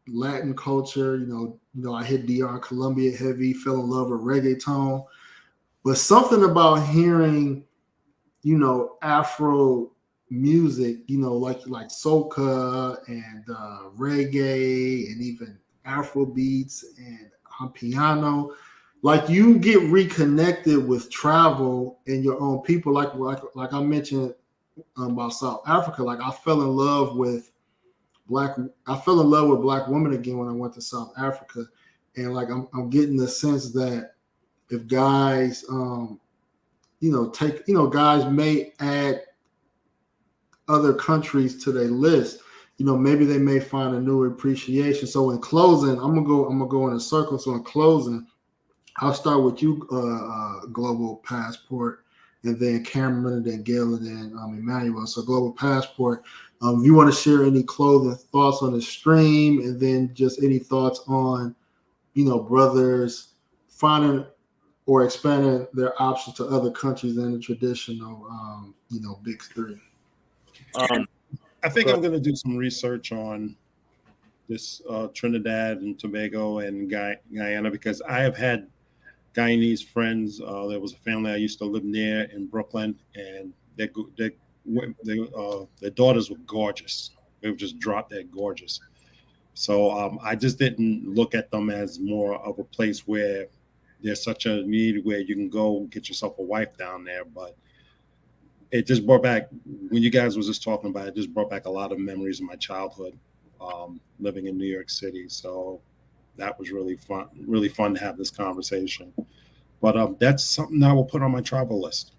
[SPEAKER 2] Latin culture. You know, I hit DR Colombia heavy, fell in love with reggaeton. But something about hearing, you know, Afro music, you know, like soca and reggae and even Afro beats and piano, like you get reconnected with travel and your own people. Like I mentioned about South Africa, like I fell in love with black women again when I went to South Africa, and like I'm getting the sense that if guys, guys may add other countries to their list, you know, maybe they may find a new appreciation. So in closing, I'm gonna go in a circle. So in closing, I'll start with you, Global Passport, and then Cameron, and then Gail, and then Emmanuel. So Global Passport, if you want to share any closing thoughts on the stream, and then just any thoughts on, you know, brothers finding or expanding their options to other countries than the traditional, big three.
[SPEAKER 5] I think I'm going to do some research on this Trinidad and Tobago and Guyana, because I have had Guyanese friends. There was a family I used to live near in Brooklyn, and their daughters were gorgeous. They were just drop dead gorgeous. So I just didn't look at them as more of a place where there's such a need where you can go get yourself a wife down there. But it just brought back, when you guys was just talking about it, just brought back a lot of memories of my childhood, living in New York City. So that was really fun to have this conversation. But that's something I will put on my travel list.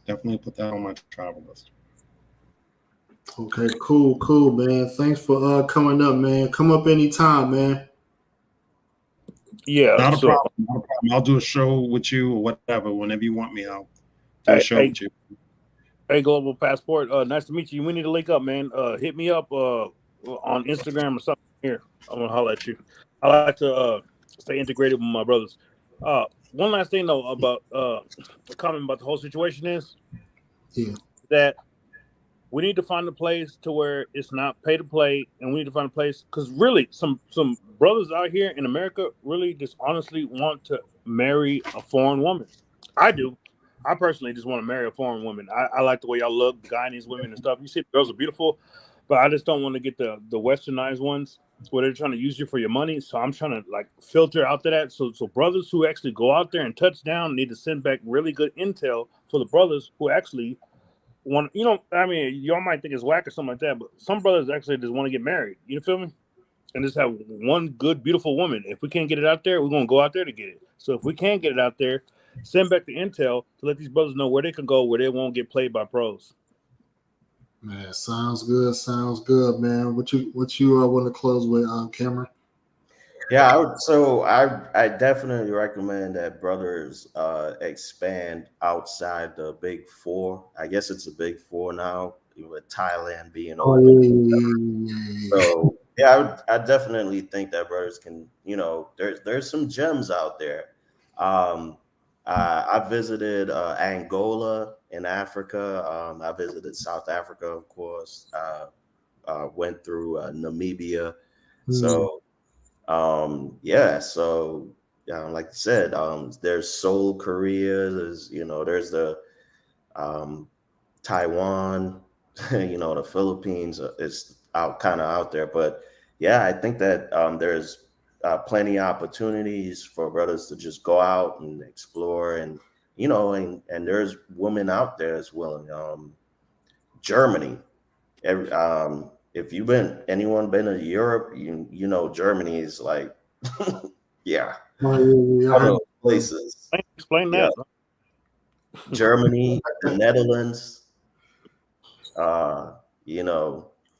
[SPEAKER 5] Definitely put that on my travel list.
[SPEAKER 2] Okay, cool, man. Thanks for coming up, man. Come up anytime, man.
[SPEAKER 3] Yeah,
[SPEAKER 5] not a problem. I'll do a show with you or whatever. Whenever you want me, I'll do a show with you.
[SPEAKER 3] Hey, Global Passport. Nice to meet you. We need to link up, man. Hit me up on Instagram or something here. I'm gonna holler at you. I like to stay integrated with my brothers. One last thing though about the comment about the whole situation is that we need to find a place to where it's not pay to play, and we need to find a place, because really some brothers out here in America really just honestly want to marry a foreign woman. I do. I personally just want to marry a foreign woman. I like the way y'all look, Guyanese women and stuff. You see, the girls are beautiful, but I just don't want to get the westernized ones where they're trying to use you for your money. So I'm trying to like filter out to that. So brothers who actually go out there and touch down need to send back really good intel for the brothers who actually want, I mean, y'all might think it's whack or something like that, but some brothers actually just want to get married. You feel me? And just have one good, beautiful woman. If we can't get it out there, we're going to go out there to get it. So if we can't get it out there, send back the intel to let these brothers know where they can go, where they won't get played by pros.
[SPEAKER 2] Man, sounds good, man. What you want to close with, Cameron?
[SPEAKER 6] Yeah, I definitely recommend that brothers expand outside the big four. I guess it's a big four now, with Thailand being open. So yeah, I definitely think that brothers can, there's some gems out there. I visited Angola in Africa. I visited South Africa, of course. Went through Namibia. So like I said, there's Seoul, Korea. There's the Taiwan. The Philippines is out there. But yeah, I think that there's plenty of opportunities for brothers to just go out and explore, and and there's women out there as well. Germany, if anyone been to Europe, Germany is like places.
[SPEAKER 3] Explain that.
[SPEAKER 6] Germany, the Netherlands.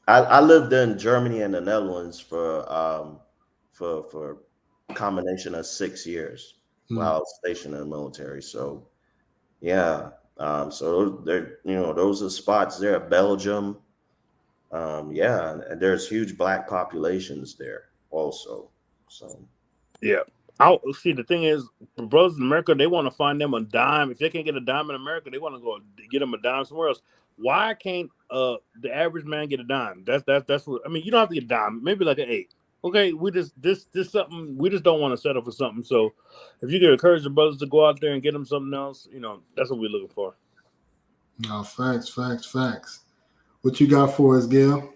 [SPEAKER 6] I lived in Germany and the Netherlands for a combination of 6 years while stationed in the military. So Yeah. So they're, those are spots there. Belgium. Yeah, and there's huge black populations there also. So
[SPEAKER 3] Yeah. I see. The thing is, brothers in America, they want to find them a dime. If they can't get a dime in America, they want to go get them a dime somewhere else. Why can't the average man get a dime? That's what I mean. You don't have to get a dime. Maybe like an 8. Okay, we just this something. We just don't want to settle for something. So, if you can encourage the brothers to go out there and get them something else, that's what we're looking for.
[SPEAKER 2] No, facts. What you got for us, Gail?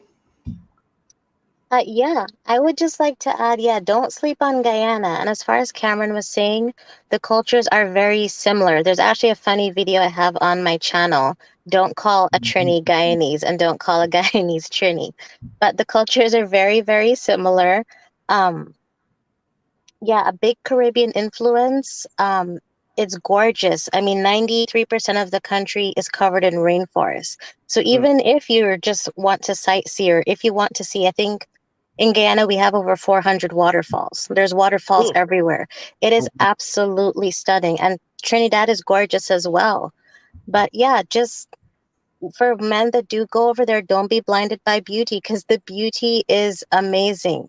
[SPEAKER 4] Yeah, I would just like to add, yeah, don't sleep on Guyana. And as far as Cameron was saying, the cultures are very similar. There's actually a funny video I have on my channel. Don't call a Trini Guyanese and don't call a Guyanese Trini. But the cultures are very, very similar. Um, yeah, a big Caribbean influence. It's gorgeous. I mean, 93% of the country is covered in rainforest. So even if you just want to sightsee, or if you want to see, I think in Guyana, we have over 400 waterfalls. There's waterfalls everywhere. It is absolutely stunning. And Trinidad is gorgeous as well. But yeah, just for men that do go over there, don't be blinded by beauty, because the beauty is amazing.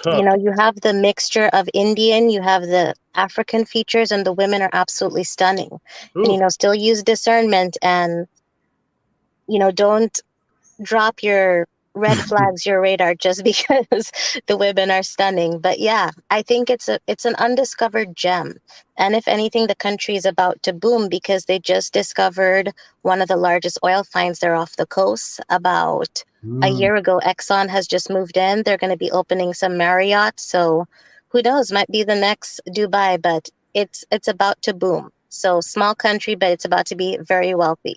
[SPEAKER 4] You know, you have the mixture of Indian, you have the African features, and the women are absolutely stunning. And, still use discernment and, don't drop your red flags, your radar, just because the women are stunning. But yeah, I think it's an undiscovered gem. And if anything, the country is about to boom because they just discovered one of the largest oil finds there off the coast. About a year ago, Exxon has just moved in. They're going to be opening some Marriott. So who knows, might be the next Dubai, but it's about to boom. So small country, but it's about to be very wealthy.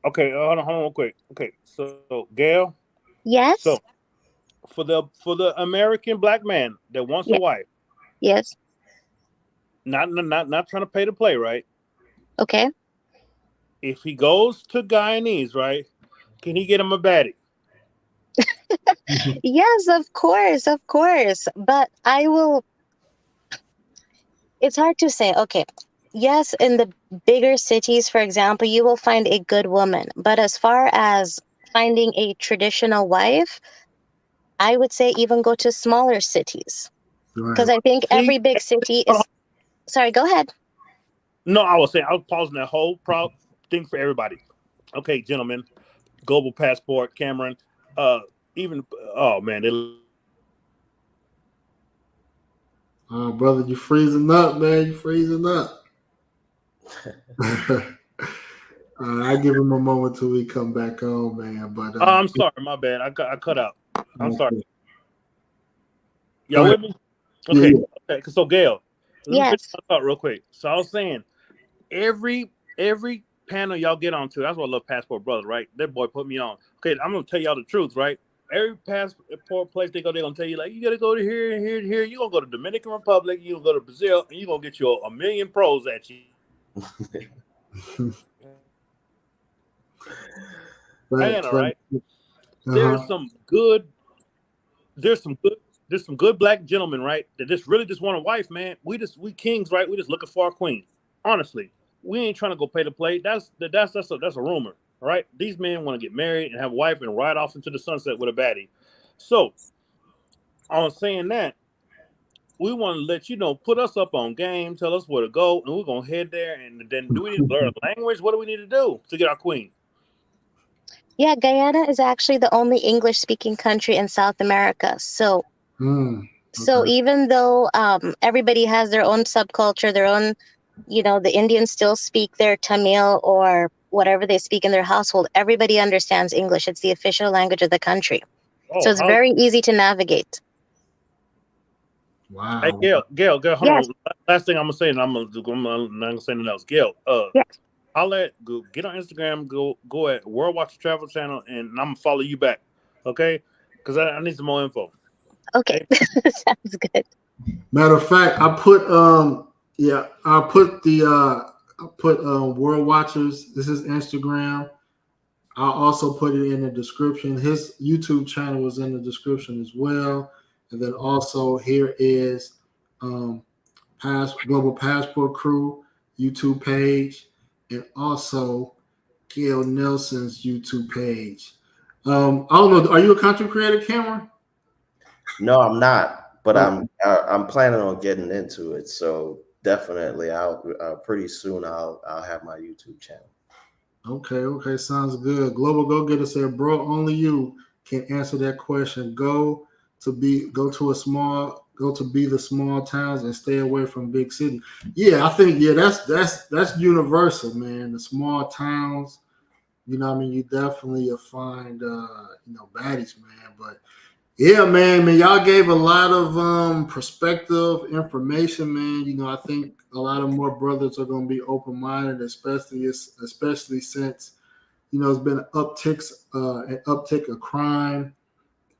[SPEAKER 3] Okay, hold on real quick. Okay, so Gail.
[SPEAKER 4] Yes.
[SPEAKER 3] So for the American black man that wants a wife.
[SPEAKER 4] Yes.
[SPEAKER 3] Not trying to pay to play, right?
[SPEAKER 4] Okay.
[SPEAKER 3] If he goes to Guyanese, right, can he get him a baddie?
[SPEAKER 4] Yes, of course. But it's hard to say. Okay. Yes, in the bigger cities, for example, you will find a good woman. But as far as finding a traditional wife, I would say even go to smaller cities. Because I think every big city is... Sorry, go ahead.
[SPEAKER 3] No, I was pausing that whole thing for everybody. Okay, gentlemen, Global Passport, Cameron, even, oh man.
[SPEAKER 2] Oh, brother, you freezing up, man. You freezing up. I give him a moment till we come back on, man. But
[SPEAKER 3] I'm sorry, my bad. I cut out. I'm sorry.
[SPEAKER 2] Y'all
[SPEAKER 3] with me? Okay.
[SPEAKER 2] Yeah.
[SPEAKER 3] Okay. So Gail, let me finish
[SPEAKER 4] Yes.
[SPEAKER 3] my thought real quick. So I was saying, every panel y'all get onto, that's why I love Passport Brothers, right? That boy put me on. Okay, I'm gonna tell y'all the truth, right? Every passport place they go, they're gonna tell you, like, you gotta go to here and here and here. You're gonna go to Dominican Republic, you're gonna go to Brazil, and you're gonna get you a million pros at you. Right? There's some good black gentlemen, right? That just really just want a wife, man. We kings, right? We just looking for our queen. Honestly, we ain't trying to go pay to play. That's a rumor, right? These men want to get married and have a wife and ride off into the sunset with a baddie. So, on saying that, we want to let you know, put us up on game, tell us where to go, and we're gonna head there. And then, do we need to learn a language? What do we need to do to get our queen?
[SPEAKER 4] Yeah, Guyana is actually the only English-speaking country in South America. So, so even though everybody has their own subculture, their own, the Indians still speak their Tamil or whatever they speak in their household, everybody understands English. It's the official language of the country. So it's very easy to navigate.
[SPEAKER 2] Wow.
[SPEAKER 3] Hey, Gail, hold on. Last thing I'm gonna say, and I'm not gonna say anything else. Gail, I'll get on Instagram, go at World Watch Travel Channel, and I'm gonna follow you back, okay? Because I need some more info.
[SPEAKER 4] Okay, sounds good.
[SPEAKER 2] Matter of fact, I put World Watchers. This is Instagram. I'll also put it in the description. His YouTube channel is in the description as well. And then also here is Global Passport Crew YouTube page. and also Gail Nelson's YouTube page. I don't know. Are you a content creator, Cameron?
[SPEAKER 6] No, I'm not, but
[SPEAKER 2] Oh.
[SPEAKER 6] I'm planning on getting into it. So definitely, I'll pretty soon I'll have my YouTube channel.
[SPEAKER 2] Okay, sounds good. Global Go Getter said, "Bro, only you can answer that question. Go to be the small towns and stay away from big cities." Yeah, I think that's universal, man. The small towns, you know, what I mean, you definitely find baddies, man. But yeah, man, y'all gave a lot of perspective, information, man. You know, I think a lot of more brothers are going to be open-minded, especially since, you know, it's been an uptick of crime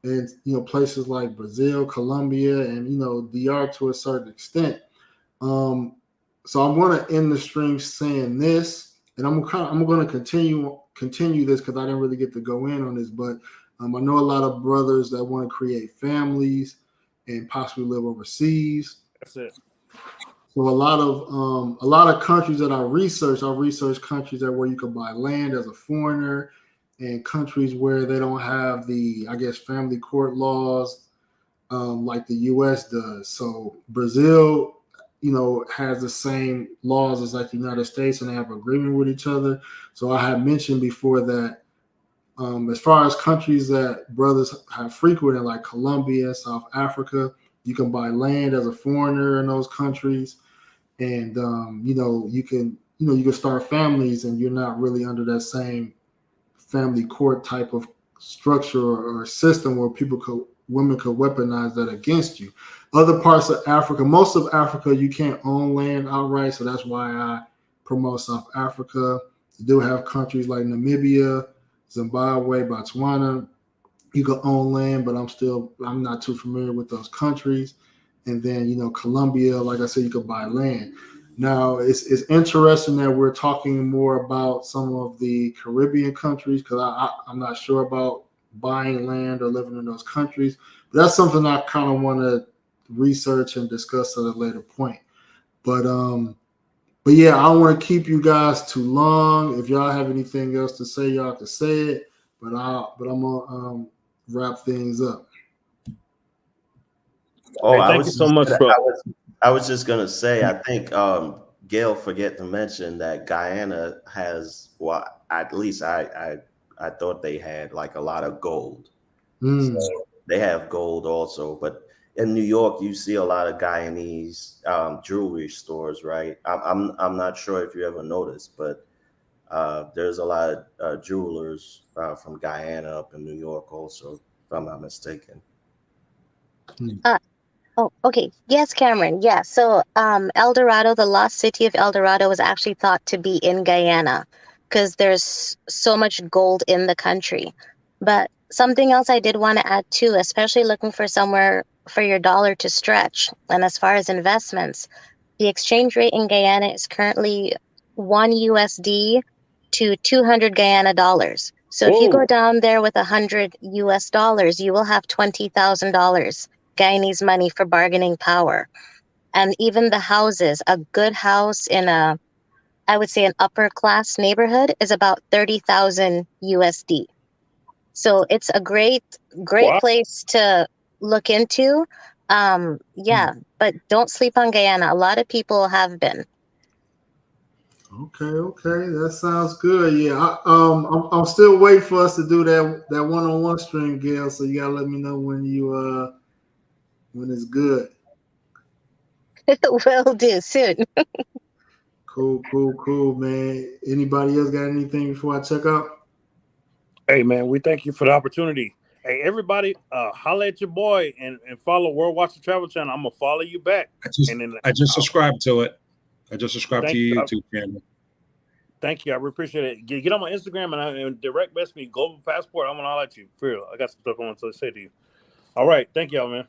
[SPEAKER 2] in, you know, places like Brazil, Colombia, and, you know, DR to a certain extent. So I'm going to end the stream saying this, and I'm going to continue this because I didn't really get to go in on this, but I know a lot of brothers that want to create families and possibly live overseas.
[SPEAKER 3] That's it.
[SPEAKER 2] So a lot of countries that I research countries that where you can buy land as a foreigner, and countries where they don't have the, I guess, family court laws like the U.S. does. So Brazil, you know, has the same laws as like the United States, and they have agreement with each other. So I had mentioned before that as far as countries that brothers have frequented, like Colombia, South Africa, you can buy land as a foreigner in those countries, and you can start families, and you're not really under that same family court type of structure or system where women could weaponize that against you. Other parts of Africa, most of Africa, you can't own land outright, so that's why I promote South Africa. You do have countries like Namibia, Zimbabwe, Botswana. You can own land, but I'm not too familiar with those countries. And then, you know, Colombia, like I said, you could buy land. Now, it's interesting that we're talking more about some of the Caribbean countries, because I'm not sure about buying land or living in those countries. But that's something I kind of want to research and discuss at a later point. But yeah, I don't want to keep you guys too long. If y'all have anything else to say, y'all can say it. But I'm gonna wrap things up.
[SPEAKER 6] Oh,
[SPEAKER 3] Hey, thank you so much, bro.
[SPEAKER 6] I was just gonna say, I think Gail forget to mention that Guyana has, well, at least I thought they had like a lot of gold. So they have gold also, but in New York, you see a lot of Guyanese jewelry stores, right? I'm not sure if you ever noticed, but there's a lot of jewelers from Guyana up in New York also, if I'm not mistaken.
[SPEAKER 4] Oh, okay. Yes, Cameron. Yeah. So, El Dorado, the lost city of El Dorado, was actually thought to be in Guyana because there's so much gold in the country. But something else I did want to add too, especially looking for somewhere for your dollar to stretch. And as far as investments, the exchange rate in Guyana is currently $1 USD to 200 Guyana dollars. So if you go
[SPEAKER 3] Whoa.
[SPEAKER 4] down there with $100 US, you will have $20,000 Guyanese money for bargaining power. And even the houses, a good house in I would say an upper class neighborhood is about 30,000 USD. So it's a great
[SPEAKER 3] Wow.
[SPEAKER 4] place to look into. Yeah, but don't sleep on Guyana. A lot of people have been.
[SPEAKER 2] Okay, that sounds good. Yeah, I'm still waiting for us to do that one-on-one stream, Gail. So you gotta let me know when it's good.
[SPEAKER 4] Will do soon.
[SPEAKER 2] Cool, man. Anybody else got anything before I check out?
[SPEAKER 3] Hey, man, we thank you for the opportunity. Hey, everybody, holla at your boy and follow World Watcher Travel Channel. I'm gonna follow you back.
[SPEAKER 5] I just subscribed to it. I just subscribed to your YouTube channel.
[SPEAKER 3] Thank you. I really appreciate it. Get on my Instagram and direct message me, Global Passport. I'm gonna holla at you. For real. I got some stuff I want to say to you. All right. Thank y'all, man.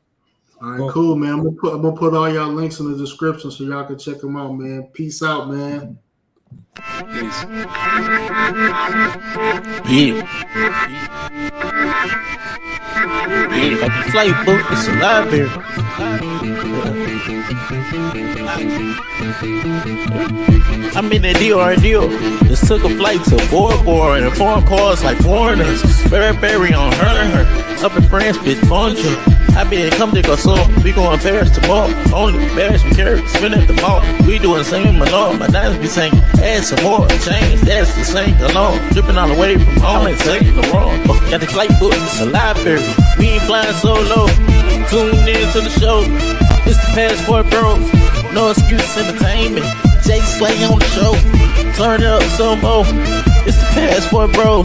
[SPEAKER 2] All right, cool, man. I'm gonna put all y'all links in the description so y'all can check them out, man. Peace out, man.
[SPEAKER 5] Peace.
[SPEAKER 1] Yeah. Yeah, like the flight book, it's a library. I'm in the DRDO. Just took a flight to Bora and foreign cars like foreigners. Berry on her. Up in France, bitch, bonjour. I been come to so we going Paris tomorrow. Only Paris we carry, spin at the mall. We doing singing Malone. My diamonds be saying, add some more change. That's the same alone. Dripping all the way from home and taking the wrong. Got the flight book, it's a library. We ain't flying solo. Tune in to the show. It's the Passport Bros. No excuse entertainment. Jay Slay on the show. Turn it up some more. It's the Passport Bros.